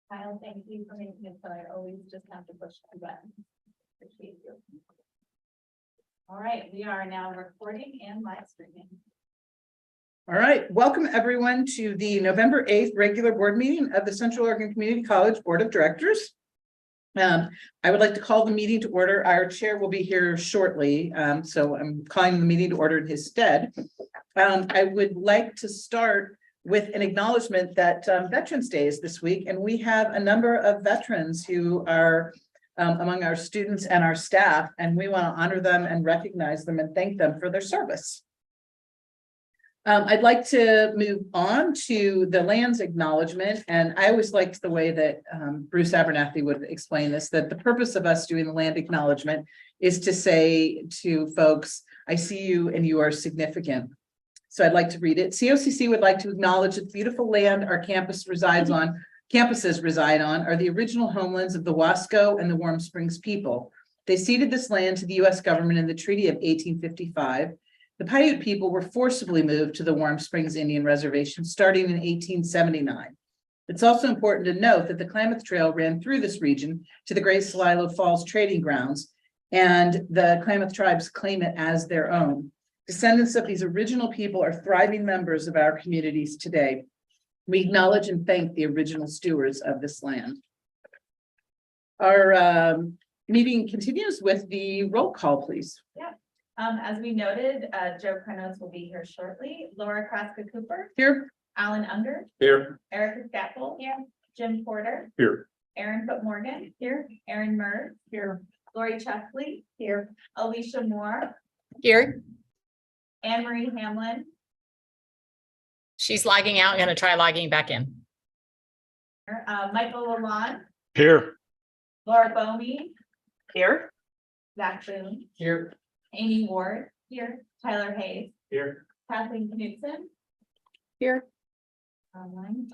Kyle, thank you for making it so I always just have to push the button. Appreciate you. All right, we are now recording and live streaming. All right, welcome everyone to the November 8th regular board meeting of the Central Oregon Community College Board of Directors. I would like to call the meeting to order. Our chair will be here shortly, so I'm calling the meeting to order in his stead. I would like to start with an acknowledgement that Veterans Day is this week, and we have a number of veterans who are among our students and our staff, and we want to honor them and recognize them and thank them for their service. I'd like to move on to the lands acknowledgement, and I always liked the way that Bruce Abernathy would explain this, that the purpose of us doing the land acknowledgement is to say to folks, I see you and you are significant. So I'd like to read it. COCC would like to acknowledge that the beautiful land our campuses reside on are the original homelands of the Wasco and the Warm Springs people. They ceded this land to the U.S. government in the Treaty of 1855. The Paiute people were forcibly moved to the Warm Springs Indian Reservation starting in 1879. It's also important to note that the Klamath Trail ran through this region to the Great Celilo Falls trading grounds, and the Klamath tribes claim it as their own. Descendants of these original people are thriving members of our communities today. We acknowledge and thank the original stewards of this land. Our meeting continues with the roll call, please. Yeah. As we noted, Joe Kronos will be here shortly. Laura Kraska Cooper. Here. Alan Unger. Here. Erica Scapel. Here. Jim Porter. Here. Aaron Foot Morgan. Here. Aaron Murr. Here. Lori Chesley. Here. Alicia Moore. Here. Anne Marie Hamlin. She's logging out. I'm going to try logging back in. Michael Lalonde. Here. Laura Bomey. Here. Zach Boone. Here. Amy Ward. Here. Tyler Hayes. Here. Kathleen Knutson. Here. Online.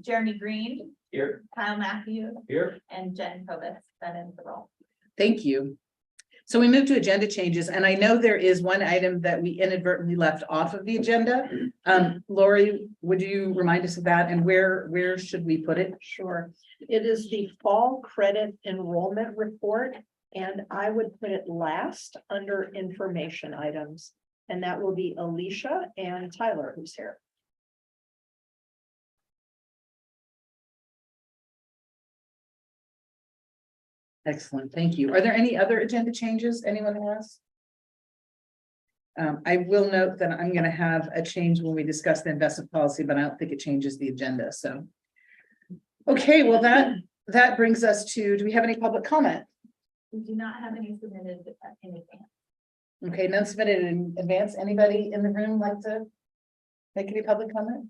Jeremy Green. Here. Kyle Matthews. Here. And Jen Kovitz. That ends the roll. Thank you. So we move to agenda changes, and I know there is one item that we inadvertently left off of the agenda. Lori, would you remind us of that, and where should we put it? Sure. It is the fall credit enrollment report, and I would put it last under information items. And that will be Alicia and Tyler, who's here. Excellent, thank you. Are there any other agenda changes anyone has? I will note that I'm going to have a change when we discuss the investment policy, but I don't think it changes the agenda, so. Okay, well, that brings us to, do we have any public comment? We do not have any submitted in advance. Okay, none submitted in advance. Anybody in the room like to make any public comment?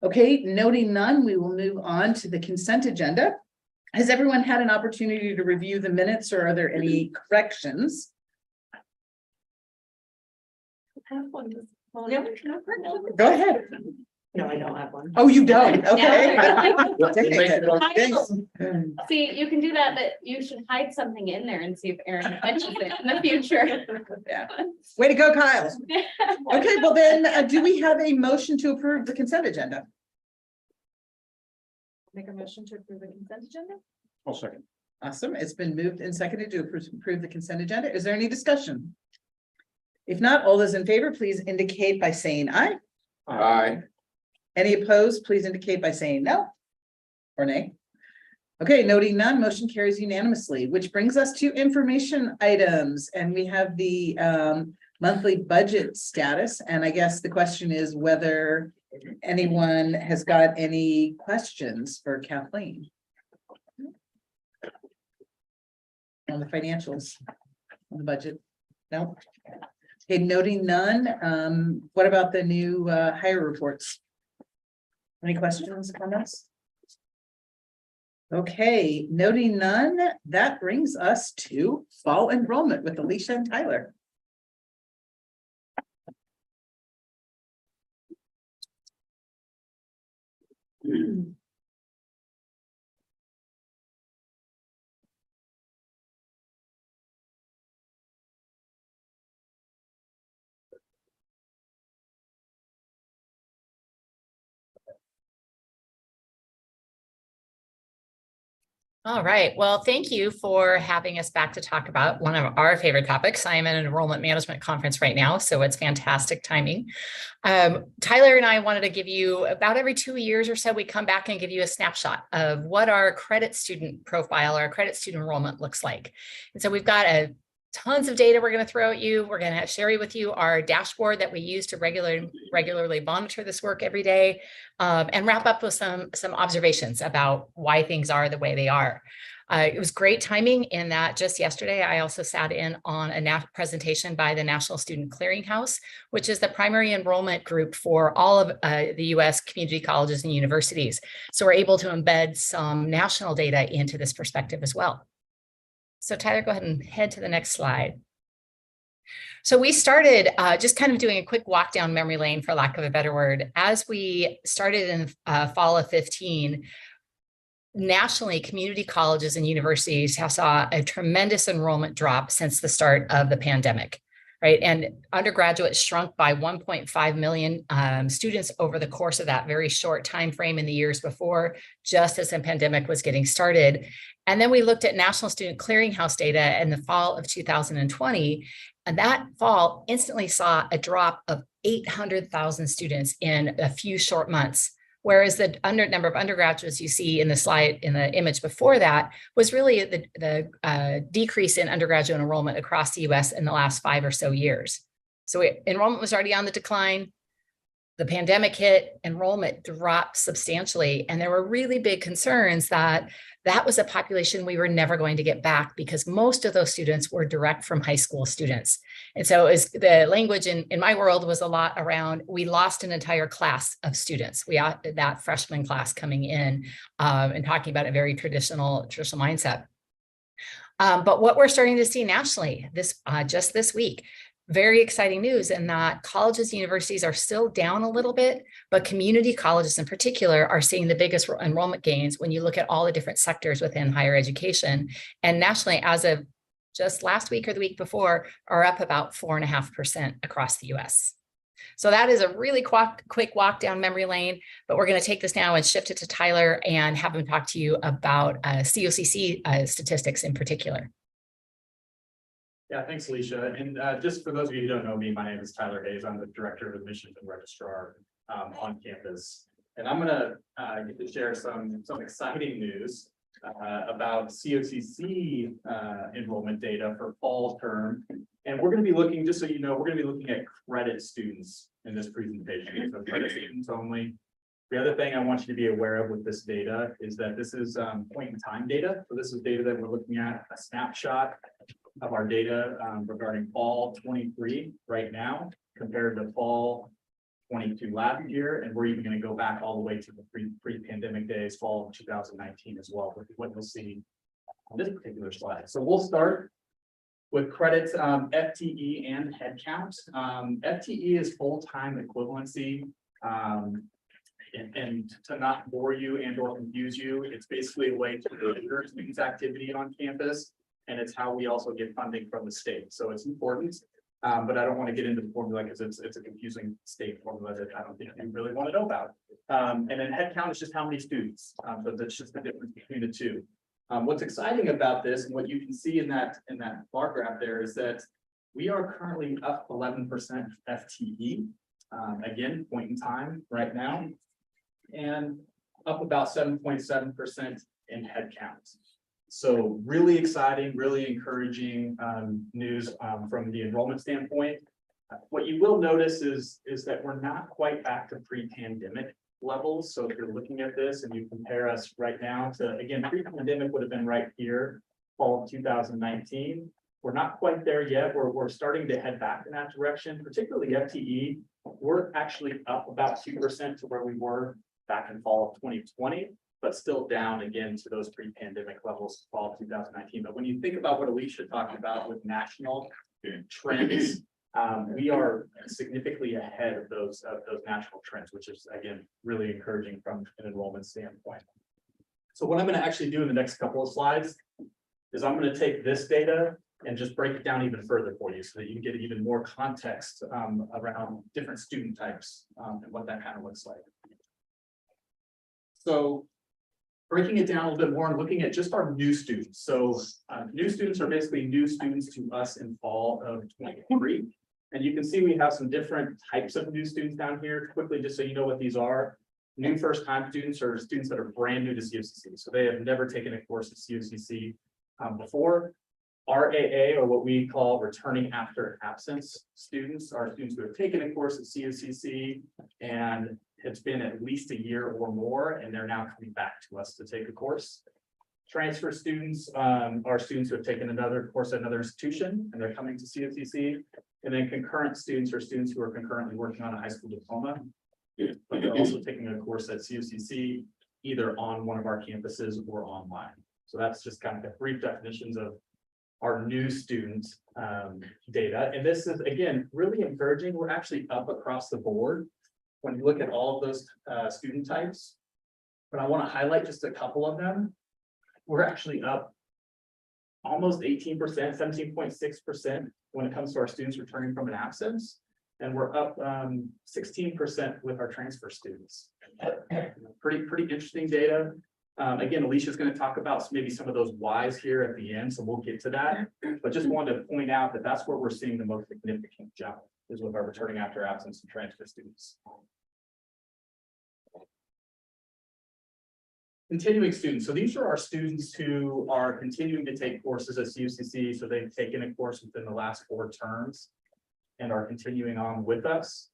Okay, noting none, we will move on to the consent agenda. Has everyone had an opportunity to review the minutes, or are there any corrections? Go ahead. No, I don't have one. Oh, you don't? Okay. See, you can do that, but you should hide something in there and see if Aaron mentions it in the future. Yeah. Way to go, Kyle. Okay, well then, do we have a motion to approve the consent agenda? Make a motion to approve the consent agenda? I'll second. Awesome. It's been moved and seconded to approve the consent agenda. Is there any discussion? If not, all those in favor, please indicate by saying aye. Aye. Any opposed, please indicate by saying no or nay. Okay, noting none, motion carries unanimously, which brings us to information items. And we have the monthly budget status. And I guess the question is whether anyone has got any questions for Kathleen on the financials, on the budget. No. Okay, noting none. What about the new hire reports? Any questions, comments? Okay, noting none, that brings us to fall enrollment with Alicia and Tyler. All right. Well, thank you for having us back to talk about one of our favorite topics. I am at an enrollment management conference right now, so it's fantastic timing. Tyler and I wanted to give you about every 2 years or so, we come back and give you a snapshot of what our credit student profile, our credit student enrollment looks like. And so we've got tons of data we're going to throw at you. We're going to share with you our dashboard that we use to regularly monitor this work every day, and wrap up with some observations about why things are the way they are. It was great timing in that just yesterday, I also sat in on a presentation by the National Student Clearinghouse, which is the primary enrollment group for all of the US community colleges and universities. So we're able to embed some national data into this perspective as well. So Tyler, go ahead and head to the next slide. So we started just kind of doing a quick walk down memory lane, for lack of a better word. As we started in fall of 15, nationally, community colleges and universities have saw a tremendous enrollment drop since the start of the pandemic, right? And undergraduates shrunk by 1.5 million students over the course of that very short time frame in the years before, just as the pandemic was getting started. And then we looked at National Student Clearinghouse data in the fall of 2020, and that fall instantly saw a drop of 800,000 students in a few short months. Whereas the number of undergraduates you see in the slide, in the image before that, was really the decrease in undergraduate enrollment across the US in the last 5 or so years. So enrollment was already on the decline. The pandemic hit, enrollment dropped substantially, and there were really big concerns that that was a population we were never going to get back, because most of those students were direct from high school students. And so the language in my world was a lot around, we lost an entire class of students. We had that freshman class coming in and talking about a very traditional mindset. But what we're starting to see nationally just this week, very exciting news in that colleges and universities are still down a little bit, but community colleges in particular are seeing the biggest enrollment gains when you look at all the different sectors within higher education. And nationally, as of just last week or the week before, are up about 4.5% across the US. So that is a really quick walk down memory lane, but we're going to take this now and shift it to Tyler and have him talk to you about COCC statistics in particular. Yeah, thanks, Alicia. And just for those of you who don't know me, my name is Tyler Hayes. I'm the Director of Admissions and Registrar on campus. And I'm gonna get to share some exciting news about COCC enrollment data for fall term. And we're gonna be looking, just so you know, we're gonna be looking at credit students in this presentation. So credit students only. The other thing I want you to be aware of with this data is that this is point in time data. So this is data that we're looking at, a snapshot of our data regarding fall 23 right now compared to fall 22 last year. And we're even going to go back all the way to the pre-pandemic days, fall of 2019 as well, with what you'll see on this particular slide. So we'll start with credits, FTE and headcount. FTE is full-time equivalency. And to not bore you and or confuse you, it's basically a way to measure students' activity on campus. And it's how we also get funding from the state. So it's important, but I don't want to get into the formula because it's a confusing state formula that I don't think you really want to know about. And then headcount is just how many students. So that's just the difference between the two. What's exciting about this, and what you can see in that bar graph there, is that we are currently up 11% FTE. Again, point in time right now, and up about 7.7% in headcount. So really exciting, really encouraging news from the enrollment standpoint. What you will notice is that we're not quite back to pre-pandemic levels. So if you're looking at this and you compare us right now to, again, pre-pandemic would have been right here, fall of 2019. We're not quite there yet. We're starting to head back in that direction, particularly FTE. We're actually up about 2% to where we were back in fall of 2020. But still down again to those pre-pandemic levels, fall of 2019. But when you think about what Alicia talked about with national trends, we are significantly ahead of those national trends, which is again really encouraging from an enrollment standpoint. So what I'm going to actually do in the next couple of slides is I'm going to take this data and just break it down even further for you so that you can get even more context around different student types and what that kind of looks like. So breaking it down a little bit more and looking at just our new students. So new students are basically new students to us in fall of 23. And you can see we have some different types of new students down here. Quickly, just so you know what these are. New first-time students are students that are brand new to COCC. So they have never taken a course at COCC before. RAA, or what we call returning after absence students, are students who have taken a course at COCC and it's been at least a year or more, and they're now coming back to us to take a course. Transfer students are students who have taken another course at another institution and they're coming to COCC. And then concurrent students are students who are concurrently working on a high school diploma, but they're also taking a course at COCC, either on one of our campuses or online. So that's just kind of the brief definitions of our new student data. And this is, again, really encouraging. We're actually up across the board when you look at all of those student types. But I want to highlight just a couple of them. We're actually up almost 18%, 17.6% when it comes to our students returning from an absence. And we're up 16% with our transfer students. Pretty interesting data. Again, Alicia's going to talk about maybe some of those whys here at the end, so we'll get to that. But just wanted to point out that that's where we're seeing the most significant jump, is with our returning after absence and transfer students. Continuing students. So these are our students who are continuing to take courses at COCC. So they've taken a course within the last 4 terms and are continuing on with us.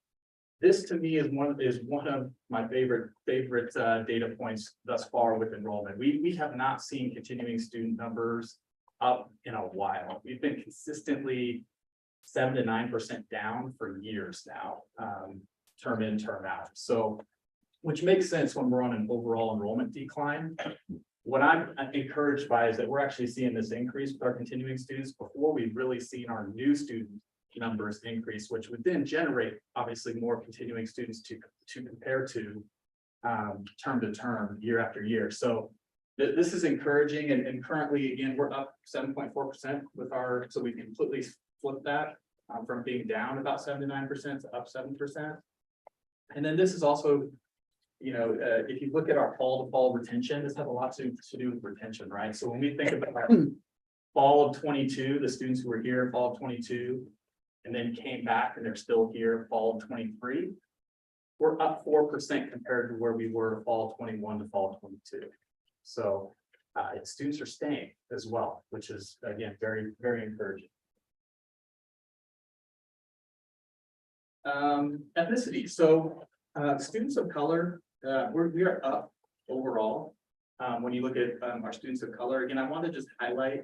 This to me is one of my favorite data points thus far with enrollment. We have not seen continuing student numbers up in a while. We've been consistently 7 to 9% down for years now, term in, term out. So, which makes sense when we're on an overall enrollment decline. What I'm encouraged by is that we're actually seeing this increase with our continuing students before we've really seen our new student numbers increase, which would then generate obviously more continuing students to compare to term to term, year after year. So this is encouraging, and currently, again, we're up 7.4% with our, so we completely flipped that from being down about 7 to 9% to up 7%. And then this is also, you know, if you look at our fall to fall retention, this has a lot to do with retention, right? So when we think about fall of 22, the students who were here in fall of 22, and then came back and they're still here fall of 23, we're up 4% compared to where we were fall 21 to fall 22. So students are staying as well, which is, again, very, very encouraging. Ethnicity. So students of color, we are up overall. When you look at our students of color, again, I want to just highlight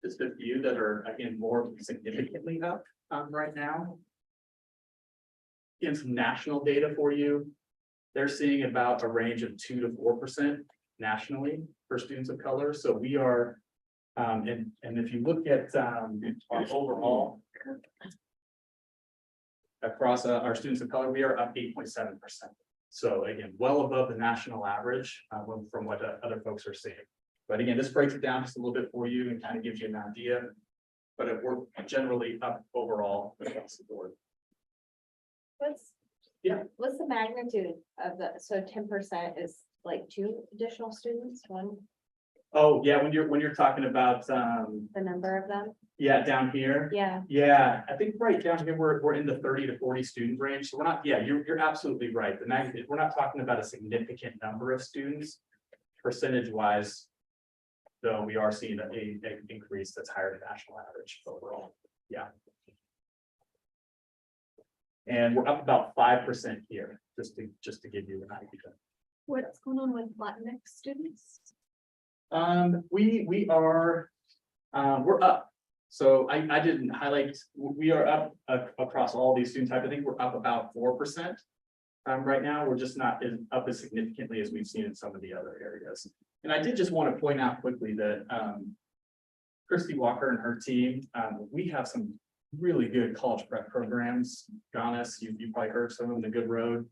just a few that are, again, more significantly up right now. Again, some national data for you. They're seeing about a range of 2 to 4% nationally for students of color. So we are, and if you look at our overall across our students of color, we are up 8.7%. So again, well above the national average from what other folks are seeing. But again, this breaks it down just a little bit for you and kind of gives you an idea. But we're generally up overall across the board. What's the magnitude of the, so 10% is like 2 additional students, 1, Oh, yeah, when you're talking about the number of them? yeah, down here. Yeah. Yeah, I think right down here, we're in the 30 to 40 student range. So we're not, yeah, you're absolutely right. The magnitude, we're not talking about a significant number of students percentage wise, though we are seeing an increase that's higher than national average overall. Yeah. And we're up about 5% here, just to give you an idea. What's going on with Latinx students? We are, we're up. So I didn't highlight, we are up across all these student types. I think we're up about 4%. Right now, we're just not up as significantly as we've seen in some of the other areas. And I did just want to point out quickly that Christy Walker and her team, we have some really good college prep programs. Gonis, you probably heard some of them, The Good Road.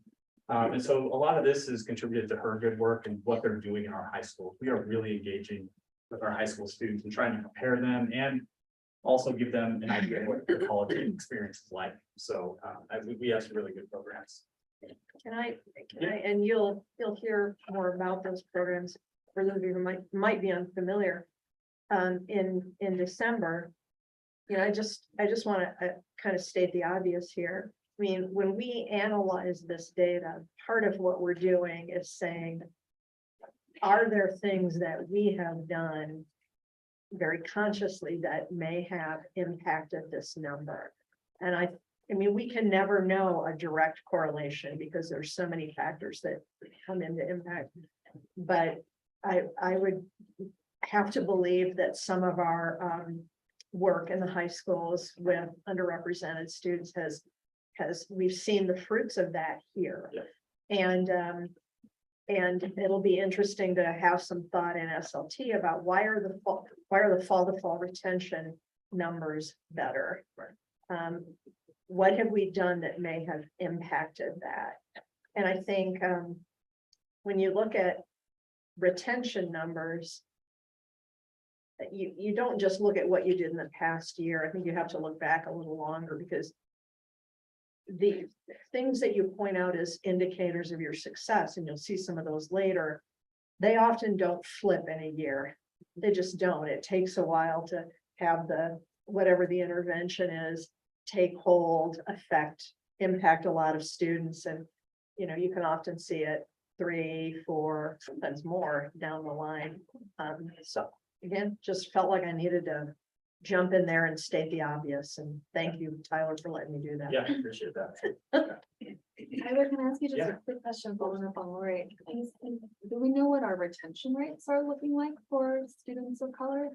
And so a lot of this is contributed to her good work and what they're doing in our high schools. We are really engaging with our high school students and trying to compare them and also give them an idea of what their college experience is like. So we have some really good programs. Can I, and you'll hear more about those programs for those of you who might be unfamiliar, in December, you know, I just want to kind of state the obvious here. I mean, when we analyze this data, part of what we're doing is saying, are there things that we have done very consciously that may have impacted this number? And I mean, we can never know a direct correlation because there's so many factors that come into impact. But I would have to believe that some of our work in the high schools with underrepresented students we've seen the fruits of that here. Yeah. And it'll be interesting to have some thought in SLT about why are the fall to fall retention numbers better? What have we done that may have impacted that? And I think when you look at retention numbers, you don't just look at what you did in the past year. I think you have to look back a little longer, because the things that you point out as indicators of your success, and you'll see some of those later, they often don't flip in a year. They just don't. It takes a while to have whatever the intervention is, take hold, impact a lot of students. And, you know, you can often see it 3, 4, sometimes more down the line. So again, just felt like I needed to jump in there and state the obvious. And thank you, Tyler, for letting me do that. Yeah, I appreciate that. Tyler, can I ask you just Yeah. a quick question following up on Lori? Do we know what our retention rates are looking like for students of color?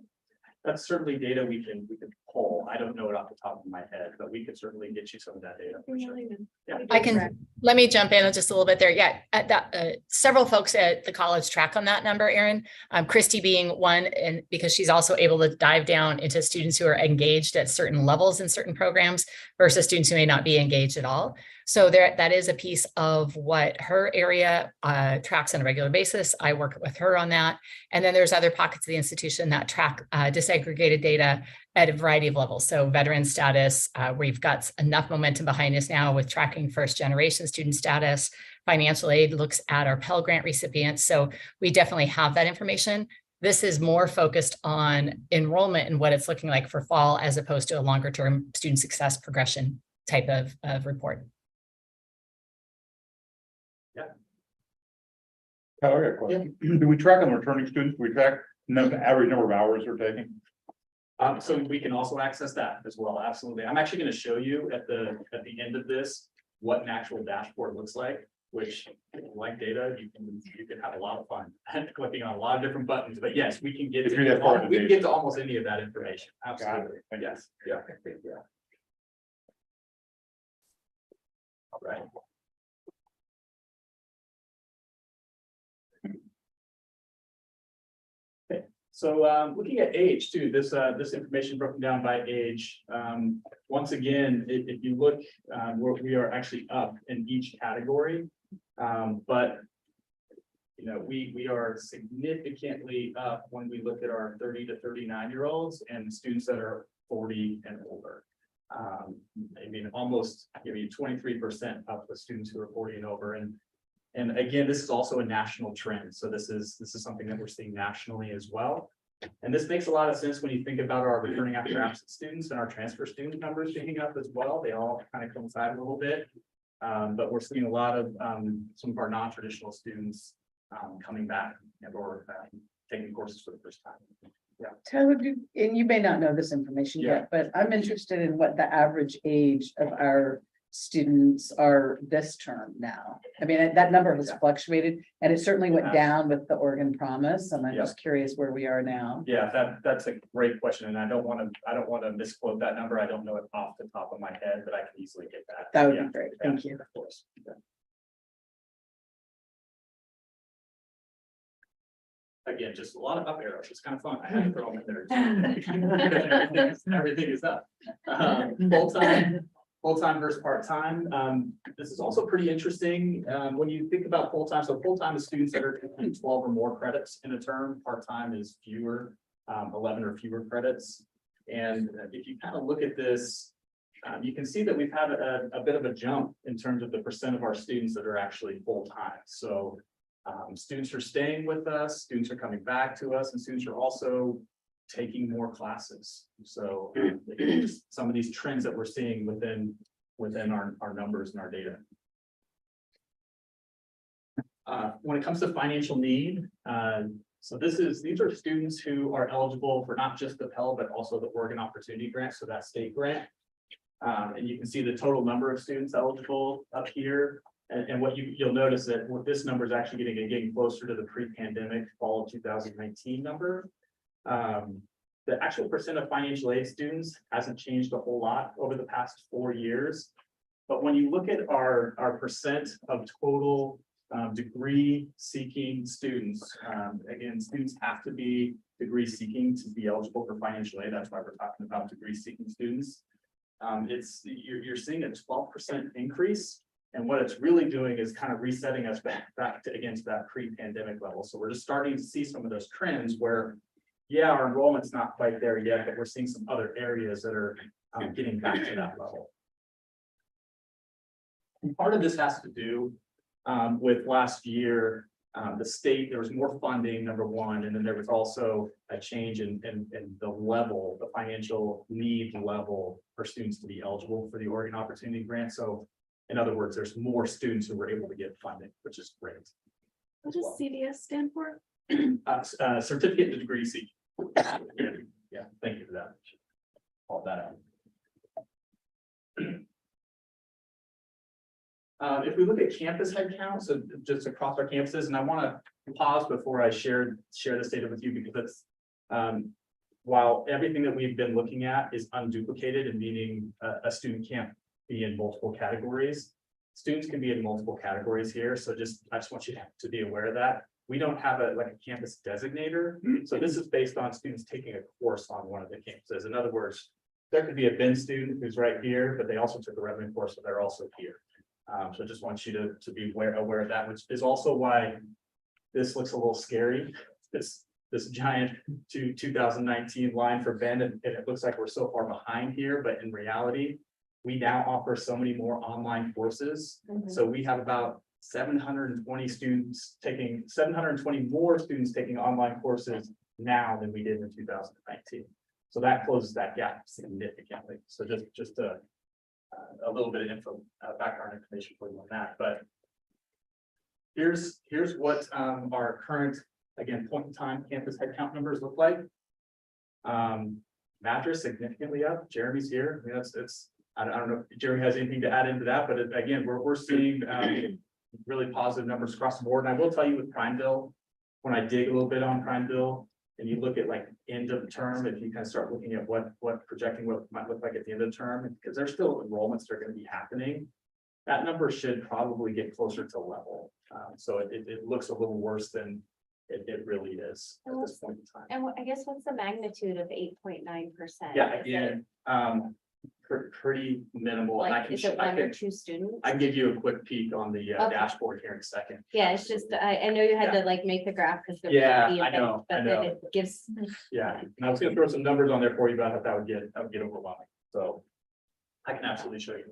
That's certainly data we can pull. I don't know it off the top of my head, but we could certainly get you some of that data for sure. Yeah. I can, let me jump in just a little bit there. Yeah, at that, several folks at the college track on that number, Erin. Christy being one, and because she's also able to dive down into students who are engaged at certain levels in certain programs versus students who may not be engaged at all. So that is a piece of what her area tracks on a regular basis. I work with her on that. And then there's other pockets of the institution that track disaggregated data at a variety of levels. So veteran status, we've got enough momentum behind us now with tracking first generation student status. Financial aid looks at our Pell Grant recipients. So we definitely have that information. This is more focused on enrollment and what it's looking like for fall, as opposed to a longer term student success progression type of report. Tyler, I got a question. Do we track on returning students? Do we track the average number of hours they're taking? So we can also access that as well. Absolutely. I'm actually going to show you at the end of this what an actual dashboard looks like, which, if you like data, you can have a lot of fun clicking on a lot of different buttons. But yes, we can get If you're that far in the we can data. get to almost any of that information. Absolutely. Thank you. Yes. Yeah. All right. So looking at age too, this information broken down by age. Once again, if you look, we are actually up in each category. But you know, we are significantly up when we look at our 30 to 39-year-olds and students that are 40 and older. I mean, almost 23% up with students who are 40 and over. And again, this is also a national trend. So this is something that we're seeing nationally as well. And this makes a lot of sense when you think about our returning after absent students and our transfer student numbers picking up as well. They all kind of coincide a little bit. But we're seeing a lot of some of our non-traditional students coming back or taking courses for the first time. Yeah. Tyler, and you may not know this information Yeah. yet, but I'm interested in what the average age of our students are this term now. I mean, that number has fluctuated, and it certainly went down with the Oregon Promise, and I'm Yeah. just curious where we are now. Yeah, that's a great question, and I don't want to misquote that number. I don't know it off the top of my head, but I can easily get that. That would Yeah, be great. yeah, Thank you. Of course. Yeah. Again, just a lot of up arrows. It's kind of fun. I had to throw them in there. Everything is up. Full-time versus part-time. This is also pretty interesting. When you think about full-time, so full-time is students that are taking 12 or more credits in a term. Part-time is fewer, 11 or fewer credits. And if you kind of look at this, you can see that we've had a bit of a jump in terms of the percent of our students that are actually full-time. So Students are staying with us, students are coming back to us, and students are also taking more classes. So some of these trends that we're seeing within our numbers and our data. When it comes to financial need, so these are students who are eligible for not just the Pell, but also the Oregon Opportunity Grant, so that state grant. And you can see the total number of students eligible up here. And what you'll notice that this number is actually getting closer to the pre-pandemic fall of 2019 number. The actual percent of financial aid students hasn't changed a whole lot over the past 4 years. But when you look at our percent of total degree seeking students, again, students have to be degree seeking to be eligible for financial aid. That's why we're talking about degree seeking students. You're seeing a 12% increase. And what it's really doing is kind of resetting us back to against that pre-pandemic level. So we're just starting to see some of those trends where, yeah, our enrollment's not quite there yet, but we're seeing some other areas that are getting back to that level. And part of this has to do with last year, the state, there was more funding, number one, and then there was also a change in the level, the financial need level for students to be eligible for the Oregon Opportunity Grant. So in other words, there's more students who were able to get funding, which is great. What does CDS stand for? Certificate of Degree Seeking. Yeah, thank you for that. Call that out. If we look at campus headcount, so just across our campuses, and I want to pause before I share this data with you because it's while everything that we've been looking at is unduplicated and meaning a student can't be in multiple categories. Students can be in multiple categories here. So I just want you to be aware of that. We don't have a campus designator. So this is based on students taking a course on one of the campuses. In other words, there could be a BIN student who's right here, but they also took a Revenue course, so they're also here. So I just want you to be aware of that, which is also why this looks a little scary. This giant 2019 line for BIN, and it looks like we're so far behind here, but in reality, we now offer so many more online courses. So we have about 720 more students taking online courses now than we did in 2019. So that closes that gap significantly. So just a little bit of info, background information for you on that. But here's what our current, again, point in time campus headcount numbers look like. Madras significantly up. Jeremy's here. I mean, I don't know if Jeremy has anything to add into that, but again, we're seeing really positive numbers across the board. And I will tell you with Prineville, when I dig a little bit on Prineville and you look at end of term, if you kind of start looking at what projecting what it might look like at the end of the term, because there's still enrollments that are going to be happening, that number should probably get closer to level. So it looks a little worse than it really is at this point in time. And I guess what's the magnitude of 8.9%? Yeah, again, pretty minimal. And Like, is it one or two students? I can give you a quick peek on the Okay. dashboard here in a second. Yeah, it's just, I know you had to make the graph because. Yeah, I know. But then it gives, Yeah, and I was gonna throw some numbers on there for you, but I thought that would get overwhelming, so I can absolutely show you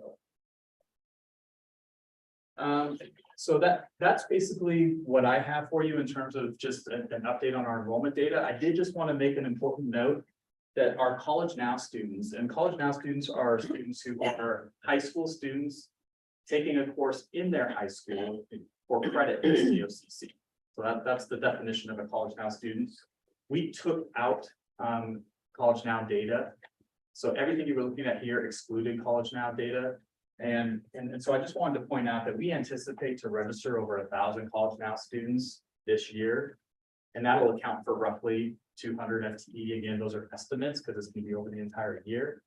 those. So that's basically what I have for you in terms of just an update on our enrollment data. I did just want to make an important note that our College Now students, and College Now students are students who are high school students taking a course in their high school for credit in COCC. So that's the definition of a College Now student. We took out College Now data. So everything you were looking at here excluded College Now data. And so I just wanted to point out that we anticipate to register over 1,000 College Now students this year. And that will account for roughly 200 FTE. Again, those are estimates because it's going to be over the entire year.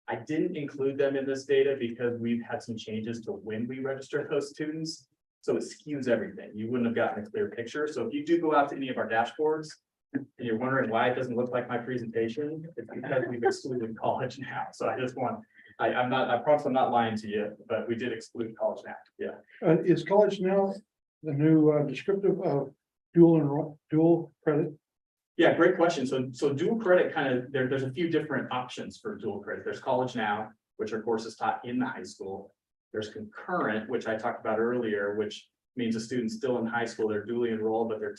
I didn't include them in this data because we've had some changes to when we register those students. So it skews everything. You wouldn't have gotten a clear picture. So if you do go out to any of our dashboards and you're wondering why it doesn't look like my presentation, it's because we've excluded College Now. So I just want, I promise I'm not lying to you, but we did exclude College Now. Yeah. Is College Now the new descriptive of dual credit? Yeah, great question. So dual credit kind of, there's a few different options for dual credit. There's College Now, which are courses taught in the high school. There's concurrent, which I talked about earlier, which means a student's still in high school, they're duly enrolled, but they're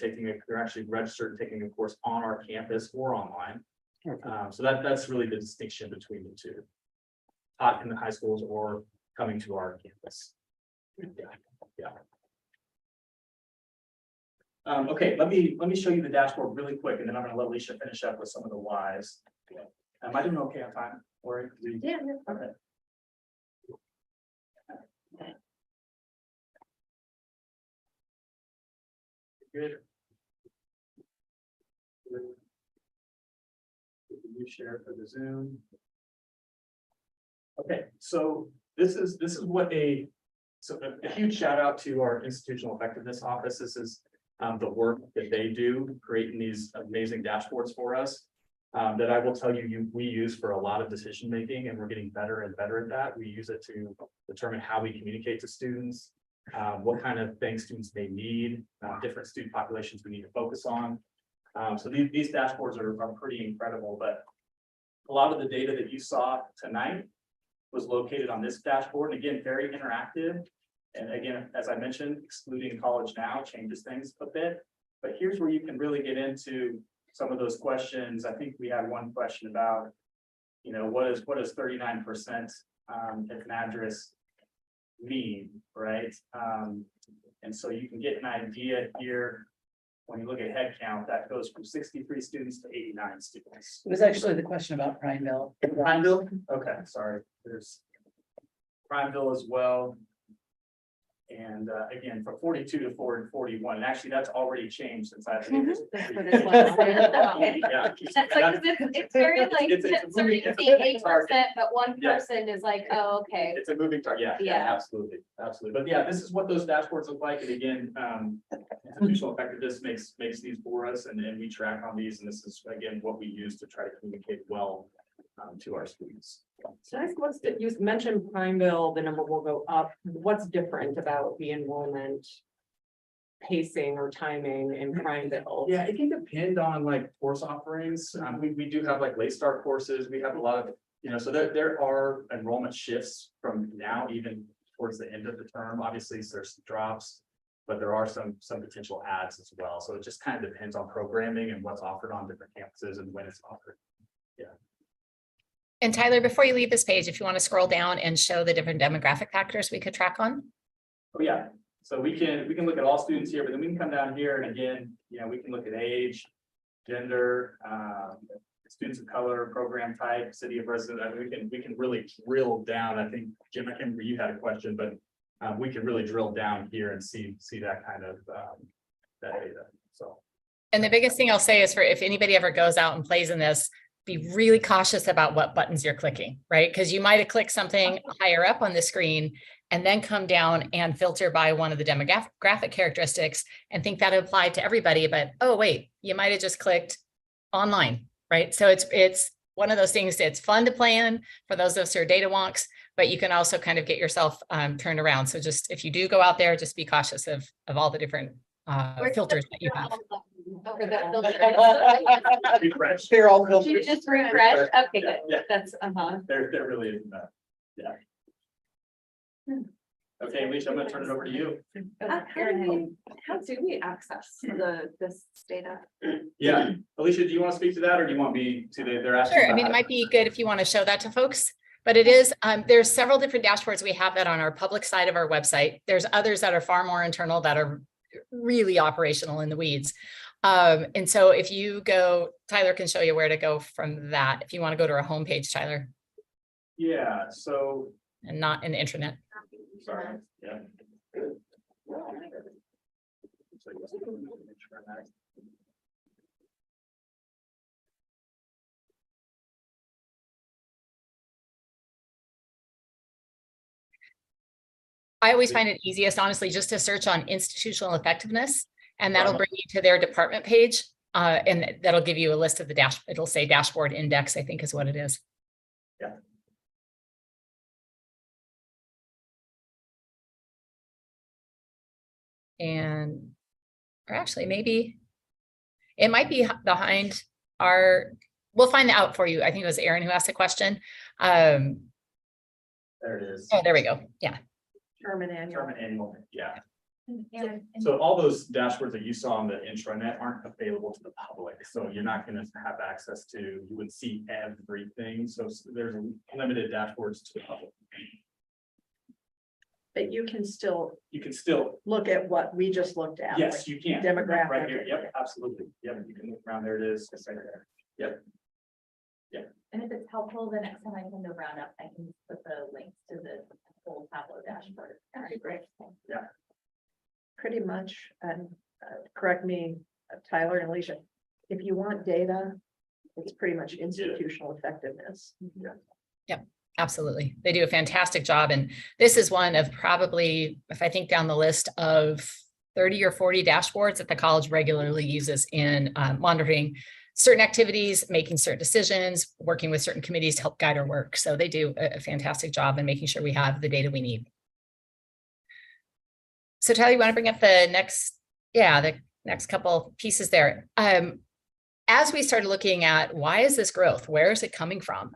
actually registered and taking a course on our campus or online. So that's really the distinction between the two. Taught in the high schools or coming to our campus. Yeah. Okay, let me show you the dashboard really quick, and then I'm gonna let Alicia finish up with some of the whys. Am I doing okay on time? Or Yeah. okay. Good. You share for the Zoom. Okay, so this is what a huge shout out to our institutional effectiveness office. This is the work that they do, creating these amazing dashboards for us. That I will tell you, we use for a lot of decision making, and we're getting better and better at that. We use it to determine how we communicate to students, what kind of things students may need, different student populations we need to focus on. So these dashboards are pretty incredible, but a lot of the data that you saw tonight was located on this dashboard, and again, very interactive. And again, as I mentioned, excluding College Now changes things a bit, but here's where you can really get into some of those questions. I think we had one question about, you know, what is 39% if an address mean, right? And so you can get an idea here. When you look at head count, that goes from 63 students to 89 students. It was actually the question about Prineville. Prineville? Okay, sorry. There's Prineville as well. And again, from 42 to 41, and actually that's already changed since I've been. That's what it's like. Okay. Yeah. That's like, it's very like, It's a moving 8%, target. but one Yeah. person is like, oh, okay. It's a moving target, yeah, Yeah. absolutely, absolutely. But yeah, this is what those dashboards look like, and again, institutional effectiveness makes these for us, and then we track on these, and this is, again, what we use to try to communicate well to our students. So I suppose that you mentioned Prineville, the number will go up. What's different about the enrollment pacing or timing in Prineville? Yeah, it can depend on like course offerings. We do have like late start courses. We have a lot of, you know, so there are enrollment shifts from now even towards the end of the term. Obviously, there's some drops, but there are some potential adds as well. So it just kind of depends on programming and what's offered on different campuses and when it's offered. Yeah. And Tyler, before you leave this page, if you want to scroll down and show the different demographic factors we could track on. Oh, yeah. So we can look at all students here, but then we can come down here and again, you know, we can look at age, gender, students of color, program type, city of residence. I mean, we can really drill down. I think, Jim, I can't remember, you had a question, but we can really drill down here and see that kind of that data. So. And the biggest thing I'll say is for if anybody ever goes out and plays in this, be really cautious about what buttons you're clicking, right? Because you might have clicked something higher up on the screen and then come down and filter by one of the demographic characteristics and think that applied to everybody. But, oh, wait, you might have just clicked online, right? So it's one of those things that's fun to play in for those of us who are data wonks, but you can also kind of get yourself turned around. So just if you do go out there, just be cautious of all the different filters that you have. Refresh. They're all You filtered. just refresh, okay, good, Yeah. that's, There really isn't that. Yeah. Okay, Alicia, I'm gonna turn it over to you. How do we access this data? Yeah, Alicia, do you want to speak to that or do you want me to, they're asking? Sure. I mean, it about- might be good if you want to show that to folks, but it is, there's several different dashboards. We have that on our public side of our website. There's others that are far more internal that are really operational in the weeds. And so if you go, Tyler can show you where to go from that. If you want to go to our homepage, Tyler, Yeah, so, and not in the intranet. sorry, yeah. I always find it easiest, honestly, just to search on institutional effectiveness, and that'll bring you to their department page. And that'll give you a list of the it'll say dashboard index, I think is what it is. Yeah. And, or actually maybe it might be behind our, we'll find out for you. I think it was Aaron who asked the question. There it is. Oh, there we go. Yeah. Term and annual. Term and annual, yeah. And So all those dashboards that you saw on the intranet aren't available to the public, so you're not gonna have access to, you wouldn't see everything, so there's limited dashboards to the public. But you can still You can still, look at what we just looked at. yes, you can. Demographic. Right here, yep, absolutely, yep, you can look around, there it is, it's right there, yep. and if it's helpful, the next time I send a roundup, I can put the links to the full Tableau dashboard. That'd be great. Yeah. Pretty much, and correct me, Tyler and Alicia, if you want data, it's pretty much institutional effectiveness. Absolutely. They do a fantastic job. And this is one of probably, if I think down the list of 30 or 40 dashboards that the college regularly uses in monitoring certain activities, making certain decisions, working with certain committees to help guide our work. So they do a fantastic job in making sure we have the data we need. So Tyler, you want to bring up the next couple pieces there. As we started looking at why is this growth, where is it coming from?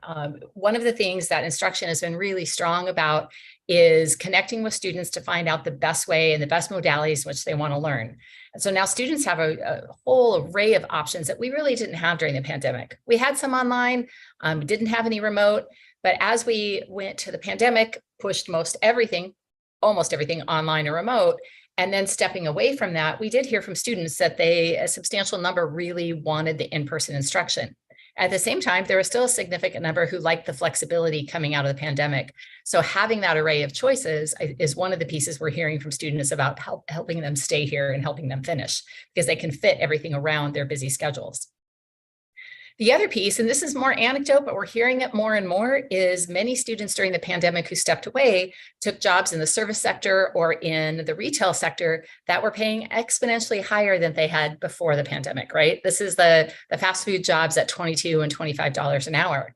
One of the things that instruction has been really strong about is connecting with students to find out the best way and the best modalities in which they want to learn. And so now students have a whole array of options that we really didn't have during the pandemic. We had some online, we didn't have any remote, but as we went to the pandemic, pushed almost everything online or remote. And then stepping away from that, we did hear from students that a substantial number really wanted the in-person instruction. At the same time, there was still a significant number who liked the flexibility coming out of the pandemic. So having that array of choices is one of the pieces we're hearing from students about helping them stay here and helping them finish because they can fit everything around their busy schedules. The other piece, and this is more anecdote, but we're hearing it more and more, is many students during the pandemic who stepped away took jobs in the service sector or in the retail sector that were paying exponentially higher than they had before the pandemic, right? This is the fast food jobs at $22 and $25 an hour.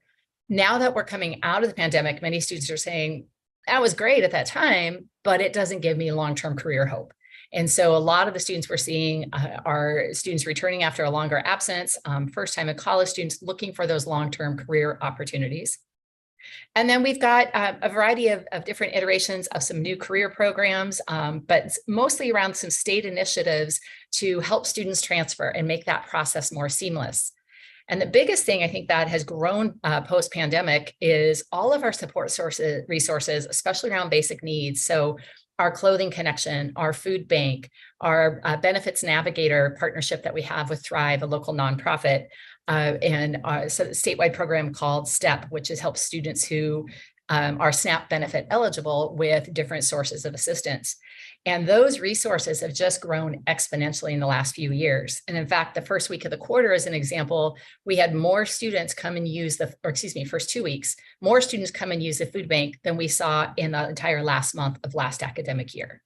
Now that we're coming out of the pandemic, many students are saying, that was great at that time, but it doesn't give me long-term career hope. And so a lot of the students we're seeing are students returning after a longer absence, first time in college students looking for those long-term career opportunities. And then we've got a variety of different iterations of some new career programs, but mostly around some state initiatives to help students transfer and make that process more seamless. And the biggest thing I think that has grown post-pandemic is all of our support resources, especially around basic needs. So our clothing connection, our food bank, our benefits navigator partnership that we have with Thrive, a local nonprofit, and a statewide program called STEP, which is help students who are SNAP benefit eligible with different sources of assistance. And those resources have just grown exponentially in the last few years. And in fact, the first week of the quarter, as an example, we had more students come and use first 2 weeks, more students come and use the food bank than we saw in the entire last month of last academic year.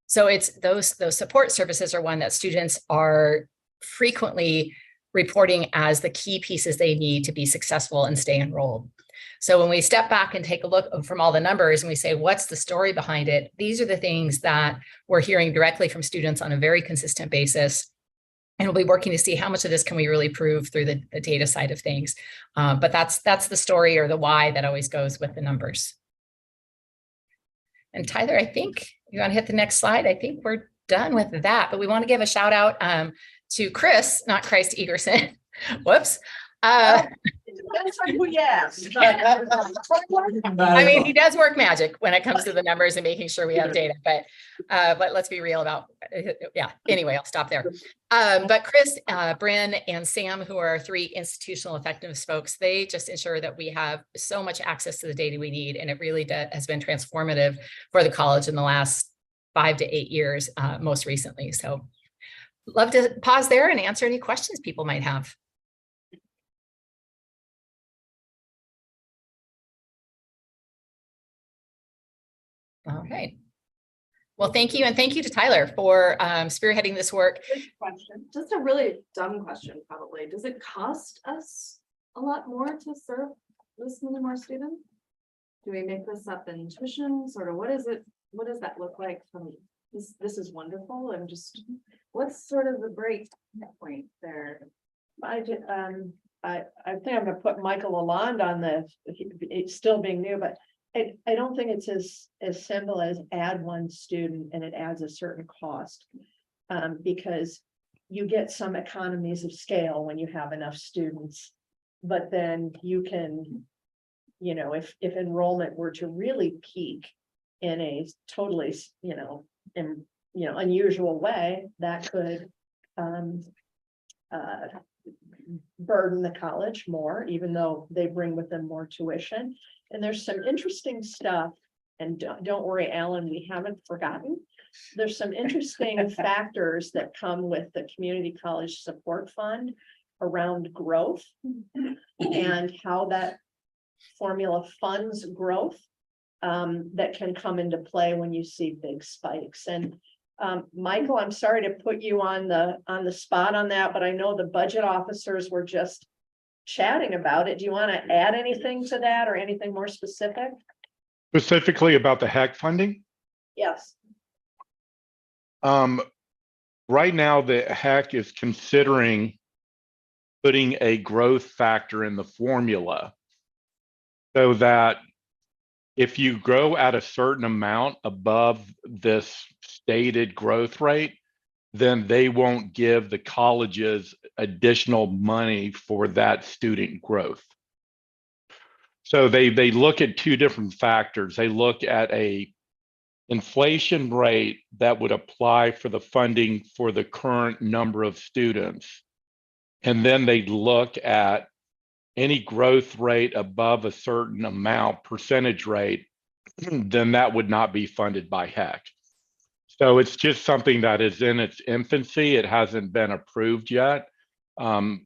So it's those support services are one that students are frequently reporting as the key pieces they need to be successful and stay enrolled. So when we step back and take a look from all the numbers and we say, what's the story behind it? These are the things that we're hearing directly from students on a very consistent basis. And we'll be working to see how much of this can we really prove through the data side of things. But that's the story or the why that always goes with the numbers. And Tyler, I think you want to hit the next slide. I think we're done with that, but we want to give a shout out to Chris, not Christ Egerson. Whoops. Depends on who you ask. I mean, he does work magic when it comes to the numbers and making sure we have data, but let's be real about, yeah, anyway, I'll stop there. But Chris, Bryn, and Sam, who are our 3 institutional effectiveness folks, they just ensure that we have so much access to the data we need. And it really has been transformative for the college in the last 5 to 8 years, most recently. So love to pause there and answer any questions people might have. All right. Well, thank you. And thank you to Tyler for spearheading this work. Good question. Just a really dumb question, probably. Does it cost us a lot more to serve this many more students? Do we make this up in tuition? Sort of what is it? What does that look like from this? This is wonderful. I'm just, what's sort of the break point there? I think I'm gonna put Michael Lalonde on this, it's still being new, but I don't think it's as simple as add one student and it adds a certain cost. Because you get some economies of scale when you have enough students. But then you can, you know, if enrollment were to really peak in a totally, unusual way, that could burden the college more, even though they bring with them more tuition. And there's some interesting stuff, and don't worry, Alan, we haven't forgotten. There's some interesting factors that come with the Community College Support Fund around growth and how that formula funds growth that can come into play when you see big spikes. And Michael, I'm sorry to put you on the spot on that, but I know the budget officers were just chatting about it. Do you want to add anything to that or anything more specific? Specifically about the HEC funding? Yes. Right now, the HEC is considering putting a growth factor in the formula so that if you grow at a certain amount above this stated growth rate, then they won't give the colleges additional money for that student growth. So they look at two different factors. They look at a inflation rate that would apply for the funding for the current number of students. And then they look at any growth rate above a certain amount, percentage rate, then that would not be funded by HEC. So it's just something that is in its infancy. It hasn't been approved yet.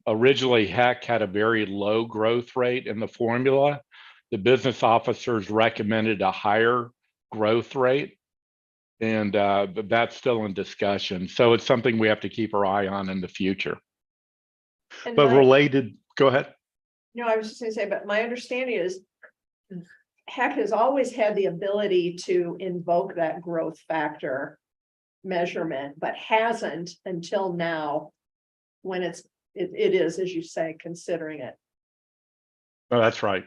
Originally, HEC had a very low growth rate in the formula. The business officers recommended a higher growth rate, and that's still in discussion. So it's something we have to keep our eye on in the future. And But related, go ahead. no, I was just gonna say, but my understanding is HEC has always had the ability to invoke that growth factor measurement, but hasn't until now, when it is, as you say, considering it. Oh, that's right.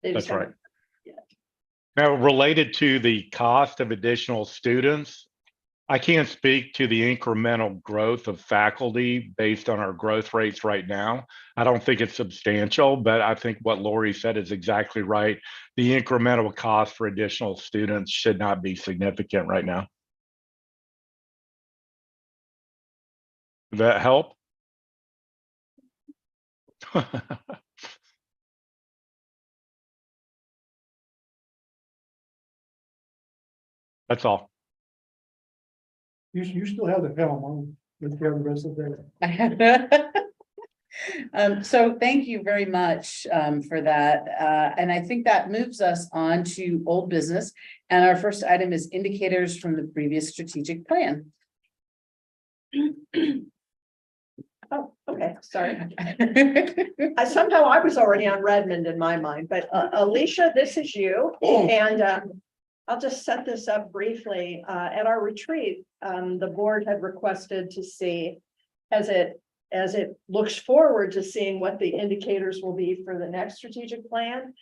They just That's right. haven't- Now, related to the cost of additional students, I can't speak to the incremental growth of faculty based on our growth rates right now. I don't think it's substantial, but I think what Lori said is exactly right. The incremental cost for additional students should not be significant right now. Does that help? That's all. You still have the helm on, let's have the rest of the day. So thank you very much for that. And I think that moves us on to old business. And our first item is indicators from the previous strategic plan. Oh, okay, sorry. Somehow I was already on Redmond in my mind, but Alicia, this is you. And I'll just set this up briefly. At our retreat, the board had requested to see, as it looks forward to seeing what the indicators will be for the next strategic plan.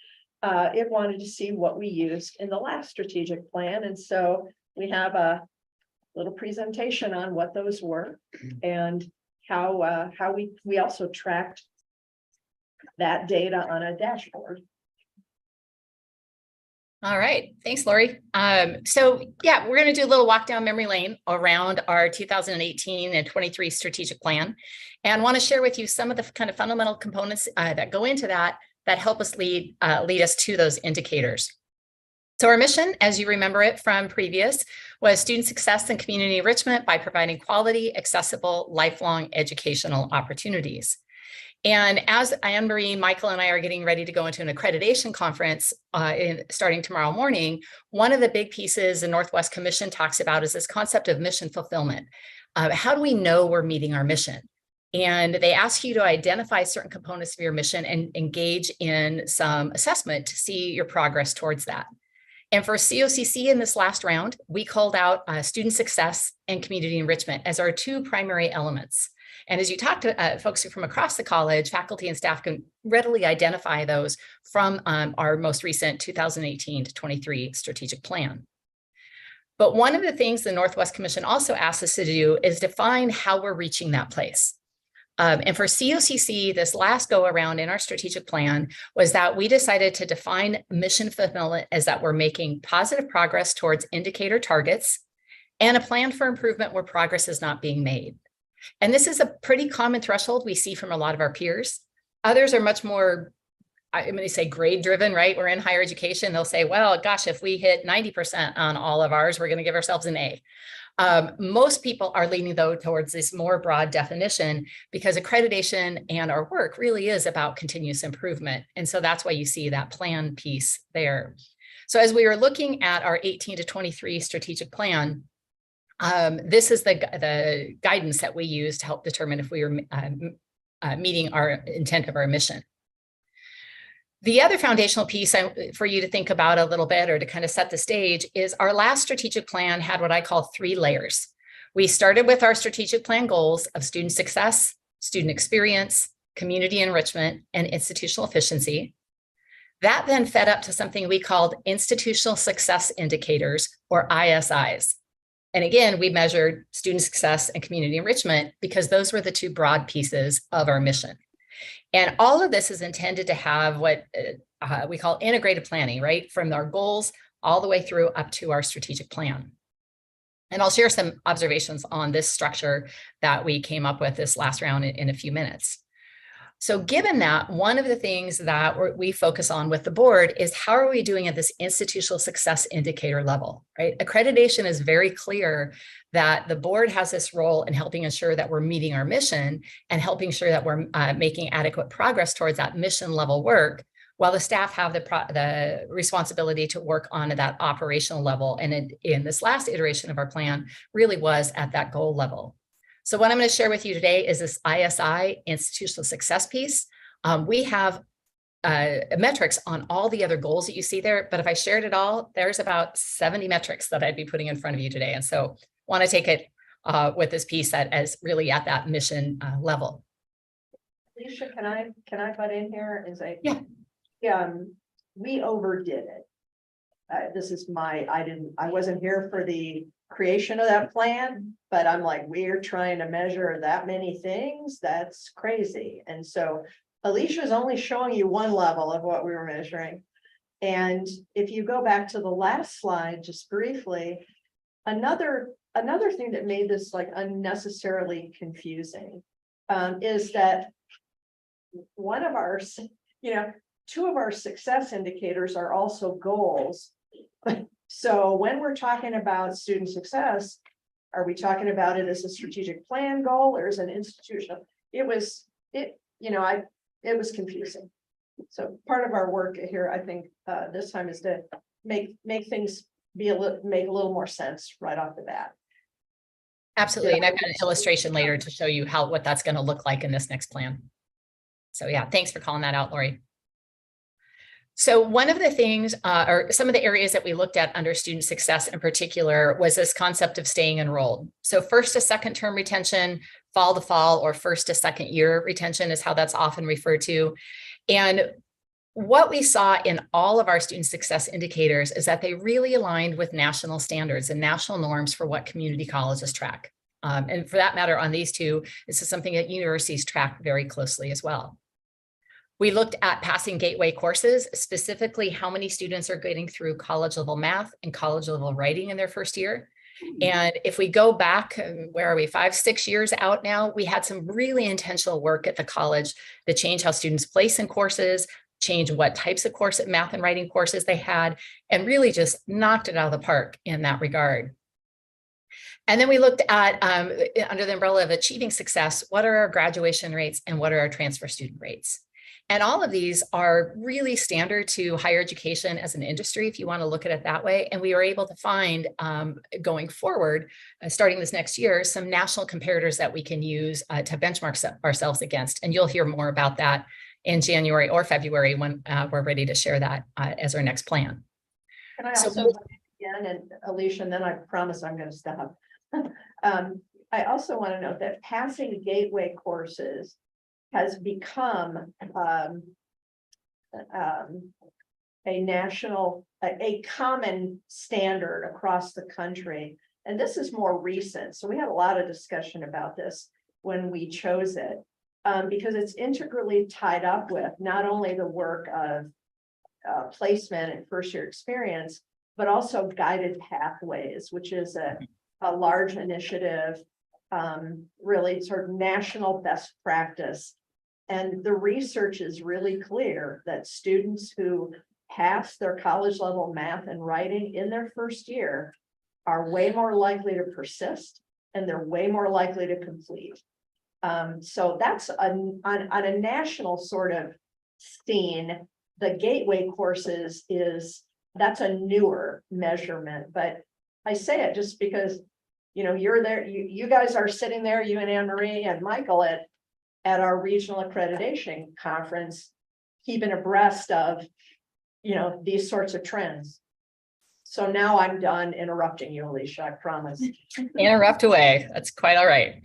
It wanted to see what we used in the last strategic plan. And so we have a little presentation on what those were and how we also tracked that data on a dashboard. All right, thanks, Lori. So yeah, we're going to do a little walk down memory lane around our 2018 and 23 strategic plan, and want to share with you some of the kind of fundamental components that go into that help us lead us to those indicators. So our mission, as you remember it from previous, was student success and community enrichment by providing quality, accessible, lifelong educational opportunities. And as Anne-Marie, Michael, and I are getting ready to go into an accreditation conference starting tomorrow morning, one of the big pieces the Northwest Commission talks about is this concept of mission fulfillment. How do we know we're meeting our mission? And they ask you to identify certain components of your mission and engage in some assessment to see your progress towards that. And for COCC in this last round, we called out student success and community enrichment as our two primary elements. And as you talk to folks from across the college, faculty and staff can readily identify those from our most recent 2018 to 23 strategic plan. But one of the things the Northwest Commission also asked us to do is define how we're reaching that place. And for COCC, this last go around in our strategic plan was that we decided to define mission fulfillment as that we're making positive progress towards indicator targets and a plan for improvement where progress is not being made. And this is a pretty common threshold we see from a lot of our peers. Others are much more, I'm going to say grade driven, right? We're in higher education. They'll say, well, gosh, if we hit 90% on all of ours, we're going to give ourselves an A. Most people are leaning though towards this more broad definition because accreditation and our work really is about continuous improvement. And so that's why you see that plan piece there. So as we were looking at our 18 to 23 strategic plan, this is the guidance that we use to help determine if we were meeting our intent of our mission. The other foundational piece for you to think about a little bit or to kind of set the stage is our last strategic plan had what I call 3 layers. We started with our strategic plan goals of student success, student experience, community enrichment, and institutional efficiency. That then fed up to something we called institutional success indicators, or ISIs. And again, we measured student success and community enrichment because those were the 2 broad pieces of our mission. And all of this is intended to have what we call integrated planning, right? From our goals all the way through up to our strategic plan. And I'll share some observations on this structure that we came up with this last round in a few minutes. So given that, one of the things that we focus on with the board is how are we doing at this institutional success indicator level, right? Accreditation is very clear that the board has this role in helping ensure that we're meeting our mission and helping sure that we're making adequate progress towards that mission level work, while the staff have the responsibility to work on that operational level. And in this last iteration of our plan really was at that goal level. So what I'm going to share with you today is this ISI, institutional success piece. We have metrics on all the other goals that you see there, but if I shared it all, there's about 70 metrics that I'd be putting in front of you today. And so want to take it with this piece that is really at that mission level. Alicia, can I butt in here? Yeah. We overdid it. This is I wasn't here for the creation of that plan, but I'm like, we're trying to measure that many things. That's crazy. And so Alicia's only showing you one level of what we were measuring. And if you go back to the last slide, just briefly, another thing that made this like unnecessarily confusing is that one of our, 2 of our success indicators are also goals. So when we're talking about student success, are we talking about it as a strategic plan goal or as an institutional? It was confusing. So part of our work here, I think, this time is to make things make a little more sense right off the bat. Absolutely. And I've got an illustration later to show you what that's going to look like in this next plan. So yeah, thanks for calling that out, Lori. So one of the things, or some of the areas that we looked at under student success in particular was this concept of staying enrolled. So first to second term retention, fall to fall, or first to second year retention is how that's often referred to. And what we saw in all of our student success indicators is that they really aligned with national standards and national norms for what community colleges track. And for that matter, on these 2, this is something that universities track very closely as well. We looked at passing gateway courses, specifically how many students are getting through college level math and college level writing in their first year. And if we go back, where are we, 5-6 years out now, we had some really intentional work at the college to change how students place in courses, change what types of math and writing courses they had, and really just knocked it out of the park in that regard. And then we looked at, under the umbrella of achieving success, what are our graduation rates and what are our transfer student rates? And all of these are really standard to higher education as an industry, if you want to look at it that way. And we were able to find, going forward, starting this next year, some national comparators that we can use to benchmark ourselves against. And you'll hear more about that in January or February when we're ready to share that as our next plan. Can I also again, and Alicia, and then I promise I'm going to stop. I also want to note that passing gateway courses has become a national, a common standard across the country. And this is more recent. So we had a lot of discussion about this when we chose it. Because it's integrally tied up with not only the work of placement and first year experience, but also guided pathways, which is a large initiative, really sort of national best practice. And the research is really clear that students who pass their college level math and writing in their first year are way more likely to persist, and they're way more likely to complete. So that's on a national sort of scene. The gateway courses that's a newer measurement, but I say it just because, you know, you're there, you guys are sitting there, you and Anne Marie and Michael at our regional accreditation conference, keeping abreast of, you know, these sorts of trends. So now I'm done interrupting you, Alicia, I promise. Interrupt away. That's quite all right.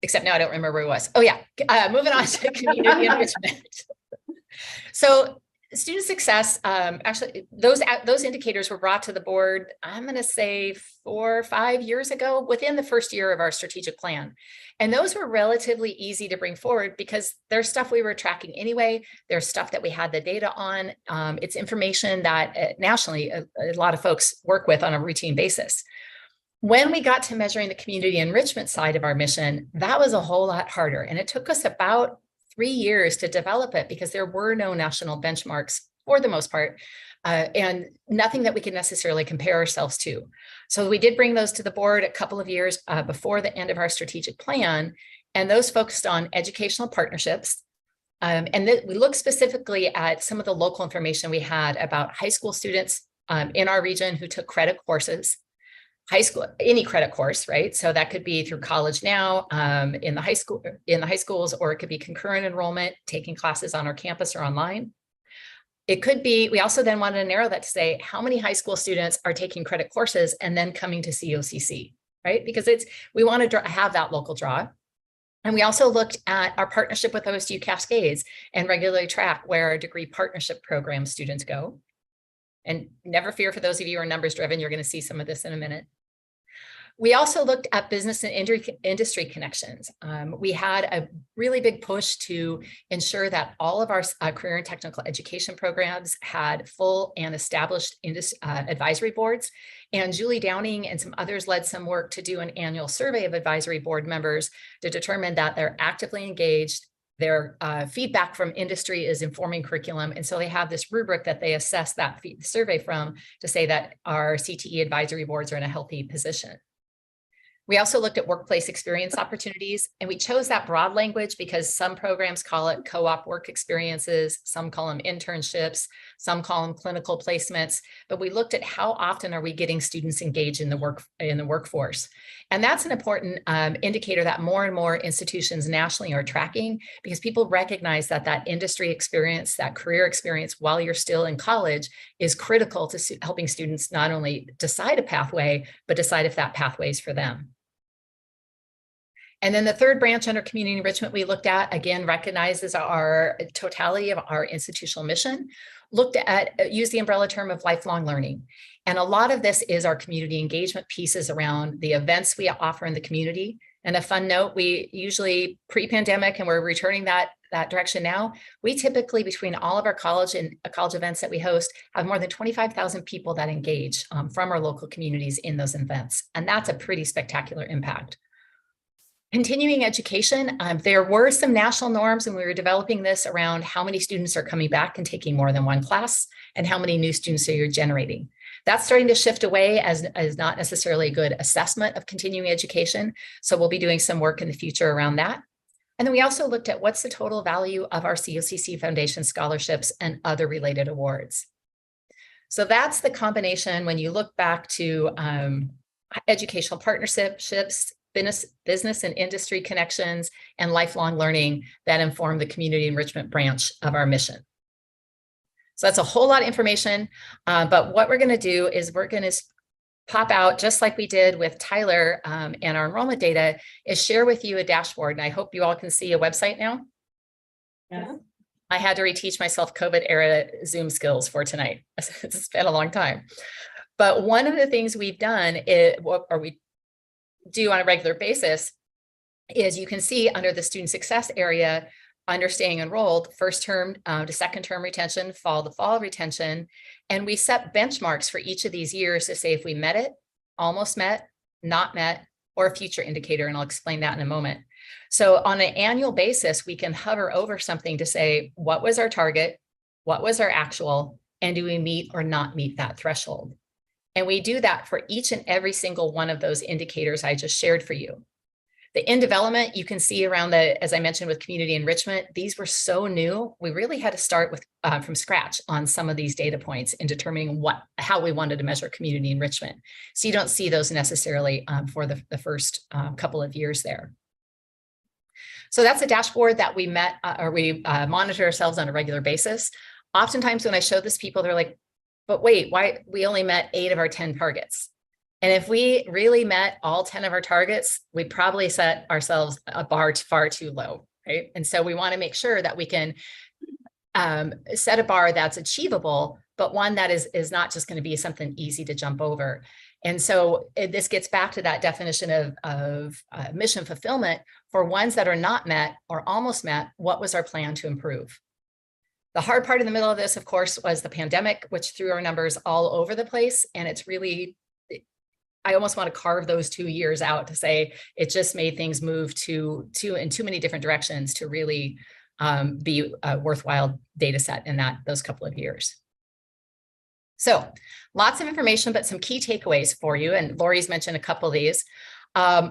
Except now I don't remember where it was. Oh yeah, moving on to community enrichment. So student success, actually, those indicators were brought to the board, I'm going to say 4 or 5 years ago, within the first year of our strategic plan. And those were relatively easy to bring forward because there's stuff we were tracking anyway. There's stuff that we had the data on. It's information that nationally, a lot of folks work with on a routine basis. When we got to measuring the community enrichment side of our mission, that was a whole lot harder. And it took us about 3 years to develop it because there were no national benchmarks for the most part, and nothing that we could necessarily compare ourselves to. So we did bring those to the board a couple of years before the end of our strategic plan, and those focused on educational partnerships. And we looked specifically at some of the local information we had about high school students in our region who took credit courses. High school, any credit course, right? So that could be through College Now, in the high schools, or it could be concurrent enrollment, taking classes on our campus or online. It could be, we also then wanted to narrow that to say how many high school students are taking credit courses and then coming to COCC, right? Because we want to have that local draw. And we also looked at our partnership with OSU Cascades and regularly track where our degree partnership program students go. And never fear, for those of you who are numbers driven, you're going to see some of this in a minute. We also looked at business and industry connections. We had a really big push to ensure that all of our career and technical education programs had full and established advisory boards. And Julie Downing and some others led some work to do an annual survey of advisory board members to determine that they're actively engaged. Their feedback from industry is informing curriculum. And so they have this rubric that they assess that survey from to say that our CTE advisory boards are in a healthy position. We also looked at workplace experience opportunities, and we chose that broad language because some programs call it co-op work experiences, some call them internships, some call them clinical placements, but we looked at how often are we getting students engaged in the workforce. And that's an important indicator that more and more institutions nationally are tracking, because people recognize that that industry experience, that career experience while you're still in college is critical to helping students not only decide a pathway, but decide if that pathway is for them. And then the third branch under community enrichment we looked at, again, recognizes our totality of our institutional mission, used the umbrella term of lifelong learning. And a lot of this is our community engagement pieces around the events we offer in the community. And a fun note, we usually pre-pandemic, and we're returning that direction now, we typically, between all of our college events that we host, have more than 25,000 people that engage from our local communities in those events. And that's a pretty spectacular impact. Continuing education, there were some national norms when we were developing this around how many students are coming back and taking more than one class and how many new students are you generating. That's starting to shift away as not necessarily a good assessment of continuing education. So we'll be doing some work in the future around that. And then we also looked at what's the total value of our COCC Foundation scholarships and other related awards. So that's the combination when you look back to educational partnerships, business and industry connections, and lifelong learning that inform the community enrichment branch of our mission. So that's a whole lot of information, but what we're going to do is we're going to pop out, just like we did with Tyler and our enrollment data, is share with you a dashboard. And I hope you all can see a website now. Yes. I had to reteach myself COVID era Zoom skills for tonight. It's been a long time. But one of the things we've done is, or we do on a regular basis, is you can see under the student success area, under staying enrolled, first term to second term retention, fall to fall retention. And we set benchmarks for each of these years to say if we met it, almost met, not met, or a future indicator. And I'll explain that in a moment. So on an annual basis, we can hover over something to say, what was our target? What was our actual? And do we meet or not meet that threshold? And we do that for each and every single one of those indicators I just shared for you. The in development, you can see around the, as I mentioned, with community enrichment, these were so new. We really had to start with from scratch on some of these data points in determining how we wanted to measure community enrichment. So you don't see those necessarily for the first couple of years there. So that's a dashboard that we monitor ourselves on a regular basis. Oftentimes when I show this, people, they're like, but wait, why we only met 8 of our 10 targets? And if we really met all 10 of our targets, we probably set ourselves a bar far too low, right? And so we want to make sure that we can set a bar that's achievable, but one that is not just going to be something easy to jump over. And so this gets back to that definition of mission fulfillment. For ones that are not met or almost met, what was our plan to improve? The hard part in the middle of this, of course, was the pandemic, which threw our numbers all over the place. And it's really, I almost want to carve those 2 years out to say it just made things move in too many different directions to really be a worthwhile data set in those couple of years. So lots of information, but some key takeaways for you. And Lori's mentioned a couple of these.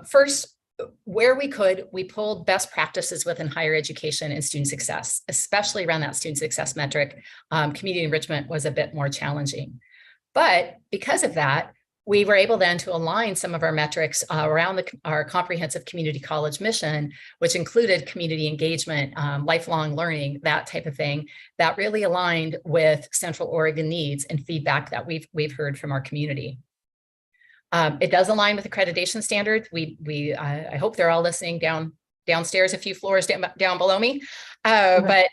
First, where we could, we pulled best practices within higher education and student success, especially around that student success metric. Community enrichment was a bit more challenging. But because of that, we were able then to align some of our metrics around our comprehensive community college mission, which included community engagement, lifelong learning, that type of thing, that really aligned with Central Oregon needs and feedback that we've heard from our community. It does align with accreditation standards. I hope they're all listening downstairs, a few floors down below me. But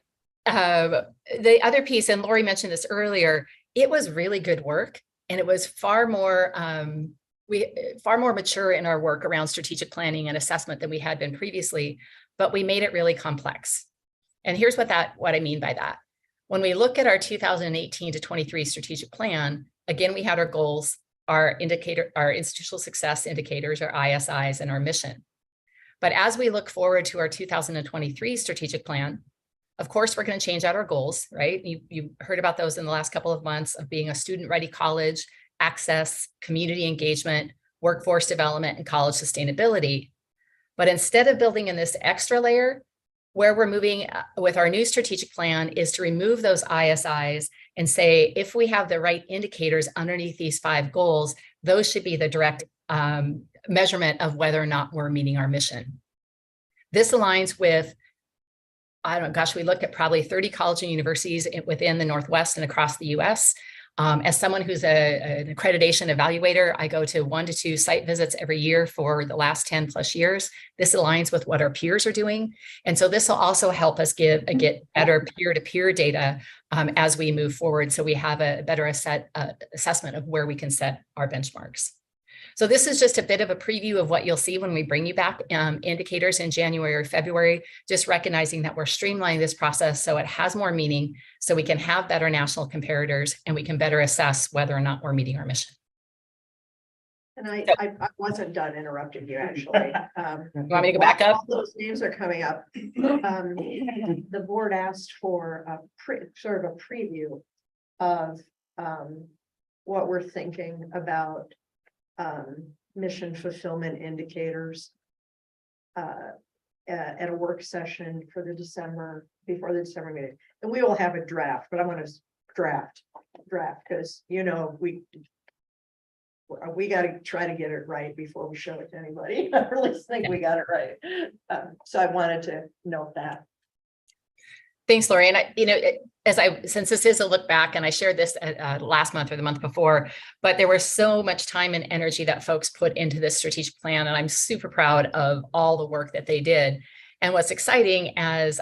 the other piece, and Lori mentioned this earlier, it was really good work. And it was far more mature in our work around strategic planning and assessment than we had been previously, but we made it really complex. And here's what I mean by that. When we look at our 2018 to 23 strategic plan, again, we had our goals, our institutional success indicators, our ISIs, and our mission. But as we look forward to our 2023 strategic plan, of course, we're going to change out our goals, right? You heard about those in the last couple of months of being a student-ready college, access, community engagement, workforce development, and college sustainability. But instead of building in this extra layer, where we're moving with our new strategic plan is to remove those ISIs and say, if we have the right indicators underneath these 5 goals, those should be the direct measurement of whether or not we're meeting our mission. This aligns with, we looked at probably 30 colleges and universities within the Northwest and across the US. As someone who's an accreditation evaluator, I go to 1 to 2 site visits every year for the last 10 plus years. This aligns with what our peers are doing. And so this will also help us get better peer-to-peer data as we move forward. So we have a better assessment of where we can set our benchmarks. So this is just a bit of a preview of what you'll see when we bring you back indicators in January or February, just recognizing that we're streamlining this process so it has more meaning, so we can have better national comparators and we can better assess whether or not we're meeting our mission. And I wasn't done interrupting you, actually. You want me to go back up? All those names are coming up. The board asked for sort of a preview of what we're thinking about mission fulfillment indicators at a work session for before the December meeting. And we will have a draft, but I'm going to draft because, we got to try to get it right before we show it to anybody. I really think we got it right. So I wanted to note that. Thanks, Lori. And since this is a look back, and I shared this last month or the month before, but there was so much time and energy that folks put into this strategic plan, and I'm super proud of all the work that they did. And what's exciting, as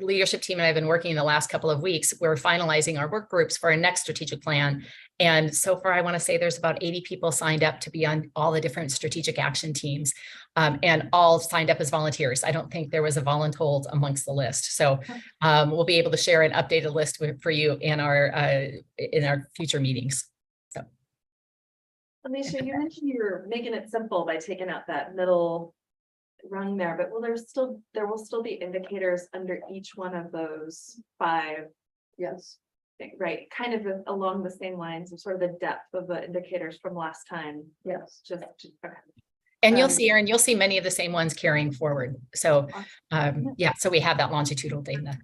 leadership team and I've been working the last couple of weeks, we're finalizing our work groups for our next strategic plan. And so far, I want to say there's about 80 people signed up to be on all the different strategic action teams, and all signed up as volunteers. I don't think there was a voluntold amongst the list. So we'll be able to share an updated list for you in our future meetings. So, Alicia, you mentioned you're making it simple by taking out that middle rung there, but there will still be indicators under each one of those 5, Yes. right? Kind of along the same lines of sort of the depth of the indicators from last time. Yes. Okay. and you'll see, Erin, you'll see many of the same ones carrying forward. So yeah, so we have that longitudinal data.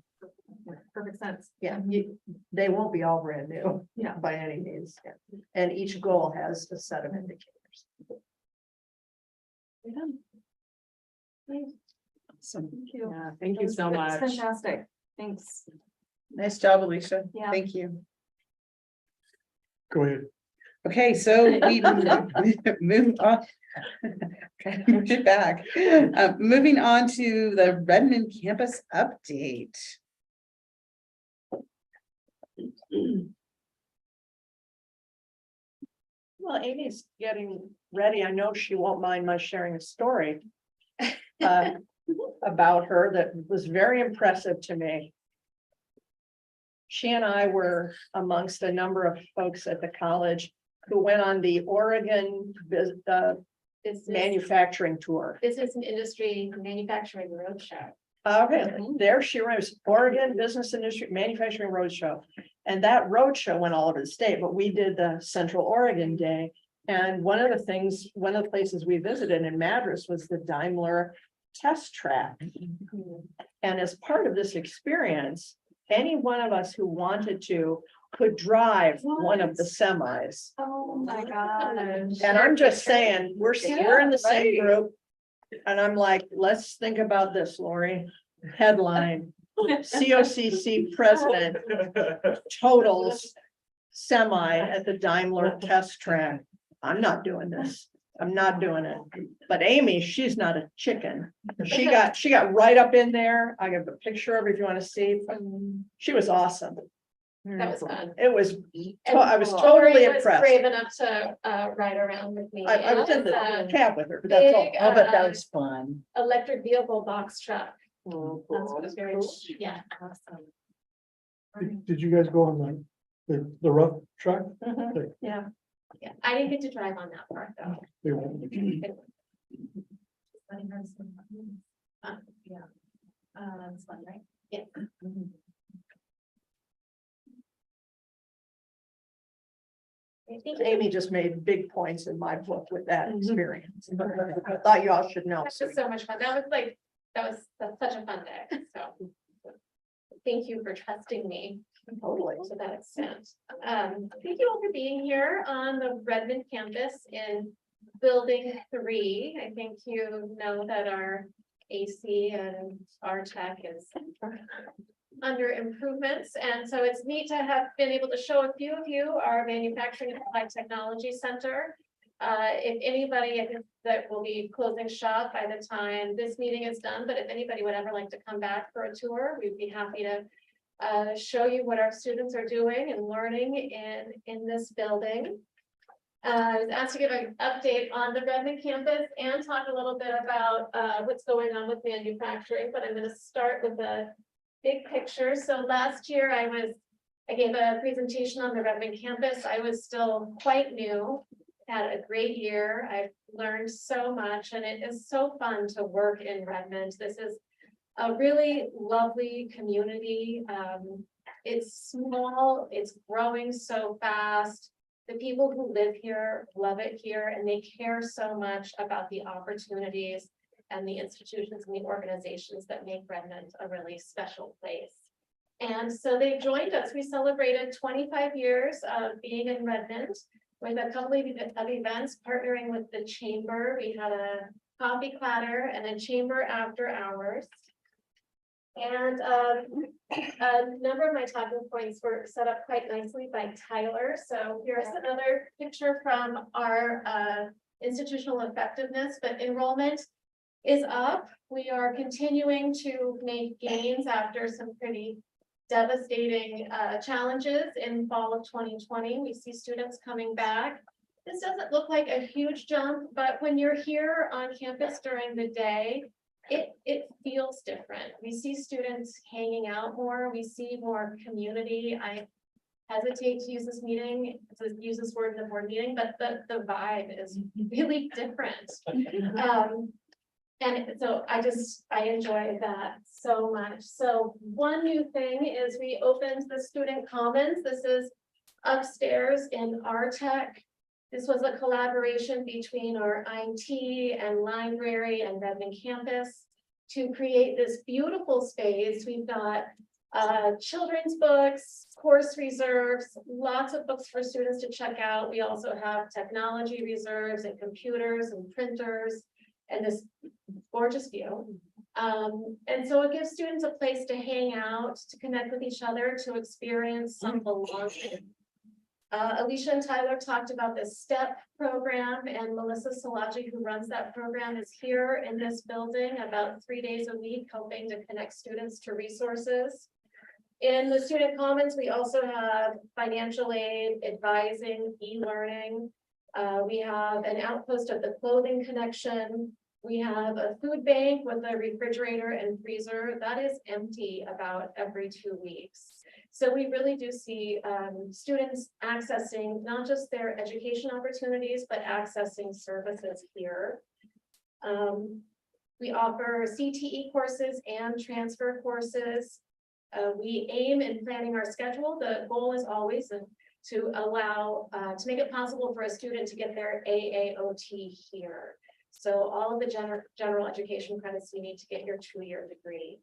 Perfect sense. Yeah, they won't be all brand new. Yeah. By any means. And each goal has a set of indicators. We're done. Great. Awesome. Thank you. Yeah, thank you so That's much. fantastic. Thanks. Nice job, Alicia. Yeah. Thank you. Go ahead. Okay, so we move on. Okay, move back. Moving on to the Redmond campus update. Well, Amy's getting ready. I know she won't mind my sharing a story about her that was very impressive to me. She and I were amongst a number of folks at the college who went on the Oregon manufacturing tour. Business and Industry Manufacturing Roadshow. Okay, there she was, Oregon Business Industry Manufacturing Roadshow. And that roadshow went all over the state, but we did the Central Oregon Day. And one of the places we visited in Madras was the Daimler test track. And as part of this experience, any one of us who wanted to could drive one of the semis. Oh my gosh. And I'm just saying, we're in the same group. And I'm like, let's think about this, Lori. Headline, COCC president totals semi at the Daimler test track. I'm not doing this. I'm not doing it. But Amy, she's not a chicken. She got right up in there. I got a picture of her if you want to see. She was awesome. That was fun. It was, And I was Lori totally was impressed. Brave enough to ride around with me. I was in It was the cab with her, but that's all. big, Oh, but that was fun. electric vehicle box truck. Oh, That's what was very, yeah, awesome. Did you guys go on the rough track? Yeah. Yeah, I didn't get to drive on that part though. They won't. Yeah. It's fun, right? Yeah. I think Amy just made big points in my book with that experience. I thought you all should know. that's just so much fun. That's such a fun day, so. Thank you for trusting me Totally. to that extent. Thank you all for being here on the Redmond campus in Building 3. I think you know that our AC and our tech is under improvements, and so it's neat to have been able to show a few of you our Manufacturing and Applied Technology Center. If anybody, I think that will be closing shop by the time this meeting is done, but if anybody would ever like to come back for a tour, we'd be happy to show you what our students are doing and learning in this building. I was asked to give an update on the Redmond campus and talk a little bit about what's going on with manufacturing, but I'm going to start with the big picture. So last year I gave a presentation on the Redmond campus. I was still quite new, had a great year. I've learned so much, and it is so fun to work in Redmond. This is a really lovely community. It's small, it's growing so fast. The people who live here love it here, and they care so much about the opportunities and the institutions and the organizations that make Redmond a really special place. And so they joined us. We celebrated 25 years of being in Redmond with a couple of events partnering with the chamber. We had a coffee clatter and a chamber after hours. And a number of my talking points were set up quite nicely by Tyler. So here's another picture from our institutional effectiveness, but enrollment is up. We are continuing to make gains after some pretty devastating challenges in fall of 2020. We see students coming back. This doesn't look like a huge jump, but when you're here on campus during the day, it feels different. We see students hanging out more. We see more community. I hesitate to use this word in the board meeting, but the vibe is really different. And so I enjoy that so much. So one new thing is we opened the student commons. This is upstairs in our tech. This was a collaboration between our IMT and library and Redmond campus to create this beautiful space. We've got children's books, course reserves, lots of books for students to check out. We also have technology reserves and computers and printers and this gorgeous view. And so it gives students a place to hang out, to connect with each other, to experience some belonging. Alicia and Tyler talked about the STEP program, and Melissa Salaji, who runs that program, is here in this building about 3 days a week, helping to connect students to resources. In the student commons, we also have financial aid, advising, e-learning. We have an outpost of the clothing connection. We have a food bank with a refrigerator and freezer that is empty about every 2 weeks. So we really do see students accessing not just their education opportunities, but accessing services here. We offer CTE courses and transfer courses. We aim in planning our schedule. The goal is always to allow, to make it possible for a student to get their AAOT here. So all of the general education credits you need to get your 2-year degree.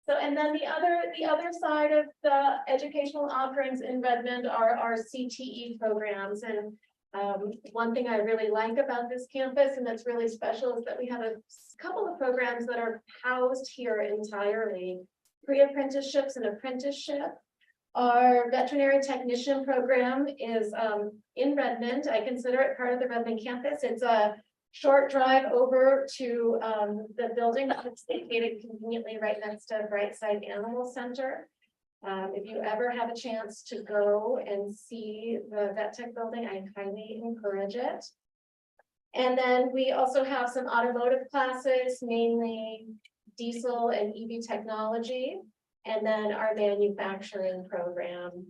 So, and then the other side of the educational offerings in Redmond are our CTE programs. And one thing I really like about this campus and that's really special is that we have a couple of programs that are housed here entirely. Pre-apprenticeships and apprenticeship. Our veterinary technician program is in Redmond. I consider it part of the Redmond campus. It's a short drive over to the building that's located conveniently right next to Brightside Animal Center. If you ever have a chance to go and see the vet tech building, I highly encourage it. And then we also have some automotive classes, mainly diesel and EV technology, and then our manufacturing program.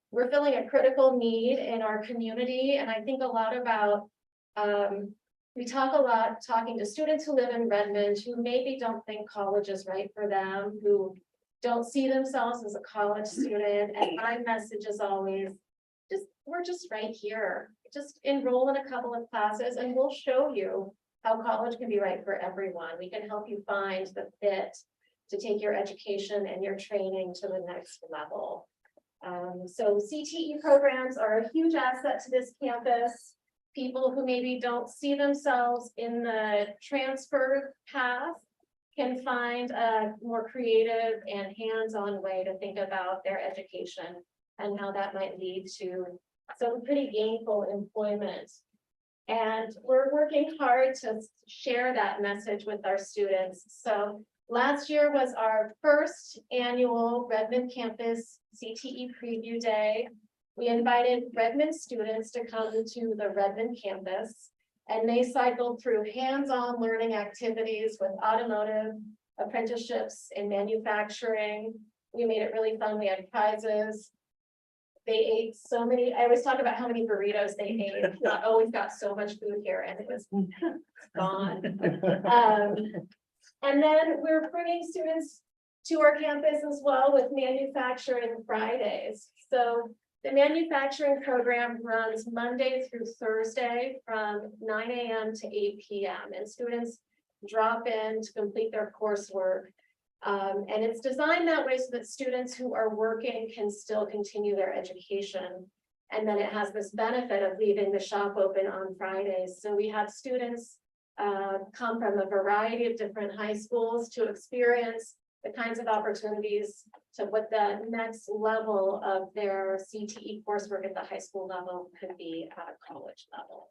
We're filling a critical need in our community, and I think a lot about, we talk a lot talking to students who live in Redmond who maybe don't think college is right for them, who don't see themselves as a college student, and my message is always, we're just right here. Just enroll in a couple of classes and we'll show you how college can be right for everyone. We can help you find the fit to take your education and your training to the next level. So CTE programs are a huge asset to this campus. People who maybe don't see themselves in the transfer path can find a more creative and hands-on way to think about their education and how that might lead to some pretty gainful employment. And we're working hard to share that message with our students. So last year was our first annual Redmond Campus CTE Preview Day. We invited Redmond students to come to the Redmond campus, and they cycled through hands-on learning activities with automotive, apprenticeships, and manufacturing. We made it really fun. We had prizes. They ate so many, I always talk about how many burritos they ate. Not always got so much food here, and it was gone. And then we're bringing students to our campus as well with Manufacturing Fridays. So the manufacturing program runs Monday through Thursday from 9 a.m. to 8 p.m. and students drop in to complete their coursework. And it's designed that way so that students who are working can still continue their education. And then it has this benefit of leaving the shop open on Fridays. So we have students come from a variety of different high schools to experience the kinds of opportunities to what the next level of their CTE coursework at the high school level could be at a college level.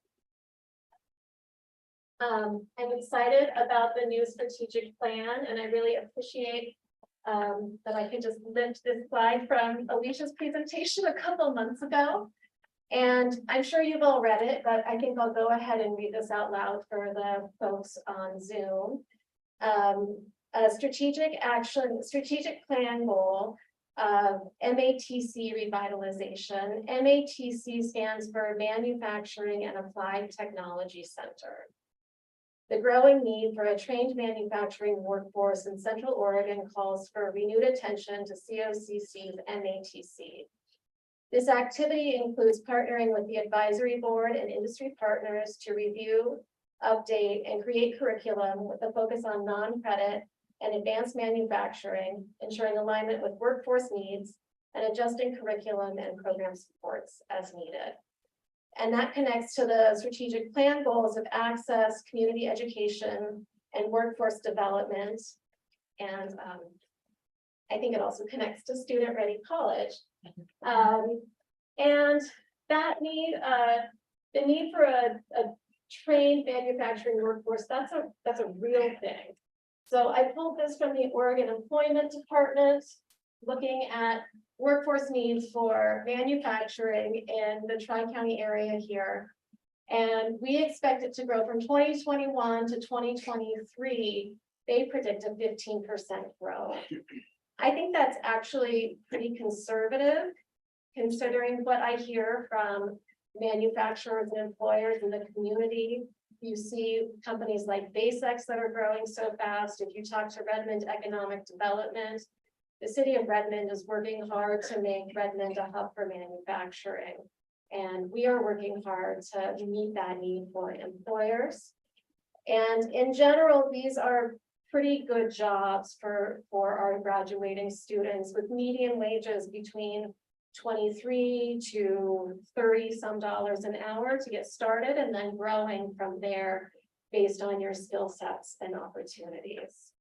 I'm excited about the new strategic plan, and I really appreciate that I can just lift this slide from Alicia's presentation a couple months ago. And I'm sure you've all read it, but I think I'll go ahead and read this out loud for the folks on Zoom. A strategic plan goal of MATC revitalization. MATC stands for Manufacturing and Applied Technology Center. The growing need for a trained manufacturing workforce in Central Oregon calls for renewed attention to COCC's MATC. This activity includes partnering with the advisory board and industry partners to review, update, and create curriculum with a focus on non-credit and advanced manufacturing, ensuring alignment with workforce needs and adjusting curriculum and program supports as needed. And that connects to the strategic plan goals of access, community education, and workforce development. And I think it also connects to student-ready college. And that need, the need for a trained manufacturing workforce, that's a real thing. So I pulled this from the Oregon Employment Department, looking at workforce needs for manufacturing in the Tri-County area here. And we expect it to grow from 2021 to 2023. They predict a 15% growth. I think that's actually pretty conservative, considering what I hear from manufacturers and employers in the community. You see companies like BASX that are growing so fast. If you talk to Redmond Economic Development, the city of Redmond is working hard to make Redmond a hub for manufacturing. And we are working hard to meet that need for employers. And in general, these are pretty good jobs for our graduating students, with median wages between 23 to 30 some dollars an hour to get started, and then growing from there based on your skill sets and opportunities.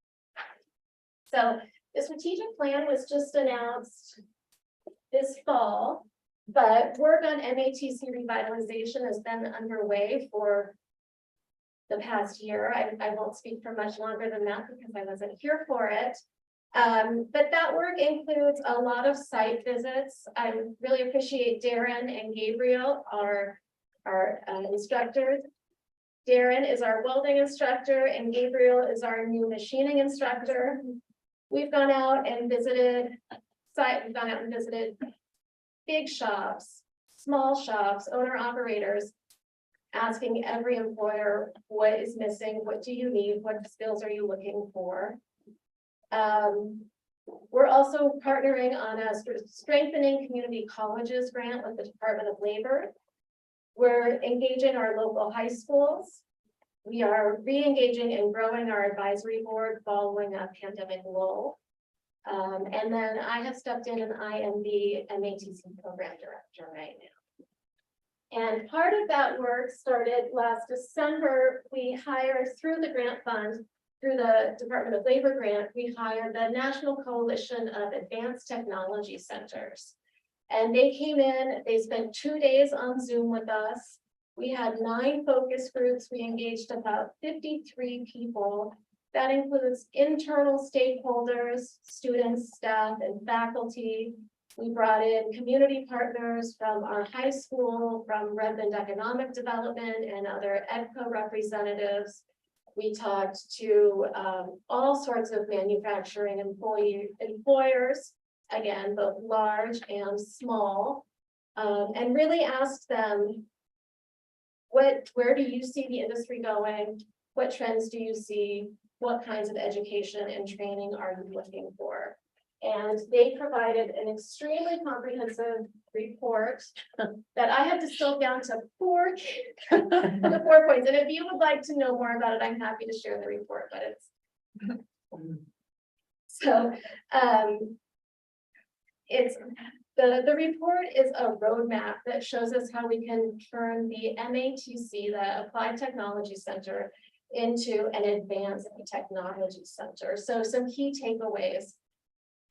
So the strategic plan was just announced this fall, but work on MATC revitalization has been underway for the past year. I won't speak for much longer than that because I wasn't here for it. But that work includes a lot of site visits. I really appreciate Darren and Gabriel, our instructors. Darren is our welding instructor and Gabriel is our new machining instructor. We've gone out and visited big shops, small shops, owner operators, asking every employer what is missing, what do you need, what skills are you looking for. We're also partnering on a strengthening community colleges grant with the Department of Labor. We're engaging our local high schools. We are re-engaging and growing our advisory board following a pandemic lull. And then I have stepped in, and I am the MATC program director right now. And part of that work started last December. We hired through the grant fund, through the Department of Labor grant, we hired the National Coalition of Advanced Technology Centers. And they came in, they spent 2 days on Zoom with us. We had 9 focus groups. We engaged about 53 people. That includes internal stakeholders, students, staff, and faculty. We brought in community partners from our high school, from Redmond Economic Development and other EDCO representatives. We talked to all sorts of manufacturing employers, again, both large and small, and really asked them, where do you see the industry going? What trends do you see? What kinds of education and training are you looking for? And they provided an extremely comprehensive report that I had distilled down to 4 points. And if you would like to know more about it, I'm happy to share the report, but it's so it's the report is a roadmap that shows us how we can turn the MATC, the Applied Technology Center, into an advanced technology center. So some key takeaways.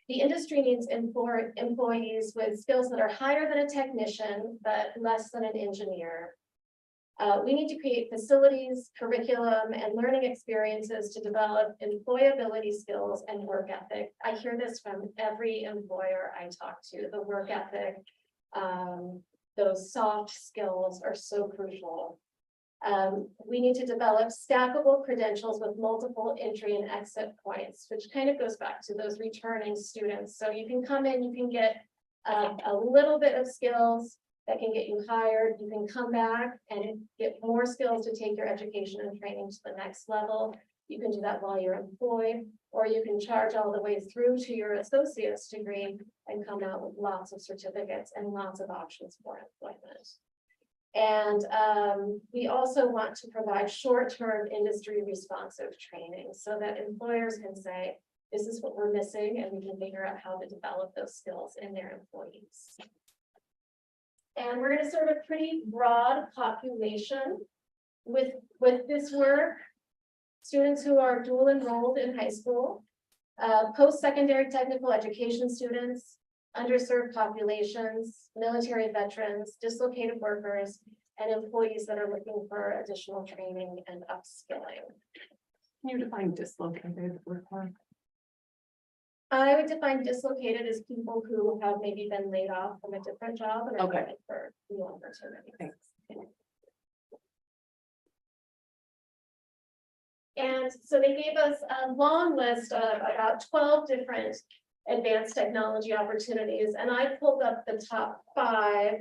The industry needs employees with skills that are higher than a technician, but less than an engineer. We need to create facilities, curriculum, and learning experiences to develop employability skills and work ethic. I hear this from every employer I talk to. The work ethic, those soft skills are so crucial. We need to develop stackable credentials with multiple entry and exit points, which kind of goes back to those returning students. So you can come in, you can get a little bit of skills that can get you hired. You can come back and get more skills to take your education and training to the next level. You can do that while you're employed, or you can charge all the way through to your associate's degree and come out with lots of certificates and lots of options for employment. And we also want to provide short-term industry responsive training so that employers can say, this is what we're missing, and we can figure out how to develop those skills in their employees. And we're going to serve a pretty broad population with this work. Students who are dual enrolled in high school, post-secondary technical education students, underserved populations, military veterans, dislocated workers, and employees that are looking for additional training and upskilling. Can you define dislocated workforce? I would define dislocated as people who have maybe been laid off from a different job and are Okay. looking for new opportunities. Thanks. And so they gave us a long list of about 12 different advanced technology opportunities, and I pulled up the top 5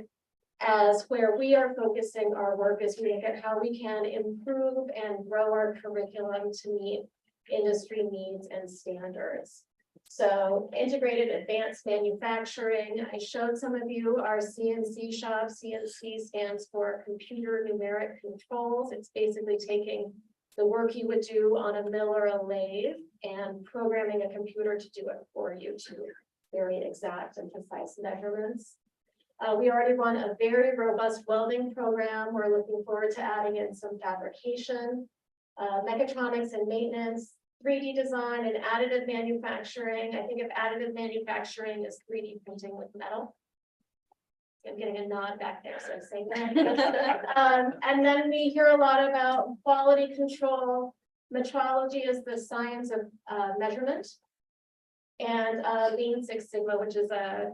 as where we are focusing our work as we look at how we can improve and grow our curriculum to meet industry needs and standards. So integrated advanced manufacturing, I showed some of you our CNC shop. CNC stands for computer numeric controls. It's basically taking the work you would do on a mill or a lathe and programming a computer to do it for you to very exact and precise measurements. We already run a very robust welding program. We're looking forward to adding in some fabrication, mechatronics and maintenance, 3D design and additive manufacturing. I think of additive manufacturing as 3D printing with metal. I'm getting a nod back there, so I'm saying that. And then we hear a lot about quality control. Metrology is the science of measurement. And Lean Six Sigma, which is a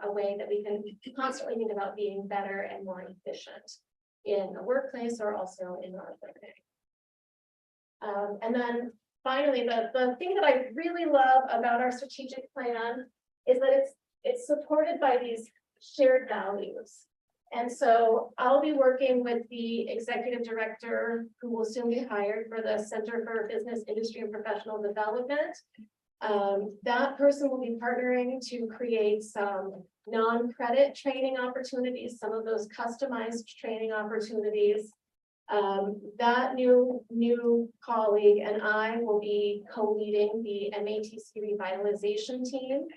way that we can constantly think about being better and more efficient in the workplace or also in our learning. And then finally, the thing that I really love about our strategic plan is that it's supported by these shared values. And so I'll be working with the executive director who will soon be hired for the Center for Business, Industry, and Professional Development. That person will be partnering to create some non-credit training opportunities, some of those customized training opportunities. That new colleague and I will be co-leading the MATC revitalization team.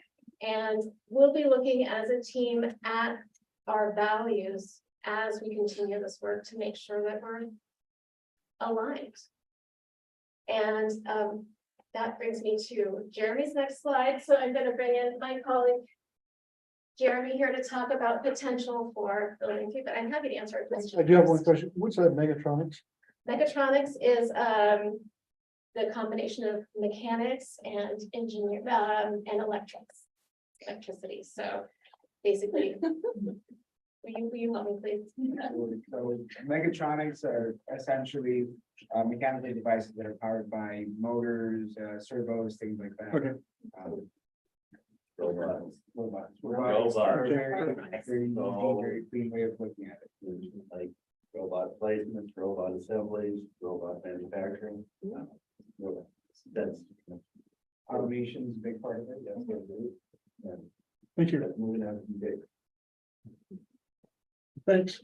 And we'll be looking as a team at our values as we continue this work to make sure that we're aligned. And that brings me to Jeremy's next slide. So I'm going to bring in my colleague, Jeremy, here to talk about potential for building 3, but I'm happy to answer a question. I do have one question. What's that megatronics? Mechatronics is the combination of mechanics and and electricity. So basically, will you help me, please? So mechatronics are essentially mechanical devices that are powered by motors, servos, things like that. Okay. Robots. Robots. Very easy, very clean way of looking at it. Like robot placements, robot assemblies, robot manufacturing. That's. Automation is a big part of it. That's what it is. And Thank you. that's moving out to be big. Thanks.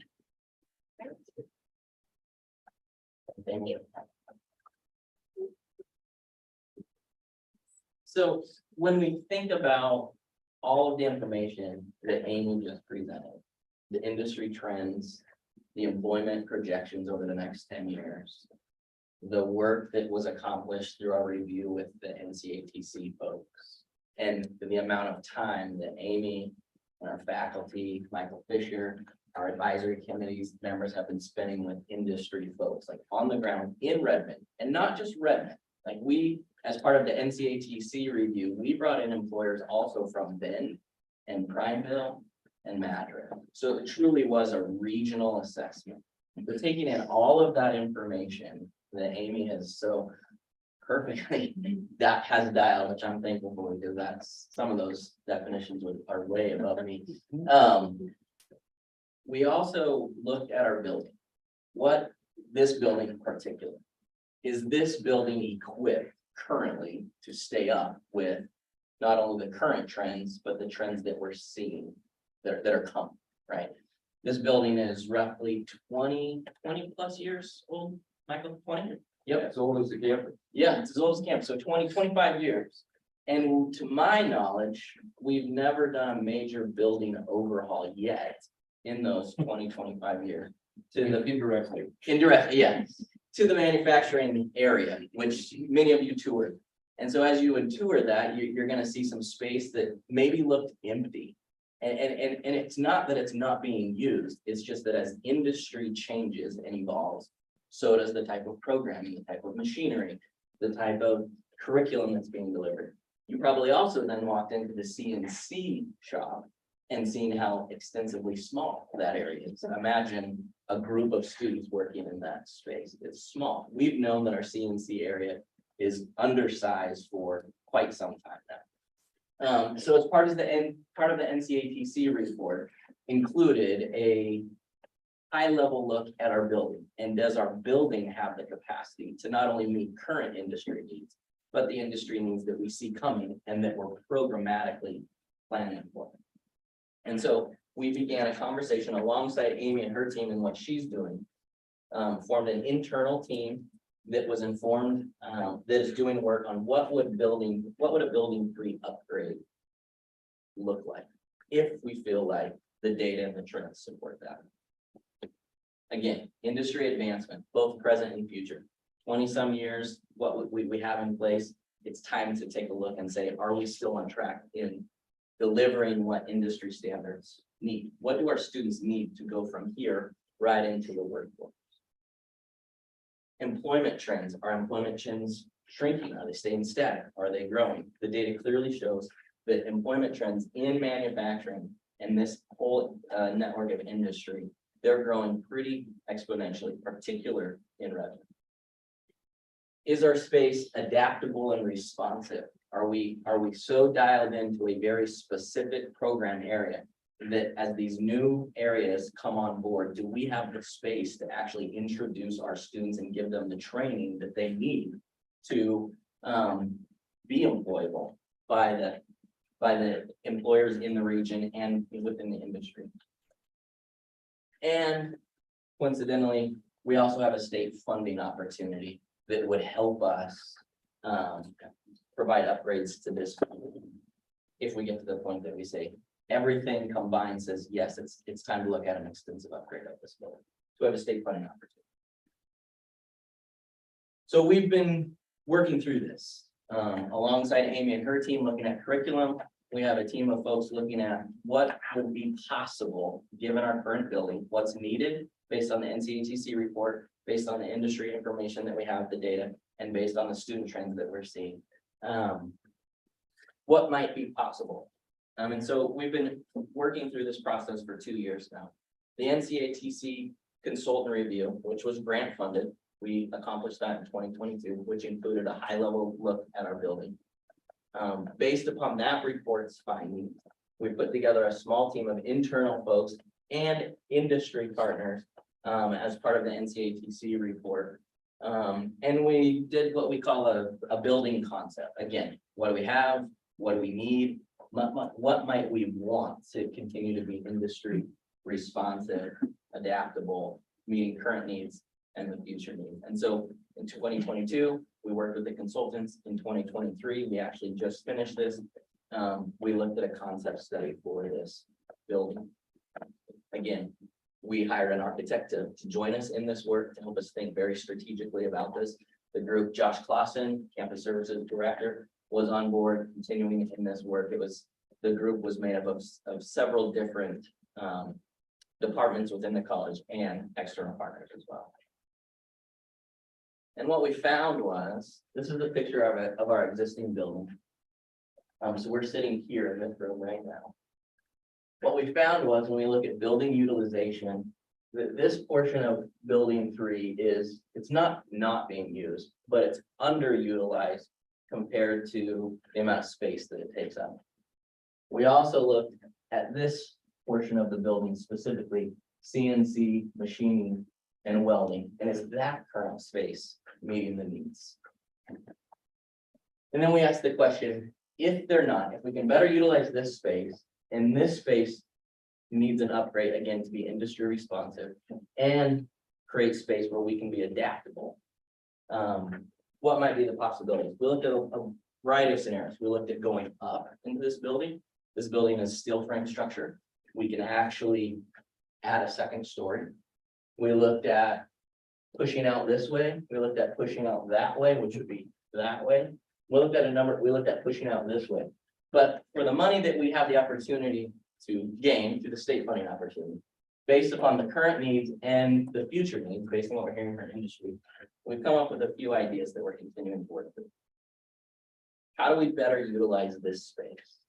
Thank you. So when we think about all of the information that Amy just presented, the industry trends, the employment projections over the next 10 years, the work that was accomplished through our review with the NCATC folks. And the amount of time that Amy and our faculty, Michael Fisher, our advisory committees members have been spending with industry folks, like on the ground in Redmond, and not just Redmond. Like we, as part of the NCATC review, we brought in employers also from Bend and Prineville and Madrid. So it truly was a regional assessment. But taking in all of that information that Amy has so perfectly that has dialed, which I'm thankful for, because that's some of those definitions are way above me. We also looked at our building. What this building in particular, is this building equipped currently to stay up with not only the current trends, but the trends that we're seeing that are coming, right? This building is roughly 20 plus years old, Michael, 20? Yep. As old as the campus. Yeah, it's as old as campus, so 25 years. And to my knowledge, we've never done a major building overhaul yet in those 25 years. To the indirectly, yeah, to the manufacturing area, which many of you toured. And so as you would tour that, you're gonna see some space that maybe looked empty. And it's not that it's not being used, it's just that as industry changes and evolves, so does the type of programming, the type of machinery, the type of curriculum that's being delivered. You probably also then walked into the CNC shop and seen how extensively small that area is. Imagine a group of students working in that space. It's small. We've known that our CNC area is undersized for quite some time now. So as part of the NCATC report included a high-level look at our building, and does our building have the capacity to not only meet current industry needs, but the industry needs that we see coming and that we're programmatically planning for. And so we began a conversation alongside Amy and her team and what she's doing. Formed an internal team that was informed, that is doing work on what would a building 3 upgrade look like, if we feel like the data and the trends support that. Again, industry advancement, both present and future. 20 some years, what we have in place, it's time to take a look and say, are we still on track in delivering what industry standards need? What do our students need to go from here right into the workforce? Employment trends, are employment trends shrinking? Are they staying static? Are they growing? The data clearly shows that employment trends in manufacturing and this whole network of industry, they're growing pretty exponentially, particular in Redmond. Is our space adaptable and responsive? Are we so dialed into a very specific program area that as these new areas come on board, do we have the space to actually introduce our students and give them the training that they need to be employable by the employers in the region and within the industry? And coincidentally, we also have a state funding opportunity that would help us provide upgrades to this. If we get to the point that we say everything combined says, yes, it's time to look at an extensive upgrade of this building. So we have a state funding opportunity. So we've been working through this alongside Amy and her team, looking at curriculum. We have a team of folks looking at what would be possible given our current building, what's needed based on the NCATC report, based on the industry information that we have, the data, and based on the student trends that we're seeing. What might be possible? And so we've been working through this process for 2 years now. The NCATC consultant review, which was grant funded, we accomplished that in 2022, which included a high level look at our building. Based upon that report's findings, we put together a small team of internal folks and industry partners as part of the NCATC report. And we did what we call a building concept. Again, what do we have? What do we need? What might we want to continue to be industry responsive, adaptable, meeting current needs and the future needs? And so in 2022, we worked with the consultants. In 2023, we actually just finished this. We looked at a concept study for this building. Again, we hired an architect to join us in this work to help us think very strategically about this. The group, Josh Clausen, Campus Services Director, was on board continuing in this work. The group was made up of several different departments within the college and external partners as well. And what we found was, this is a picture of our existing building. So we're sitting here in this room right now. What we found was when we look at building utilization, this portion of building 3 it's not being used, but it's underutilized compared to the amount of space that it takes up. We also looked at this portion of the building, specifically CNC machining and welding, and is that current space meeting the needs? And then we asked the question, if they're not, if we can better utilize this space, and this space needs an upgrade, again, to be industry responsive and create space where we can be adaptable. What might be the possibilities? We looked at a variety of scenarios. We looked at going up into this building. This building is steel frame structure. We can actually add a second story. We looked at pushing out this way. We looked at pushing out that way, which would be that way. We looked at pushing out this way. But for the money that we have the opportunity to gain through the state funding opportunity, based upon the current needs and the future needs, based on what we're hearing from industry, we've come up with a few ideas that we're continuing to work with. How do we better utilize this space?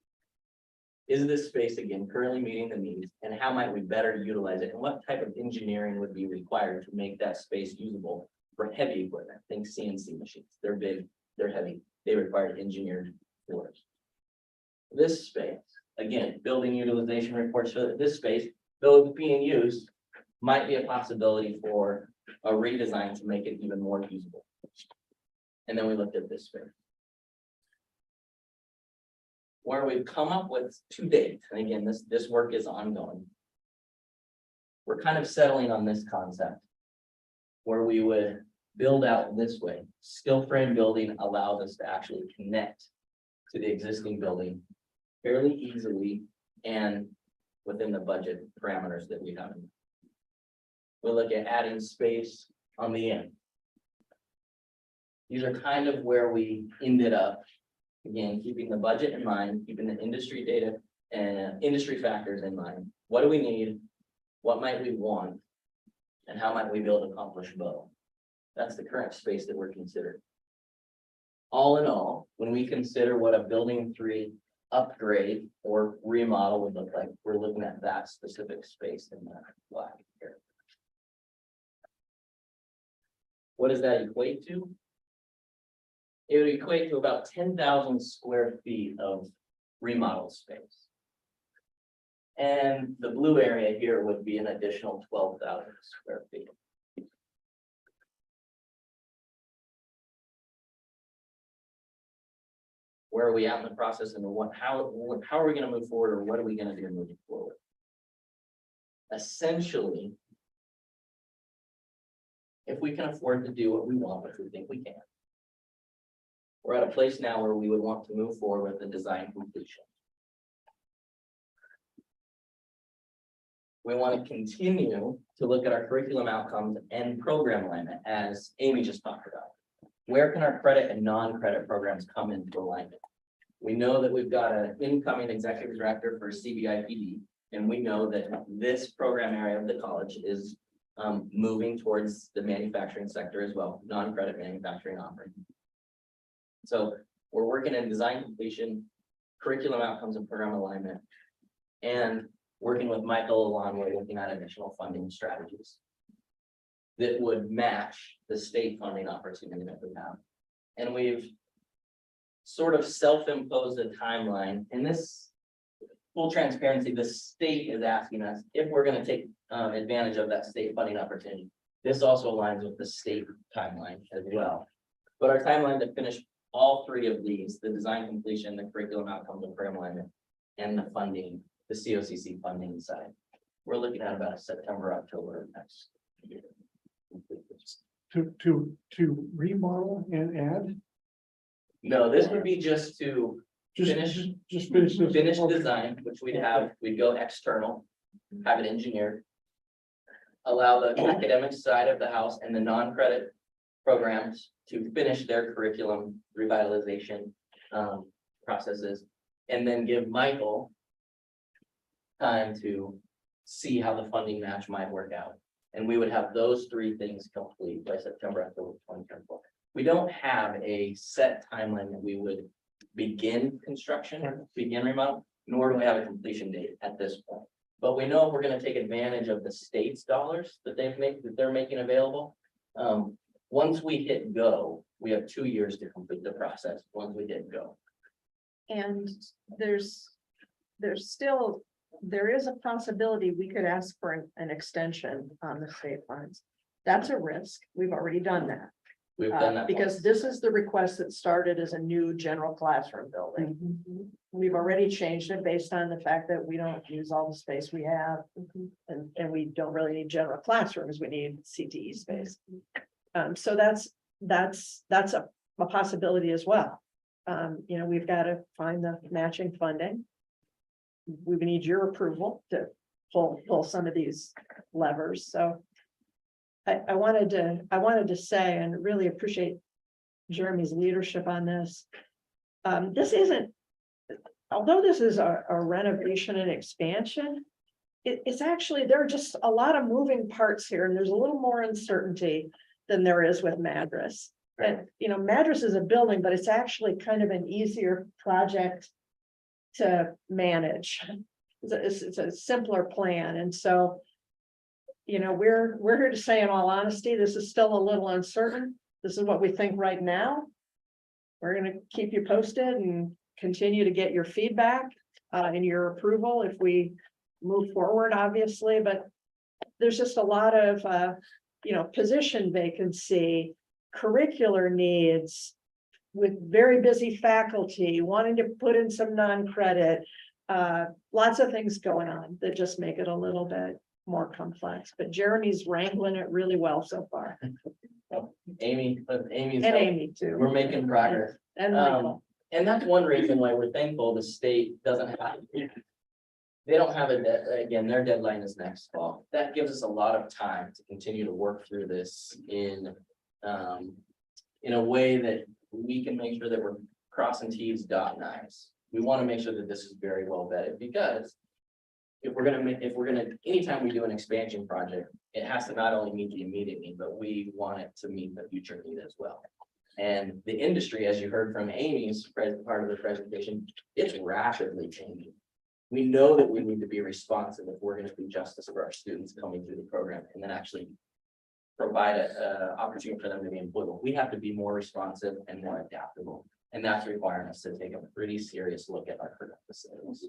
Is this space, again, currently meeting the needs, and how might we better utilize it? And what type of engineering would be required to make that space usable for heavy equipment? Think CNC machines. They're big, they're heavy, they require engineered floors. This space, again, building utilization reports show that this space, though it's being used, might be a possibility for a redesign to make it even more usable. And then we looked at this space. Where we've come up with to date, and again, this work is ongoing. We're kind of settling on this concept where we would build out this way. Steel frame building allows us to actually connect to the existing building fairly easily and within the budget parameters that we have. We'll look at adding space on the end. These are kind of where we ended up. Again, keeping the budget in mind, keeping the industry data and industry factors in mind. What do we need? What might we want? And how might we be able to accomplish both? That's the current space that we're considering. All in all, when we consider what a building 3 upgrade or remodel would look like, we're looking at that specific space in that black here. What does that equate to? It would equate to about 10,000 square feet of remodel space. And the blue area here would be an additional 12,000 square feet. Where are we at in the process, and how are we going to move forward, or what are we going to do moving forward? Essentially, if we can afford to do what we want, which we think we can, we're at a place now where we would want to move forward with the design completion. We want to continue to look at our curriculum outcomes and program alignment, as Amy just talked about. Where can our credit and non-credit programs come into alignment? We know that we've got an incoming executive director for CBIPD, and we know that this program area of the college is moving towards the manufacturing sector as well, non-credit manufacturing offering. So we're working in design completion, curriculum outcomes and program alignment, and working with Michael along, we're looking at additional funding strategies that would match the state funding opportunity that we have. And we've sort of self-imposed a timeline. In this full transparency, the state is asking us if we're going to take advantage of that state funding opportunity. This also aligns with the state timeline as well. But our timeline to finish all 3 of these, the design completion, the curriculum outcomes and program alignment, and the funding, the COCC funding side, we're looking at about September, October of next year. To remodel and add? No, this would be just to finish design, which we'd go external, have it engineered. Allow the academic side of the house and the non-credit programs to finish their curriculum revitalization processes. And then give Michael time to see how the funding match might work out. And we would have those three things complete by September, October 2024. We don't have a set timeline that we would begin construction, begin remodel, nor do we have a completion date at this point. But we know if we're gonna take advantage of the state's dollars that they're making available. Once we hit go, we have 2 years to complete the process, once we hit go. And there is a possibility we could ask for an extension on the state funds. That's a risk. We've already done that. We've done that. Because this is the request that started as a new general classroom building. We've already changed it based on the fact that we don't use all the space we have. And we don't really need general classrooms, we need CTE space. So that's a possibility as well. You know, we've got to find the matching funding. We would need your approval to pull some of these levers, so. I wanted to say and really appreciate Jeremy's leadership on this. This isn't, although this is a renovation and expansion, it's actually, there are just a lot of moving parts here, and there's a little more uncertainty than there is with Madras. And, you know, Madras is a building, but it's actually kind of an easier project to manage. It's a simpler plan, and so, you know, we're here to say, in all honesty, this is still a little uncertain. This is what we think right now. We're going to keep you posted and continue to get your feedback and your approval if we move forward, obviously, but there's just a lot of, you know, position vacancy, curricular needs with very busy faculty wanting to put in some non-credit, lots of things going on that just make it a little bit more complex, but Jeremy's wrangling it really well so far. Amy's. And Amy too. We're making progress. And Michael. And that's one reason why we're thankful the state doesn't have. They don't have again, their deadline is next fall. That gives us a lot of time to continue to work through this in a way that we can make sure that we're crossing T's, dotting I's. We want to make sure that this is very well vetted, because if we're gonna, anytime we do an expansion project, it has to not only meet the immediate need, but we want it to meet the future need as well. And the industry, as you heard from Amy's part of the presentation, it's rapidly changing. We know that we need to be responsive if we're gonna do justice for our students coming through the program, and then actually provide a opportunity for them to be employable. We have to be more responsive and more adaptable, and that's requiring us to take a pretty serious look at our current facilities.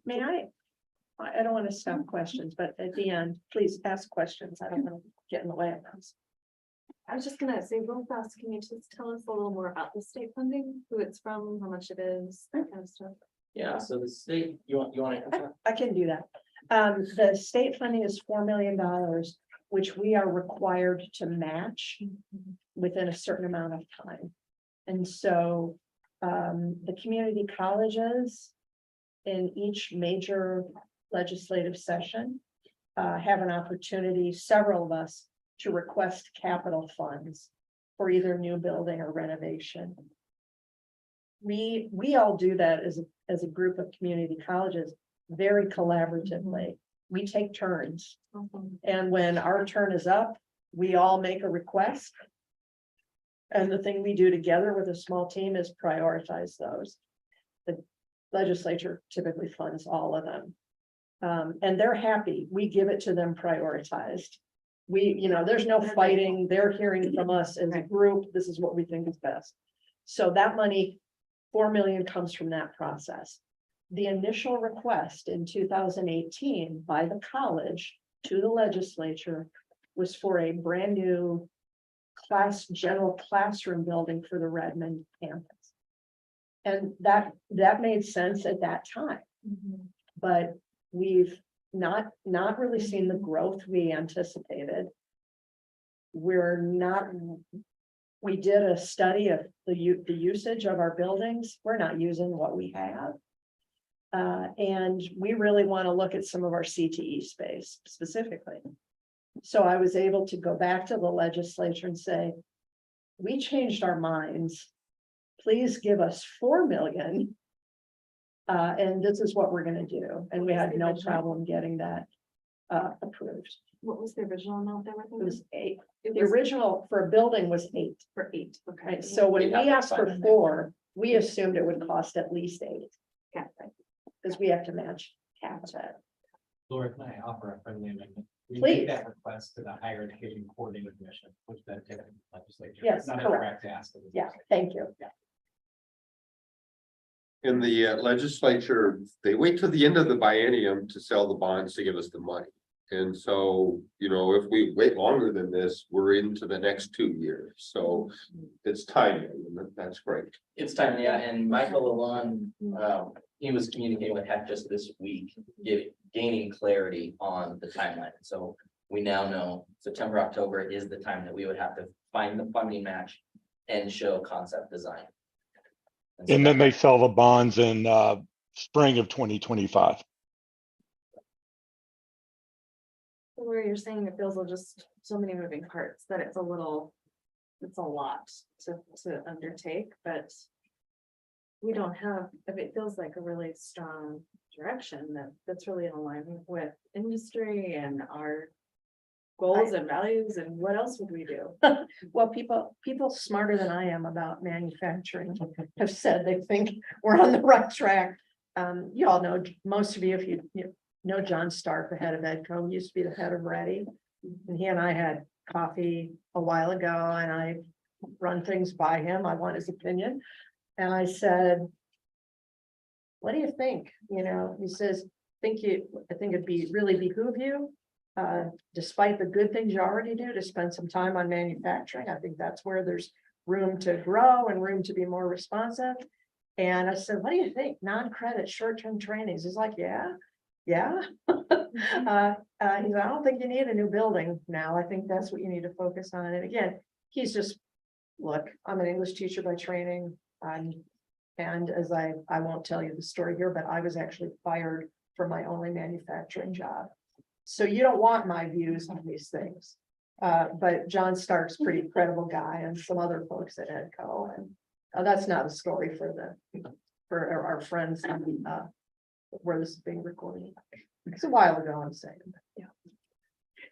May I don't want to stop questions, but at the end, please ask questions. I don't want to get in the way of those. I was just gonna say real fast, can you just tell us a little more about the state funding, who it's from, how much it is, that kind of stuff? Yeah, so the state, you want to. I can do that. The state funding is $4 million, which we are required to match within a certain amount of time. And so the community colleges in each major legislative session have an opportunity, several of us, to request capital funds for either new building or renovation. We all do that as a group of community colleges very collaboratively. We take turns, and when our turn is up, we all make a request. And the thing we do together with a small team is prioritize those. The legislature typically funds all of them. And they're happy. We give it to them prioritized. There's no fighting. They're hearing from us as a group. This is what we think is best. So that money, $4 million, comes from that process. The initial request in 2018 by the college to the legislature was for a brand new general classroom building for the Redmond campus. And that made sense at that time. But we've not really seen the growth we anticipated. We did a study of the usage of our buildings. We're not using what we have. And we really want to look at some of our CTE space specifically. So I was able to go back to the legislature and say, we changed our minds. Please give us 4 million. And this is what we're gonna do. And we had no problem getting that approved. What was the original amount they were It thinking? was 8. It The was original for a building was 8. for 8, okay. Right, so when We'd have we to asked for find 4, we assumed it would cost at least 8. Okay. Because we have to match half of that. Laura, can I offer a friendly amendment? We Please. made that request to the Higher Education Coordinating Commission, which then takes the legislature. Yes, It's not a correct. direct ask of the Yeah, thank you. In the legislature, they wait till the end of the biennium to sell the bonds to give us the money. And so, you know, if we wait longer than this, we're into the next 2 years. So it's timing, and that's great. It's time, yeah, and Michael Lalonde, he was communicating with HEC just this week, gaining clarity on the timeline. So we now know September, October is the time that we would have to find the funding match and show concept design. So And then they sell the bonds in spring of 2025. Where you're saying it feels just so many moving parts that it's a lot to undertake, but we don't have, if it feels like a really strong direction that's really in alignment with industry and our goals and values, and what else would we do? Well, people smarter than I am about manufacturing have said they think we're on the right track. You all know, most of you, if you know John Stark, the head of EDCO, used to be the head of Ready. And he and I had coffee a while ago, and I run things by him. I want his opinion. And I said, what do you think? You know, he says, I think it'd be really behoove you, despite the good things you already do, to spend some time on manufacturing. I think that's where there's room to grow and room to be more responsive. And I said, what do you think? Non-credit, short-term trainings. He's like, yeah. He said, I don't think you need a new building now. I think that's what you need to focus on. And again, he's just, look, I'm an English teacher by training. And as I won't tell you the story here, but I was actually fired for my only manufacturing job. So you don't want my views on these things. But John Stark's a pretty credible guy, and some other folks at EDCO, and that's not a story for our friends where this is being recorded. It's a while ago, I'm saying. Yeah.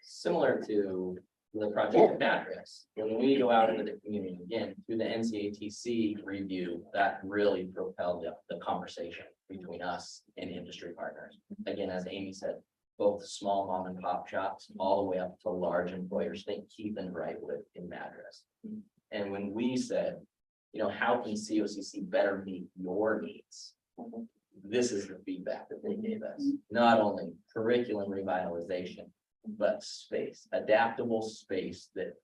similar to the project of address. When we go out into the community, again, through the NCATC review, that really propelled the conversation between us and industry partners. Again, as Amy said, both small mom and pop shops, all the way up to large employers, think Keith and Brightwood in Madras. And when we said, you know, how can COCC better meet your needs? This is the feedback that they gave us, not only curriculum revitalization, but space, adaptable space that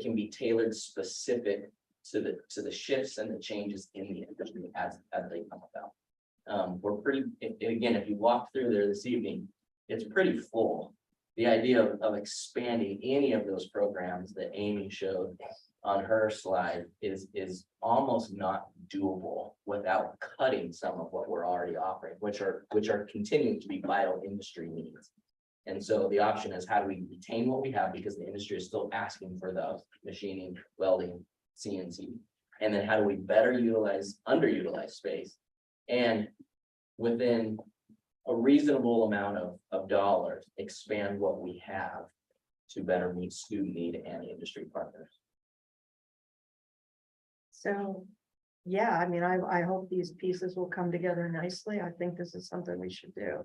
can be tailored specific to the shifts and the changes in the industry as they come about. We're pretty, again, if you walk through there this evening, it's pretty full. The idea of expanding any of those programs that Amy showed on her slide is almost not doable without cutting some of what we're already offering, which are continuing to be vital industry needs. And so the option is, how do we retain what we have, because the industry is still asking for the machining, welding, CNC, and then how do we better utilize underutilized space and within a reasonable amount of dollars, expand what we have to better meet student need and industry partners. So, yeah, I mean, I hope these pieces will come together nicely. I think this is something we should do.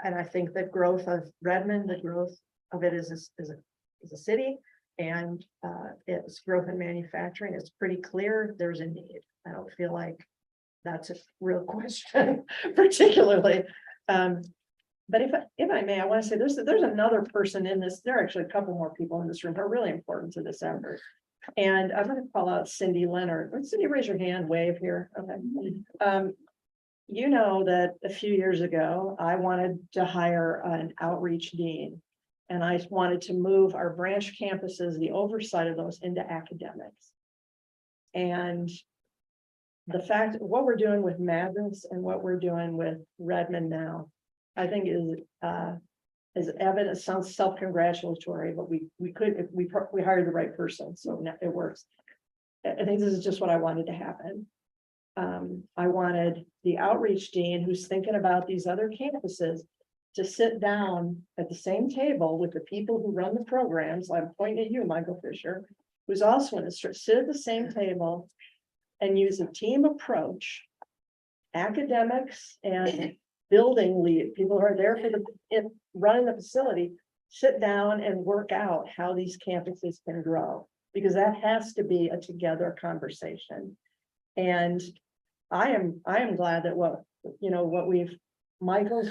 And I think the growth of Redmond, the growth of it is a city, and its growth in manufacturing is pretty clear. There's a need. I don't feel like that's a real question, particularly. But if I may, I want to say there's another person in this. There are actually a couple more people in this room who are really important to this effort. And I'm going to call out Cindy Leonard. Cindy, raise your hand, wave here. Okay. You know that a few years ago, I wanted to hire an outreach dean, and I wanted to move our branch campuses, the oversight of those, into academics. And the fact, what we're doing with Madras and what we're doing with Redmond now, I think is as evidence, sounds self-congratulatory, but we could, we hired the right person, so now it works. I think this is just what I wanted to happen. I wanted the outreach dean who's thinking about these other campuses to sit down at the same table with the people who run the programs. I'm pointing at you, Michael Fisher, who's also an instructor, sit at the same table and use a team approach. Academics and building lead, people who are there for running the facility, sit down and work out how these campuses can grow, because that has to be a together conversation. And I am glad that Michael's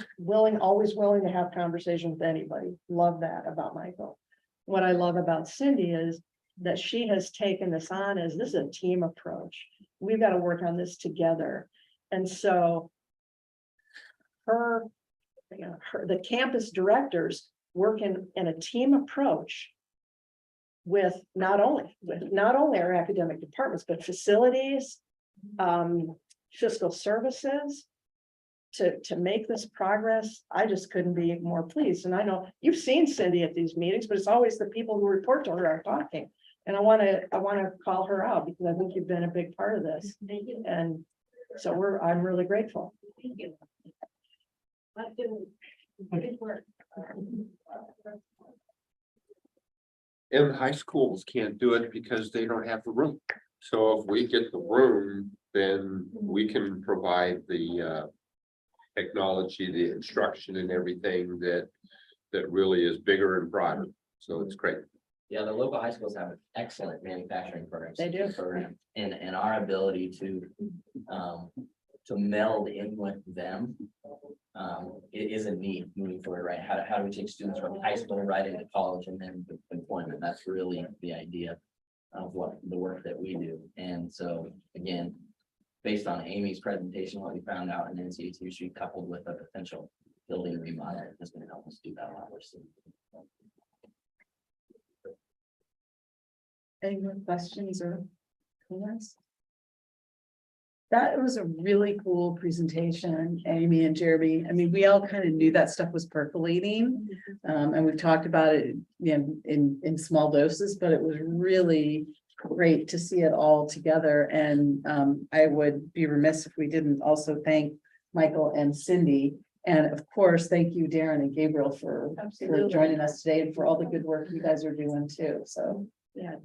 always willing to have conversation with anybody. Love that about Michael. What I love about Cindy is that she has taken this on as this is a team approach. We've got to work on this together. And so the campus directors work in a team approach with not only our academic departments, but facilities, fiscal services to make this progress. I just couldn't be more pleased. And I know you've seen Cindy at these meetings, but it's always the people who report to her are talking. And I want to call her out because I think you've been a big part of this. Thank you. And so I'm really grateful. Thank you. Good work. And high schools can't do it because they don't have the room. So if we get the room, then we can provide the technology, the instruction and everything that really is bigger and broader. So it's great. Yeah, the local high schools have excellent manufacturing programs. They do. And our ability to meld in with them. It is a need moving forward, right? How do we take students from high school right into college and then employment? That's really the idea of what the work that we do. And so again, based on Amy's presentation, what we found out in NCA 2 Street coupled with a potential building remodel is going to help us do that a lot worse. Any more questions or comments? That was a really cool presentation, Amy and Jeremy. I mean, we all kind of knew that stuff was percolating. And we've talked about it in small doses, but it was really great to see it all together. And I would be remiss if we didn't also thank Michael and Cindy. And of course, thank you, Darren and Gabriel for joining us today and for all the good work you guys are doing too. So Yeah.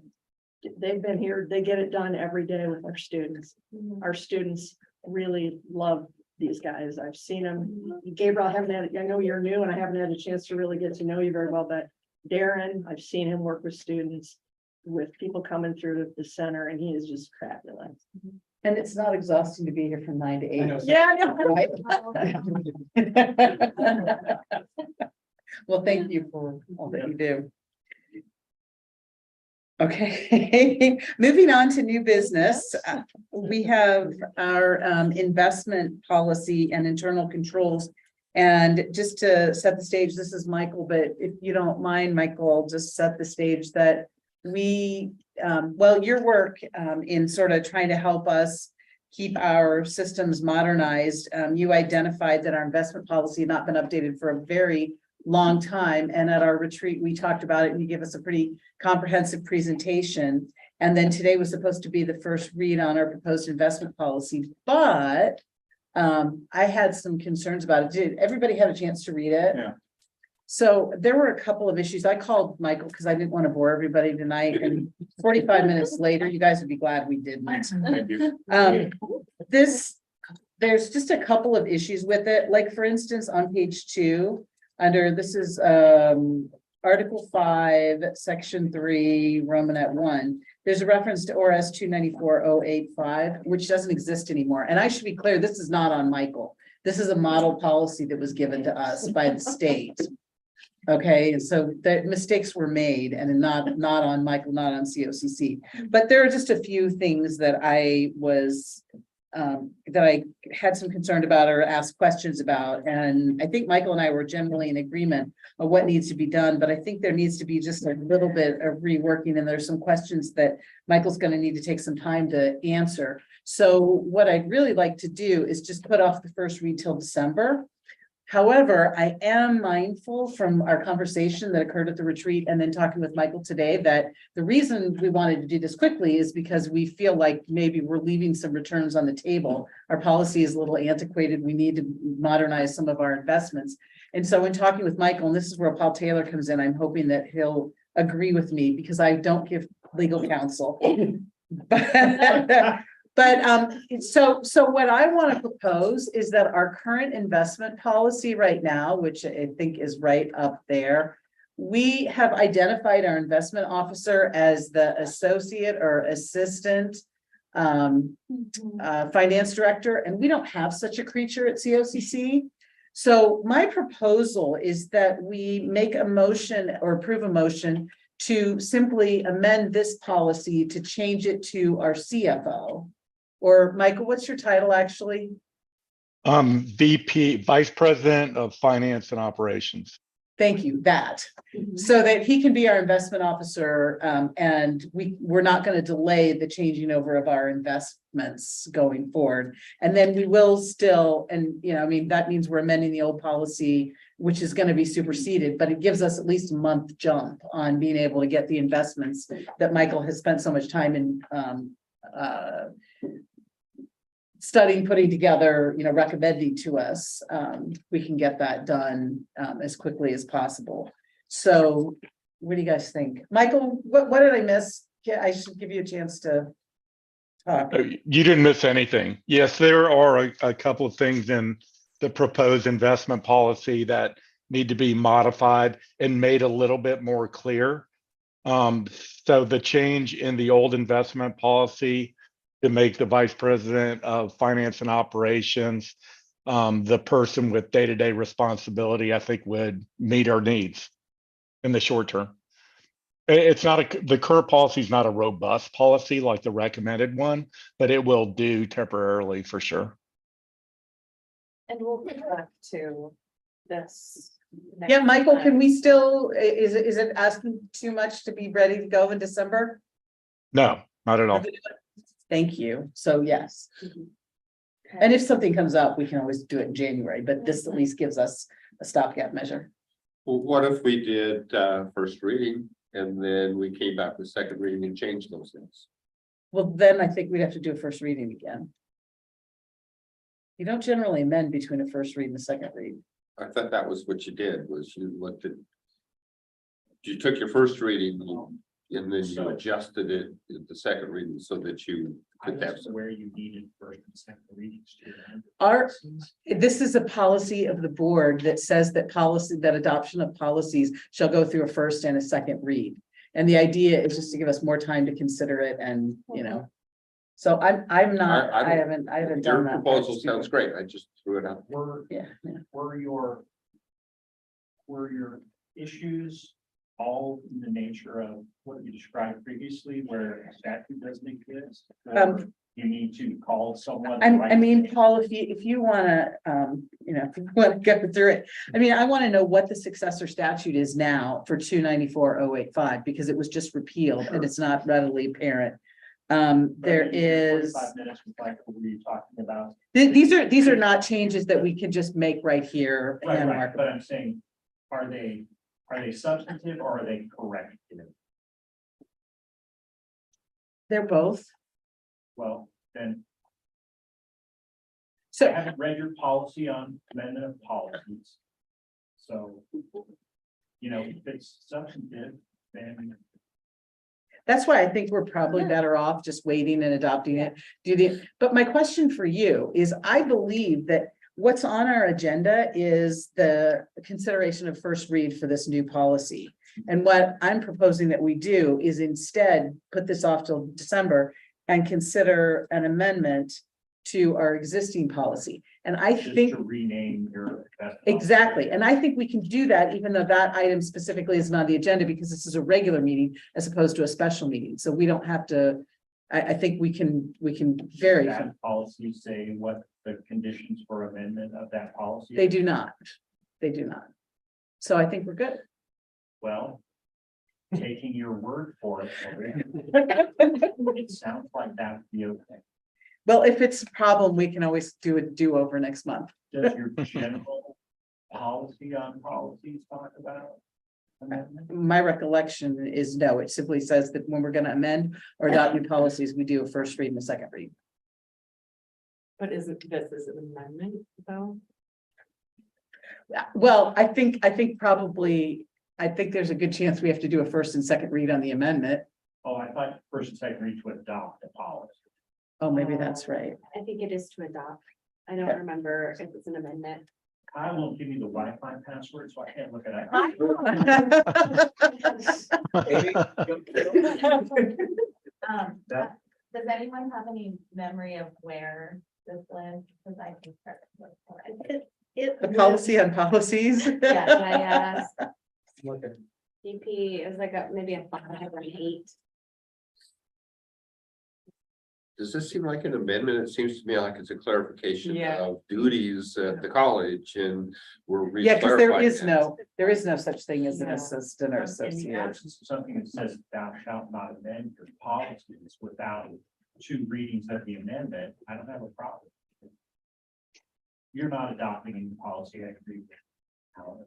They've been here, they get it done every day with our students. Our students really love these guys. I've seen them. Gabriel, I know you're new and I haven't had a chance to really get to know you very well, but Darren, I've seen him work with students, with people coming through the center, and he is just fabulous. and it's not exhausting to be here from 9 to 8. I know. Yeah, Right? Well, thank you for all that you do. Okay, moving on to new business. We have our investment policy and internal controls. And just to set the stage, this is Michael, but if you don't mind, Michael, I'll just set the stage that we, your work in sort of trying to help us keep our systems modernized, you identified that our investment policy had not been updated for a very long time. And at our retreat, we talked about it and you gave us a pretty comprehensive presentation. And then today was supposed to be the first read on our proposed investment policy, but I had some concerns about it. Did everybody have a chance to read it? Yeah. So there were a couple of issues. I called Michael because I didn't want to bore everybody tonight. And 45 minutes later, you guys would be glad we didn't. Thank you. There's just a couple of issues with it. Like for instance, on page 2, this is Article 5, Section 3, Romanet 1. There's a reference to ORS 294-085, which doesn't exist anymore. And I should be clear, this is not on Michael. This is a model policy that was given to us by the state. Okay, and so the mistakes were made and not on Michael, not on COCC. But there are just a few things that I had some concern about or asked questions about. And I think Michael and I were generally in agreement of what needs to be done, but I think there needs to be just a little bit of reworking. And there's some questions that Michael's going to need to take some time to answer. So what I'd really like to do is just put off the first read till December. However, I am mindful from our conversation that occurred at the retreat and then talking with Michael today that the reason we wanted to do this quickly is because we feel like maybe we're leaving some returns on the table. Our policy is a little antiquated. We need to modernize some of our investments. And so in talking with Michael, and this is where Paul Taylor comes in, I'm hoping that he'll agree with me because I don't give legal counsel. So what I want to propose is that our current investment policy right now, which I think is right up there, we have identified our investment officer as the associate or assistant finance director, and we don't have such a creature at COCC. So my proposal is that we make a motion or approve a motion to simply amend this policy to change it to our CFO. Or Michael, what's your title actually? VP, Vice President of Finance and Operations. Thank you, that. So that he can be our investment officer, and we're not going to delay the changing over of our investments going forward. And then we will still, and you know, I mean, that means we're amending the old policy, which is going to be superseded, but it gives us at least a month jump on being able to get the investments that Michael has spent so much time in studying, putting together, you know, recommending to us. We can get that done as quickly as possible. So what do you guys think? Michael, what did I miss? Yeah, I should give you a chance to talk. You didn't miss anything. Yes, there are a couple of things in the proposed investment policy that need to be modified and made a little bit more clear. So the change in the old investment policy to make the Vice President of Finance and Operations the person with day-to-day responsibility, I think would meet our needs in the short term. It's not the current policy is not a robust policy like the recommended one, but it will do temporarily for sure. And we'll get back to this. Yeah, next Michael, time. can we still, is it asking too much to be ready to go in December? No, not at all. Thank you. So yes. And if something comes up, we can always do it in January, but this at least gives us a stopgap measure. Well, what if we did first reading and then we came back with second reading and changed those things? Well, then I think we'd have to do a first reading again. You don't generally amend between a first read and a second read. I thought that was what you did, was you looked at. You took your first reading and then you adjusted it at the second reading so that you could have some. Where you needed first and second readings. This is a policy of the board that says that adoption of policies shall go through a first and a second read. And the idea is just to give us more time to consider it and, you know. So I haven't done Your that. proposal sounds great. I just threw it out. Were your issues all in the nature of what you described previously, where statute doesn't exist? You need to call someone. I mean, Paul, if you wanna, you know, if you want to go through it, I mean, I want to know what the successor statute is now for 294-085, because it was just repealed and it's not readily apparent. There is. 45 minutes, like, what were you talking about? These are not changes that we can just make right here. Right, and right, mark but I'm saying, are they substantive or are they corrective? They're both. Well, then. So I haven't read your policy on amendment of policies. So, you know, if it's substantive, then. that's why I think we're probably better off just waiting and adopting it. But my question for you is, I believe that what's on our agenda is the consideration of first read for this new policy. And what I'm proposing that we do is instead put this off till December and consider an amendment to our existing policy. And I Just think. to rename your. Exactly. And I think we can do that, even though that item specifically isn't on the agenda, because this is a regular meeting as opposed to a special meeting. So we don't have to, I think we can vary. That policy say what the conditions for amendment of that policy? They do not. They do not. So I think we're good. Well, taking your word for it, it sounds like that would be okay. Well, if it's a problem, we can always do a do-over next month. Does your general policy on policies talk about? amendment? My recollection is no, it simply says that when we're gonna amend or adopt new policies, we do a first read and a second read. But isn't this is an amendment though? Well, I think probably, I think there's a good chance we have to do a first and second read on the amendment. Oh, I thought first and second read to adopt the policy. Oh, maybe that's right. I think it is to adopt. I don't Okay. remember if it's an amendment. Kyle won't give me the Wi-Fi password, so I can't look at it. Does anyone have any memory of where this lives? Because I can start. to look for it. The policy on policies. Yeah, Looking. DP is like maybe a 5 or an 8. Does this seem like an amendment? It seems to me like it's a clarification Yeah. of duties at the college and we're. Yeah, because there re-clarifying is that. there is no such thing as an No. assistant or In the associate. absence of something that says thou shalt not amend your policies without 2 readings of the amendment, I don't have a problem. You're not adopting any policy, I agree.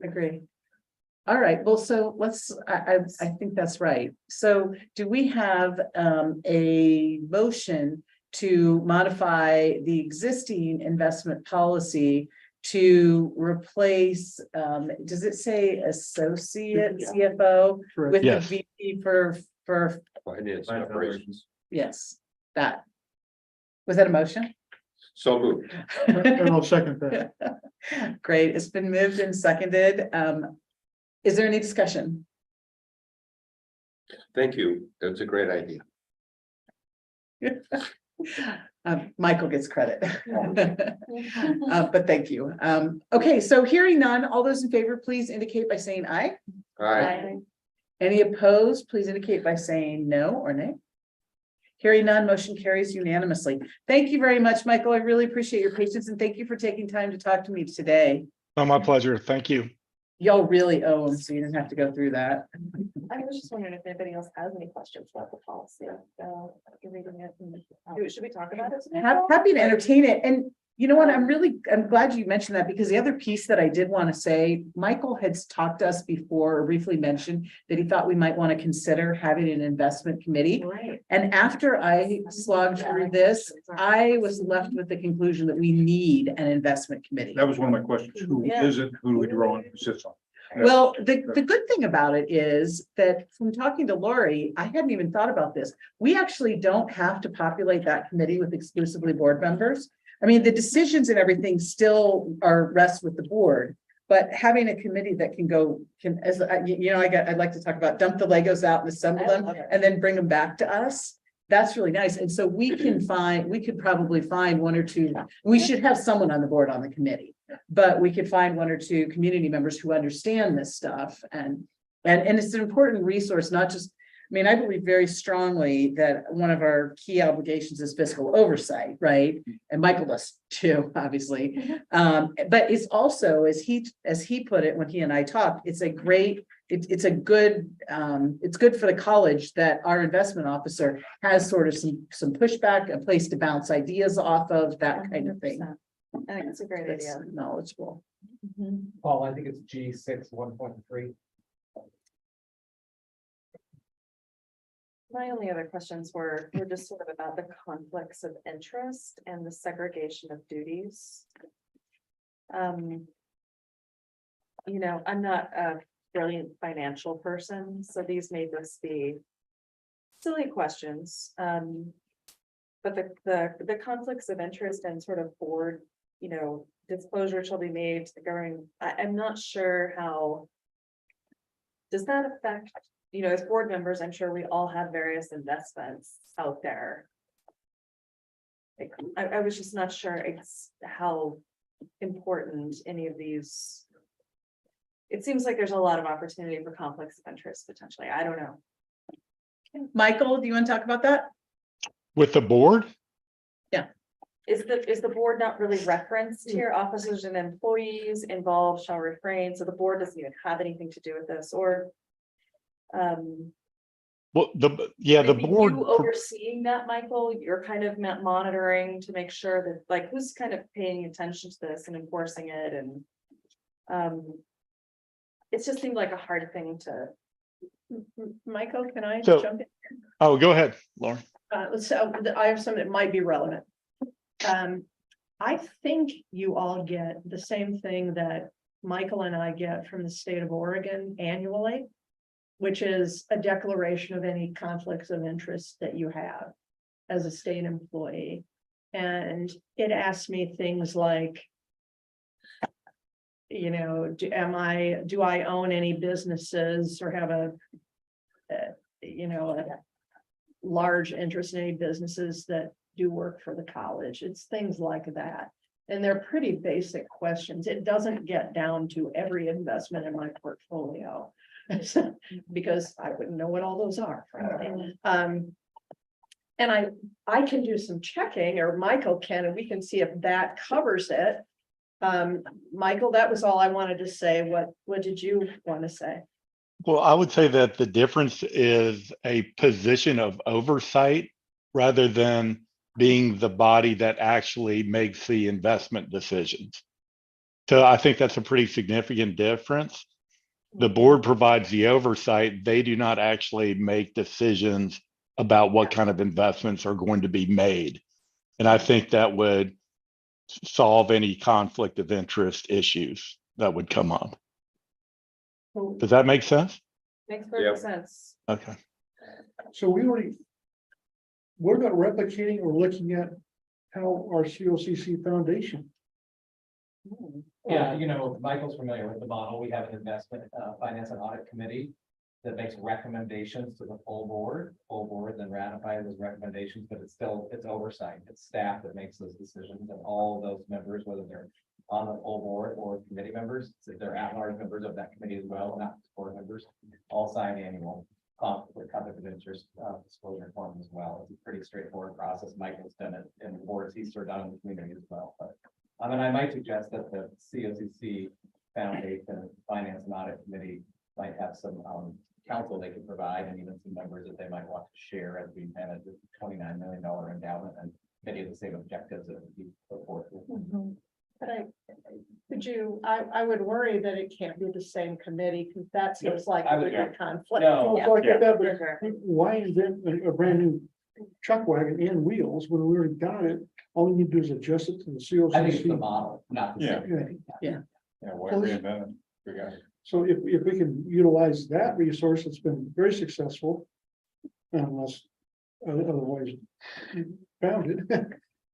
Agree. All right, well, so I think that's right. So do we have a motion to modify the existing investment policy to replace, does it say associate CFO with the Yes. VP for, Finance and operations. yes, that. Was that a motion? So moved. And I'll second that. Great, it's been moved and seconded. Is there any discussion? Thank you. That's a great idea. Michael gets credit. But thank you. Okay, so hearing none, all those in favor, please indicate by saying aye. All right. Any opposed, please indicate by saying no or nay. Hearing none, motion carries unanimously. Thank you very much, Michael. I really appreciate your patience and thank you for taking time to talk to me today. Oh, my pleasure. Thank you. Y'all really owe them, so you didn't have to go through that. I was just wondering if anybody else has any questions about the policy. You're reading it. Should we talk about it? today? Happy to entertain it. And you know what? I'm glad you mentioned that because the other piece that I did want to say, Michael had talked to us before or briefly mentioned that he thought we might want to consider having an investment committee. Right. And after I slogged through this, I was left with the conclusion that we need an investment committee. That was one of my questions. Who Yeah. is it? Who do we draw on? Who sits on? Well, the good thing about it is that from talking to Lori, I hadn't even thought about this. We actually don't have to populate that committee with exclusively board members. I mean, the decisions and everything still rest with the board, but having a committee that I'd like to talk about dump the Legos out and assemble them and then bring them back to us. That's really nice. And so we could probably find 1 or 2, we should have someone on the board on the committee. But we could find 1 or 2 community members who understand this stuff and it's an important resource, not just, I mean, I believe very strongly that one of our key obligations is fiscal oversight, right? And Michael does too, obviously. But it's also, as he put it, when he and I talked, it's good for the college that our investment officer has sort of some pushback, a place to bounce ideas off of, that kind of thing. I think it's a great That's idea. knowledgeable. Paul, I think it's G6 1.3. My only other questions were just sort of about the conflicts of interest and the segregation of duties. I'm not a brilliant financial person, so these may just be silly questions. But the conflicts of interest and sort of board, disclosure shall be made to the governing, I'm not sure how. Does that affect, as board members, I'm sure we all have various investments out there. I was just not sure how important any of these. It seems like there's a lot of opportunity for conflicts of interest potentially. I don't know. Michael, do you want to talk about that? With the board? Is the board not really referenced here? Officers and employees involved shall refrain, so the board doesn't even have anything to do with this, or. Well, the board. You overseeing that, Michael, you're kind of monitoring to make sure that, like, who's kind of paying attention to this and enforcing it and. It just seemed like a hard thing to. Michael, can I So- jump in? Oh, go ahead, Lauren. So I have something that might be relevant. I think you all get the same thing that Michael and I get from the state of Oregon annually, which is a declaration of any conflicts of interest that you have as a state employee. And it asks me things like, you know, do I own any businesses or have a large interest in any businesses that do work for the college? It's things like that. And they're pretty basic questions. It doesn't get down to every investment in my portfolio. Because I wouldn't know what all those are, frankly. And I can do some checking, or Michael can, and we can see if that covers it. Michael, that was all I wanted to say. What did you want to say? Well, I would say that the difference is a position of oversight rather than being the body that actually makes the investment decisions. So I think that's a pretty significant difference. The board provides the oversight. They do not actually make decisions about what kind of investments are going to be made. And I think that would solve any conflict of interest issues that would come up. Does that make sense? Makes Yep. perfect sense. Okay. So what about replicating or looking at how our COCC foundation? Yeah, you know, Michael's familiar with the model. We have an investment, finance and audit committee that makes recommendations to the full board. Full board then ratifies those recommendations, but it's oversight. It's staff that makes those decisions, and all of those members, whether they're on the full board or committee members, so they're at-large members of that committee as well, not board members, all sign annual conflict of interest disclosure form as well. It's a pretty straightforward process. Michael's done it in boards he's served on in the community as well, but and I might suggest that the COCC Foundation Finance and Audit Committee might have some counsel they can provide, and even some members that they might want to share as we manage the $29 million endowment, and many of the same objectives that we put forth. But I would worry that it can't be the same committee, because that seems like I a would big agree. conflict. No. Well, like that, but why invent a brand new chuck wagon and wheels when we already got it? All we need to do is adjust it to the I think it's the COCC. model, not the same. Yeah. Yeah, why reinvent So if we can utilize that resource, it's been very successful. Unless otherwise founded.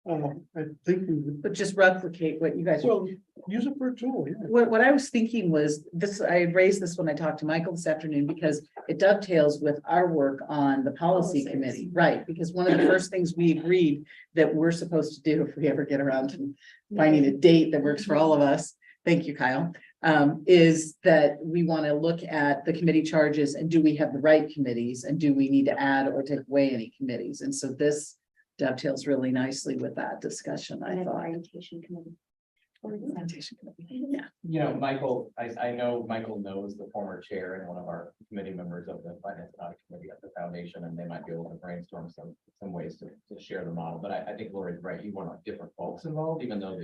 I think we would, But just replicate what you guys. well, use it for a tool, yeah. What I was thinking was this, I raised this when I talked to Michael this afternoon, because it dovetails with our work on the policy Policies. committee, right? Because one of the first things we agreed that we're supposed to do if we ever get around to finding a date that works for all of us, thank you, Kyle, is that we want to look at the committee charges and do we have the right committees, and do we need to add or take away any committees? And so this dovetails really nicely with that discussion, I thought. Orientation committee. Orientation committee, yeah. You know, Michael, I know Michael knows the former chair and one of our committee members of the finance and audit committee at the foundation, and they might be able to brainstorm some ways to share the model. But I think Lori's right. You want different folks involved, even though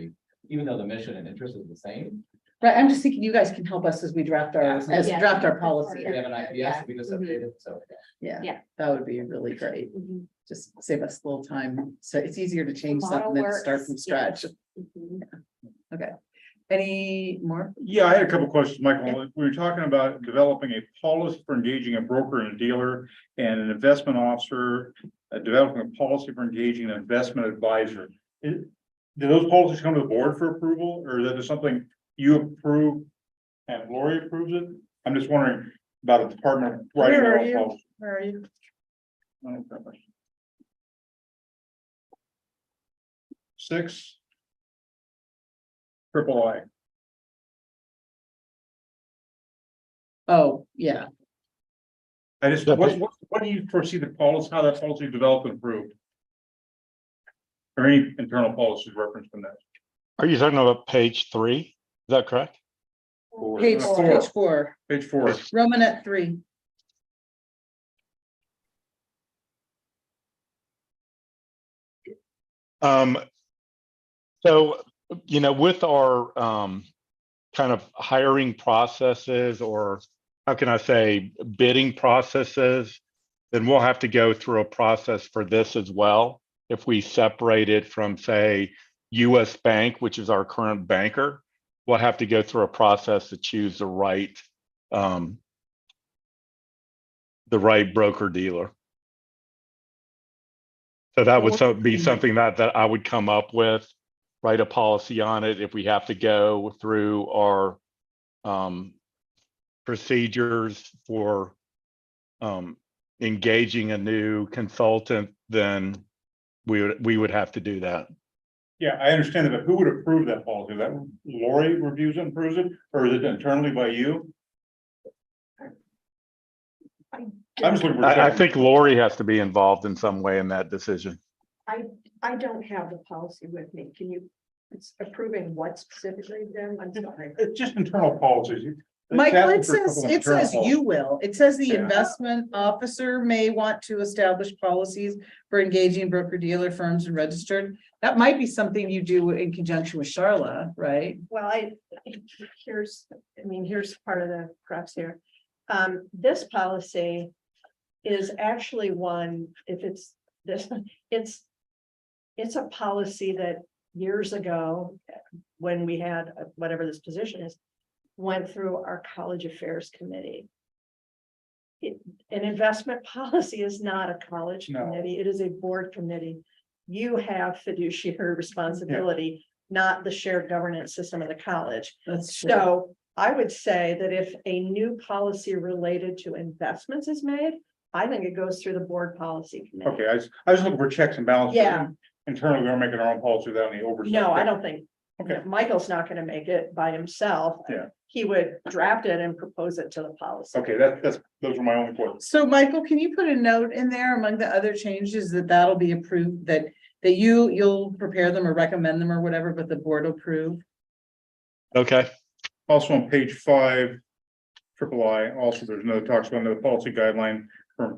the mission and interest is the same. Right, I'm just thinking you guys can help us as we draft Absolutely. draft our policy. We have an idea, so we just update it, so. Yeah, Yeah. that would be really great. Just save us a little time. So it's easier to change Model something than to start works, from yeah. scratch. Okay. Any more? Yeah, I had a couple questions, Michael. We were talking about developing a policy for engaging a broker and a dealer and an investment officer, developing a policy for engaging an investment advisor. Do those policies come to the board for approval, or is that just something you approve and Lori approves it? I'm just wondering about a department writing Where their are own you? policy. Where are you? 6. Triple I. Oh, yeah. I just, what do you foresee the policy, how that policy developed and approved? Or any internal policies referenced in that? Are you talking about page 3? Is that correct? Page 4, Page 4. Romanet 3. So, you know, with our kind of hiring processes, or how can I say, bidding processes, then we'll have to go through a process for this as well. If we separate it from, say, US Bank, which is our current banker, we'll have to go through a process to choose the right broker dealer. So that would be something that I would come up with, write a policy on it if we have to go through our procedures for engaging a new consultant, then we would have to do that. Yeah, I understand it, but who would approve that policy? That Lori reviews and approves it, or is it internally by you? I'm just looking for. I think Lori has to be involved in some way in that decision. I don't have the policy with me. Can you, it's approving what specifically then? I'm sorry. It's just internal policies. Michael, It's it asking for a couple says, of it internal says policies. you will. It says the Yeah. investment officer may want to establish policies for engaging broker dealer firms and registered. That might be something you do in conjunction with Charla, right? Well, here's part of the crux here. This policy is actually one, if it's this, it's a policy that years ago, when we had whatever this position is, went through our college affairs committee. An investment policy is not a college No. committee, it is a board committee. You have fiduciary responsibility, not the shared governance system of the college. That's true. So I would say that if a new policy related to investments is made, I think it goes through the board policy committee. Okay, I was looking for checks and balances. Yeah. Internally, we're making our own policy without any oversight. No, I don't think, Okay. Michael's not gonna make it by himself. Yeah. He would draft it and propose it to the policy. Okay, those are my only questions. So Michael, can you put a note in there among the other changes that that'll be approved, that you'll prepare them or recommend them or whatever, but the board will approve? Okay. Also on page 5, III, also there's another talks about the policy guideline for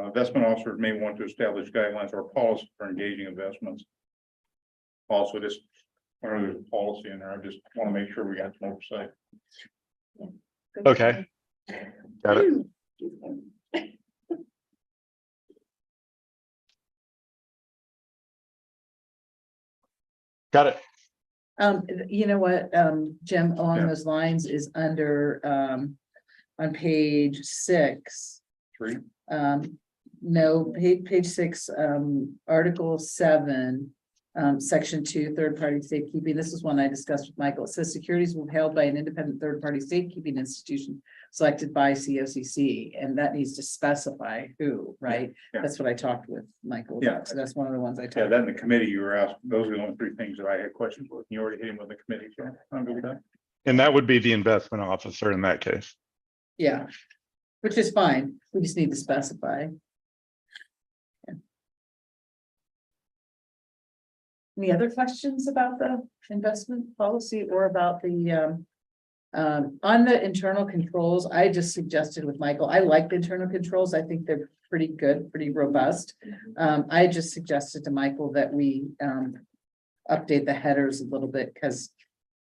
investment officers may want to establish guidelines or policy for engaging investments. Also, just whenever there's a policy in there, I just want to make sure we got some oversight. Okay. Got it. Got it. You know what, Jim, along Yeah. those lines is under, on page 6. 3. No, page 6, article 7, section 2, third-party safekeeping. This is one I discussed with Michael. It says securities will be held by an independent third-party safekeeping institution selected by COCC, and that needs to specify who, right? Yeah. That's what I talked with Michael. Yeah. about. So that's one of the ones I Yeah, talked. that in the committee you were asked, those are the only 3 things that I had questions with. You already hit him with the committee, so I'm good with that. And that would be the investment officer in that case. Yeah, which is fine. We just need to specify. Yeah. Any other questions about the investment policy or about the, on the internal controls, I just suggested with Michael, I like the internal controls. I think they're pretty good, pretty robust. I just suggested to Michael that we, update the headers a little bit because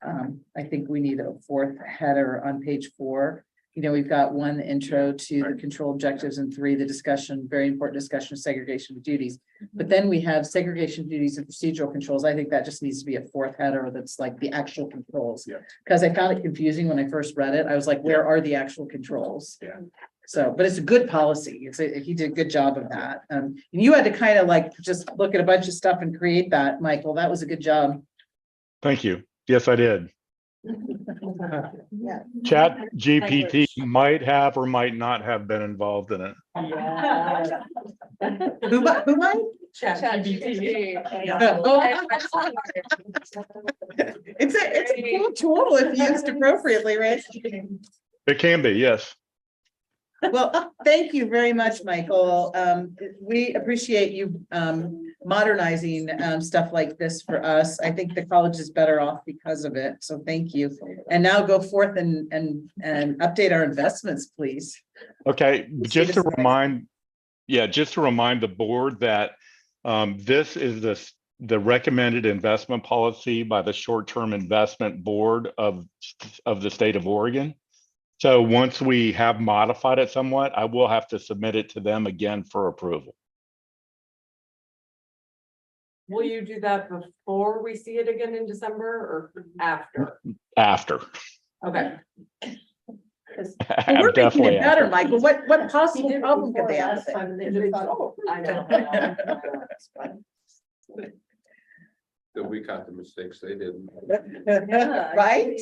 I think we need a 4th header on page 4. You know, we've got 1 intro to the control objectives and 3, the discussion, very important discussion of segregation of duties. But then we have segregation duties and procedural controls. I think that just needs to be a 4th header that's like the actual controls. Yeah. Because I found it confusing when I first read it. I was like, where are the actual controls? Yeah. So, but it's a good policy. He did a good job of that. And you had to kind of like just look at a bunch of stuff and create that, Michael. That was a good job. Thank you. Yes, I did. Yeah. Chat GPT might have or might not have been involved in it. Who might? It's a cool tool if used appropriately, right? It can be, yes. Well, thank you very much, Michael. We appreciate you modernizing stuff like this for us. I think the college is better off because of it. So thank you. And now go forth and update our investments, please. Okay, just to remind the board that this is the recommended investment policy by the short-term investment board of the state of Oregon. So once we have modified it somewhat, I will have to submit it to them again for approval. Will you do that before we see it again in December or after? After. Okay. Well, we're making Definitely it better, after. Michael. What possible He did it problem could before they have? last time and they just thought, oh, I know. That we caught the mistakes they didn't. Right?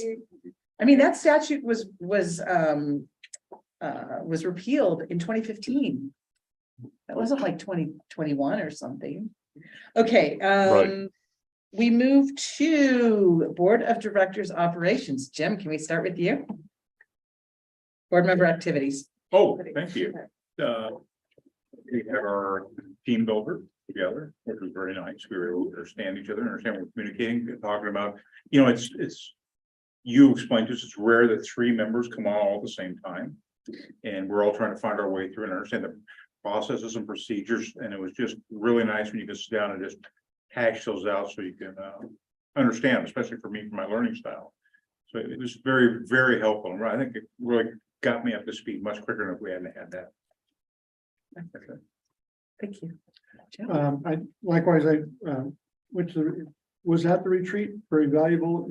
I mean, that statute was repealed in 2015. That wasn't like 2021 or something. Okay, Right. we move to Board of Directors Operations. Jim, can we start with you? Board member activities. Oh, thank you. We have our team builder together, which was very nice. We were able to understand each other, understand what we're communicating, talking about, it's. You explained to us, it's rare that 3 members come on all at the same time. And we're all trying to find our way through and understand the processes and procedures, and it was just really nice when you could sit down and just hash those out so you can understand, especially for me, for my learning style. So it was very, very helpful. And I think it really got me up to speed much quicker than if we hadn't had that. Okay. Thank you. Jim? I likewise, was at the retreat, very valuable.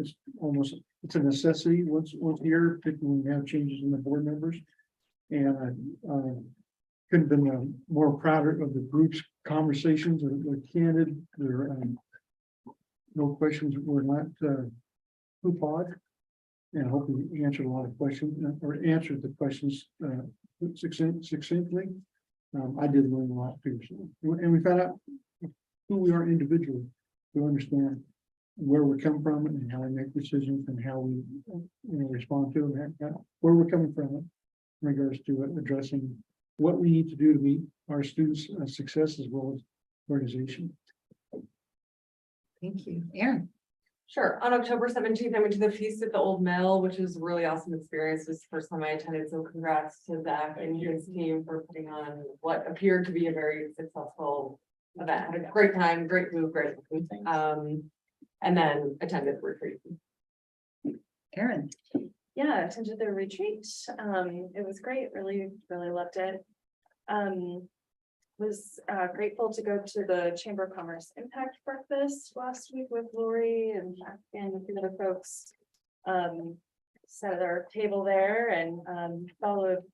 It's a necessity once a year, particularly when we have changes in the board members. And I couldn't have been more prouder of the group's conversations. They're candid. They're no questions were not hoopawed. And hopefully answered a lot of questions or answered the questions succinctly. I did learn a lot too. And we found out who we are individually to understand where we're coming from and how we make decisions and how we respond to them, where we're coming from in regards to addressing what we need to do to meet our students' success as well as organization. Thank you. Aaron? Sure. On October 17th, I went to the Feast at the Old Mill, which was a really awesome experience. It was the first time I attended. So congrats to Zach and his team for putting on what appeared to be a very successful event. Had a great time, great food, great food. And then attended the retreat. Aaron? Yeah, I attended the retreat. It was great, really loved it. Was grateful to go to the Chamber of Commerce Impact Breakfast last week with Lori and a few other folks. Sat at our table there and followed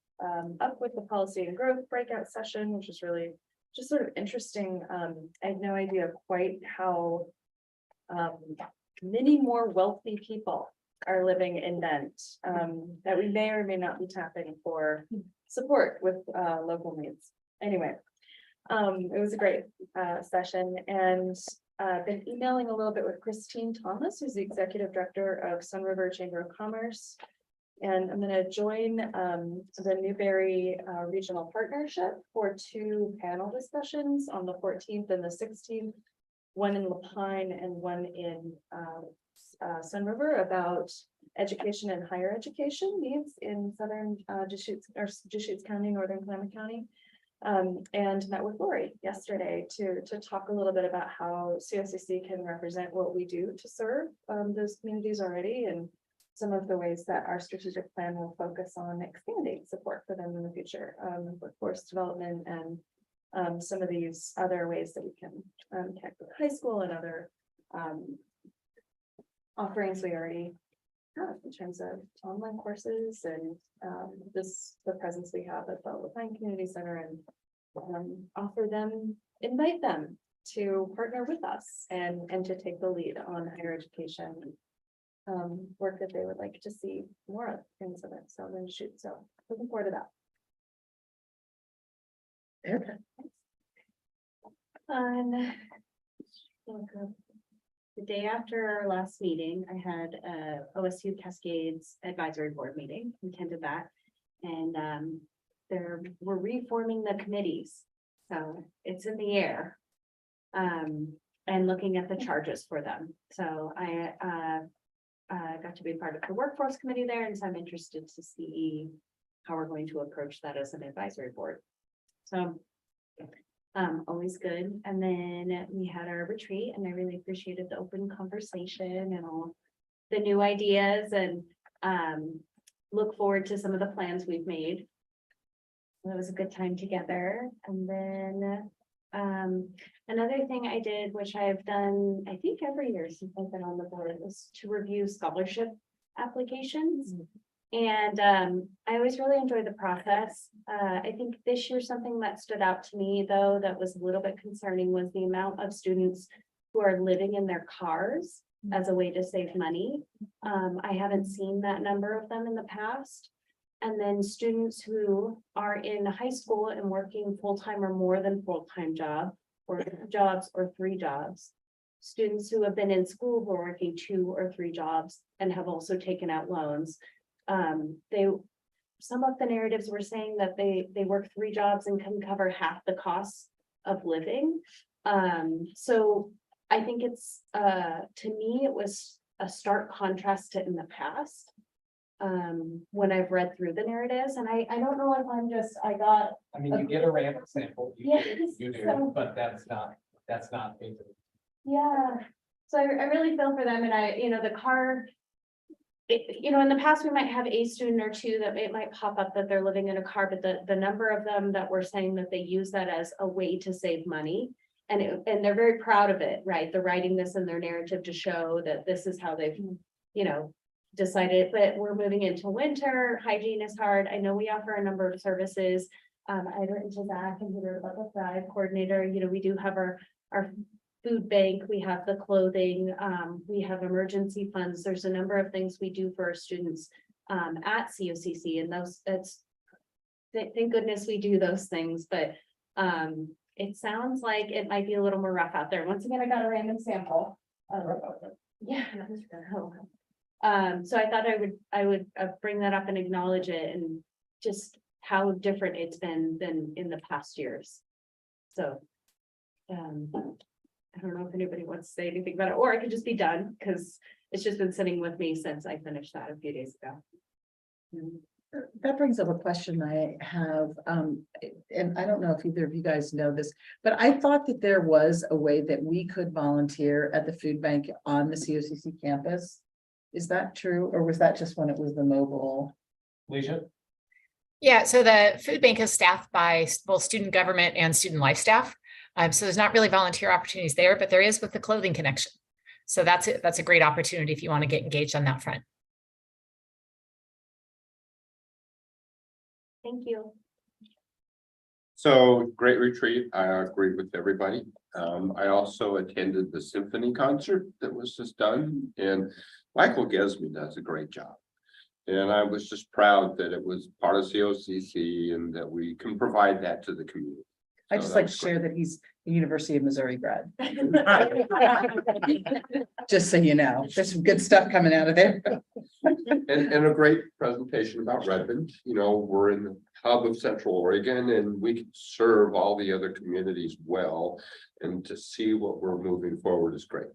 up with the policy and growth breakout session, which was really just sort of interesting. I had no idea quite how many more wealthy people are living in Bend that we may or may not be tapping for support with local needs. Anyway, it was a great session, and been emailing a little bit with Christine Thomas, who's the executive director of Sun River Chamber of Commerce. And I'm going to join the Newberry Regional Partnership for 2 panel discussions on the 14th and the 16th, one in Lapine and one in Sun River about education and higher education needs in southern Deschutes County, northern Klamath County. And met with Lori yesterday to talk a little bit about how COCC can represent what we do to serve those communities already, and some of the ways that our strategic plan will focus on expanding support for them in the future, workforce development and some of these other ways that we can connect with high school and other offerings we already have in terms of online courses and the presence we have at the Lapine Community Center, and invite them to partner with us and to take the lead on higher education work that they would like to see more of in Southern Deschutes. So looking forward to that. Erica? The day after our last meeting, I had a OSU Cascades Advisory Board meeting, attended that. And we're reforming the committees. So it's in the air. And looking at the charges for them. So I got to be part of the workforce committee there, and so I'm interested to see how we're going to approach that as an advisory board. So Always good. And then we had our retreat and I really appreciated the open conversation and all the new ideas and look forward to some of the plans we've made. It was a good time together. And then another thing I did, which I've done, I think every year since I've been on the board, was to review scholarship applications. And I always really enjoy the process. I think this year, something that stood out to me, though, that was a little bit concerning was the amount of students who are living in their cars as a way to save money. I haven't seen that number of them in the past. And then students who are in high school and working full-time or more than full-time jobs or 3 jobs. Students who have been in school who are working 2 or 3 jobs and have also taken out loans. Some of the narratives were saying that they work 3 jobs and can cover half the costs of living. So I think it's, to me, it was a stark contrast to in the past. When I've read through the narratives, and I don't know if I'm just, I mean, you get a random sample, Yes, you do, so- but that's not. Yeah, so I really feel for them and the car. In the past, we might have a student or 2 that it might pop up that they're living in a car, but the number of them that were saying that they use that as a way to save money. And they're very proud of it, right? They're writing this in their narrative to show that this is how they've, decided, but we're moving into winter, hygiene is hard. I know we offer a number of services. I'd written to Zach and Peter about the Thrive coordinator, we do have our food bank, we have the clothing, we have emergency funds. There's a number of things we do for our students at COCC, and thank goodness we do those things, but it sounds like it might be a little more rough out there. Once again, I got a random sample. Yeah. So I thought I would bring that up and acknowledge it and just how different it's been than in the past years. So, I don't know if anybody wants to say anything about it, or I could just be done because it's just been sitting with me since I finished that a few days ago. That brings up a question I have, and I don't know if either of you guys know this, but I thought that there was a way that we could volunteer at the food bank on the COCC campus. Is that true, or was that just when it was the mobile? Alicia? Yeah, so the food bank is staffed by both student government and student life staff. So there's not really volunteer opportunities there, but there is with the clothing connection. So that's it. That's a great opportunity if you want to get engaged on that front. Thank you. So great retreat. I agree with everybody. I also attended the symphony concert that was just done, and Michael Gesme does a great job. And I was just proud that it was part of COCC and that we can provide that to the community. I So just that like to was great. share that he's a University of Missouri grad. Just so you know, there's some good stuff coming out of there. And a great presentation about Redmond. We're in the hub of Central Oregon and we can serve all the other communities well. And to see what we're moving forward is great.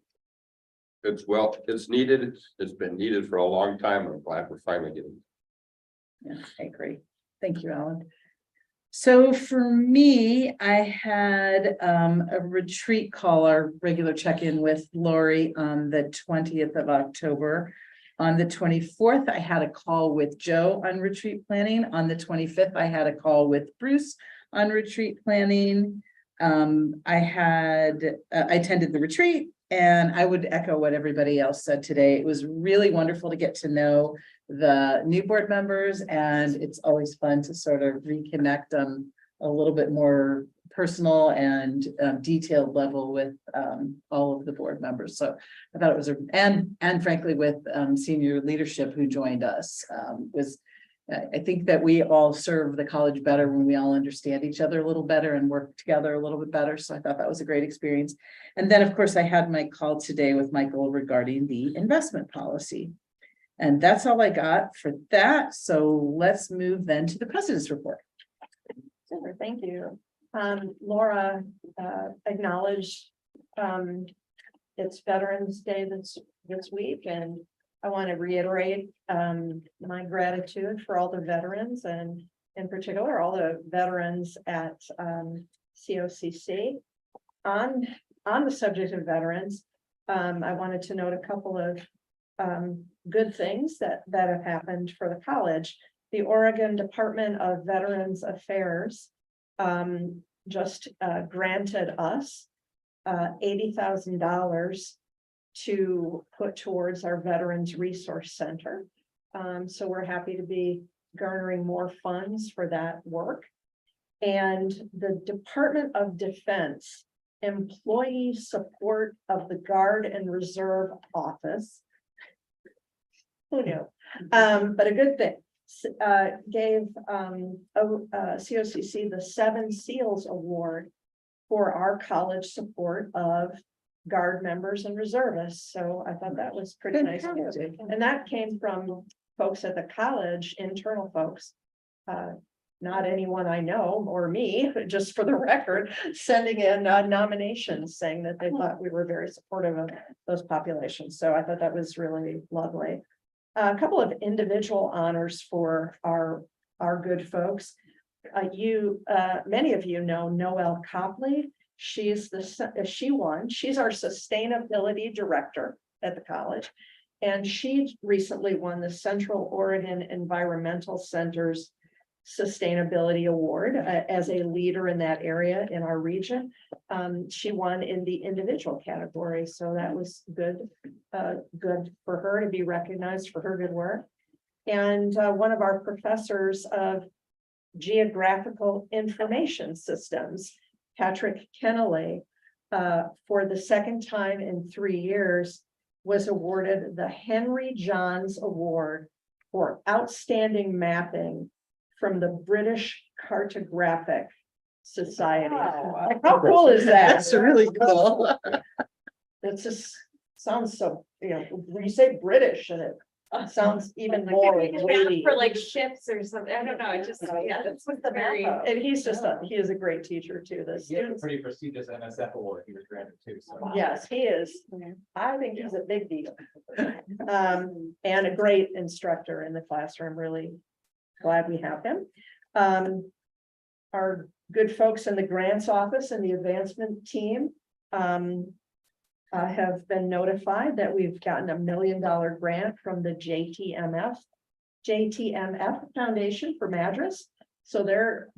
It's needed. It's been needed for a long time. I'm glad we're finally getting. Yeah, I agree. Thank you, Alan. So for me, I had a retreat call, our regular check-in with Lori on the 20th of October. On the 24th, I had a call with Joe on retreat planning. On the 25th, I had a call with Bruce on retreat planning. I attended the retreat, and I would echo what everybody else said today. It was really wonderful to get to know the new board members, and it's always fun to sort of reconnect on a little bit more personal and detailed level with all of the board members. So I thought it was and frankly with senior leadership who joined us. I think that we all serve the college better when we all understand each other a little better and work together a little bit better. So I thought that was a great experience. And then, of course, I had my call today with Michael regarding the investment policy. And that's all I got for that. So let's move then to the president's report. Super, thank you. Laura acknowledged it's Veterans Day this week, and I want to reiterate my gratitude for all the veterans, and in particular all the veterans at COCC. On the subject of veterans, I wanted to note a couple of good things that have happened for the college. The Oregon Department of Veterans Affairs just granted us $80,000 to put towards our Veterans Resource Center. So we're happy to be garnering more funds for that work. And the Department of Defense Employee Support of the Guard and Reserve Office. Who knew? But a good thing. Gave COCC the 7 Seals Award for our college support of Guard members and reservists. So I thought that was pretty nice. And that came from folks at the college, internal folks. Not anyone I know or me, but just for the record, sending in nominations saying that they thought we were very supportive of those populations. So I thought that was really lovely. A couple of individual honors for our good folks. Many of you know Noelle Copley. She's our sustainability director at the college. And she recently won the Central Oregon Environmental Center's Sustainability Award as a leader in that area in our region. She won in the individual category, so that was good for her to be recognized for her good work. And one of our professors of geographical information systems, Patrick Kennelly, for the second time in 3 years, was awarded the Henry Johns Award for outstanding mapping from the British Cartographic Society. Like, how cool is that? That's really cool. It just sounds so, when you say British and it sounds even more weighty. For like ships or something, I don't know, it just, yeah, that's what the very. And he's he is a great teacher too. The He had a students, pretty prestigious NSF award he was granted too, so. yes, he is. I think he's a big deal. And a great instructor in the classroom, really glad we have him. Our good folks in the grants office and the advancement team have been notified that we've gotten $1 million grant from the JTMF Foundation for Madras. So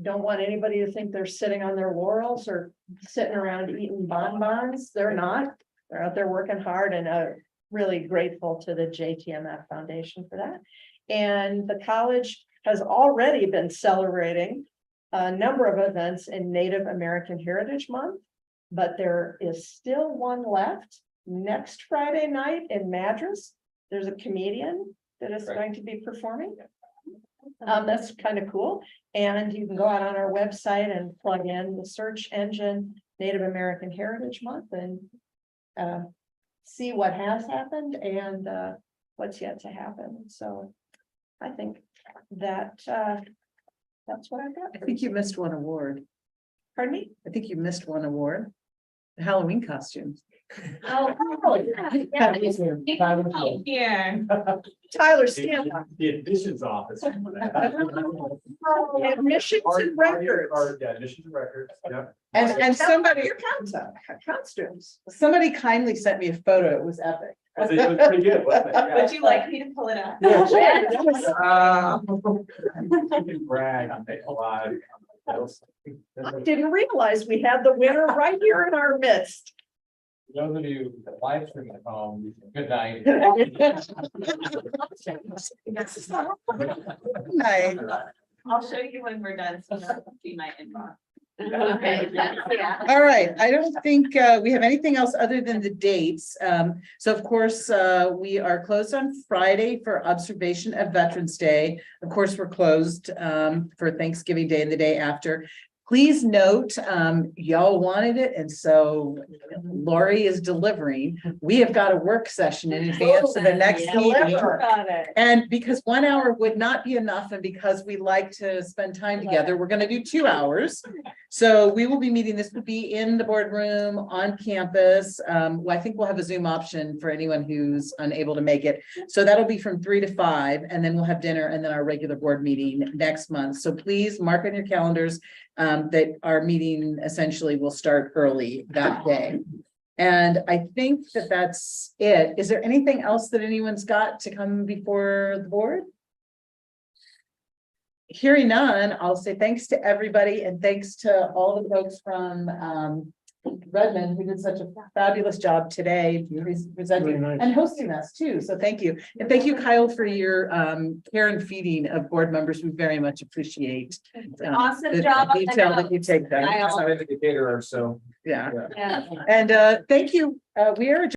don't want anybody to think they're sitting on their laurels or sitting around eating bonbons. They're not. They're out there working hard, and really grateful to the JTMF Foundation for that. And the college has already been celebrating a number of events in Native American Heritage Month, but there is still one left next Friday night in Madras. There's a comedian that is going to be performing. That's kind of cool. And you can go out on our website and plug in the search engine Native American Heritage Month and see what has happened and what's yet to happen. So I think that that's what I've got. I think you missed one award. Pardon me? I think you missed one award. The Halloween costumes. Oh, Yeah. here. Tyler, stand up. The admissions office. Admissions and records. Yeah, admissions and records, yeah. And somebody, Your costumes. somebody kindly sent me a photo. It was epic. It was pretty good, wasn't it? Yeah. Would you like me to pull it up? You can brag on it a lot. I didn't realize we had the winner right here in our midst. For those of you that live stream at home, good night. Nice. I'll show you when we're done, so that'll be my inbox. Okay, yeah. All right, I don't think we have anything else other than the dates. So of course, we are closed on Friday for observation of Veterans Day. Of course, we're closed for Thanksgiving Day and the day after. Please note, y'all wanted it, and so Lori is delivering. We have got a work session in advance of the next meeting. And because 1 hour would not be enough, and because we like to spend time together, we're going to do 2 hours. So we will be meeting, this would be in the boardroom on campus. Well, I think we'll have a Zoom option for anyone who's unable to make it. So that'll be from 3 to 5, and then we'll have dinner and then our regular board meeting next month. So please mark on your calendars that our meeting essentially will start early that day. And I think that that's it. Is there anything else that anyone's got to come before the board? Hearing none, I'll say thanks to everybody and thanks to all the folks from Redmond who did such a fabulous job today presenting Very nice. and hosting us too. So thank you. And thank you, Kyle, for your care and feeding of board members. We very much appreciate Awesome the job on the detail that you take them. Kyle. I'm the caterer, so. Yeah. Yeah. And thank you. We are adjourned.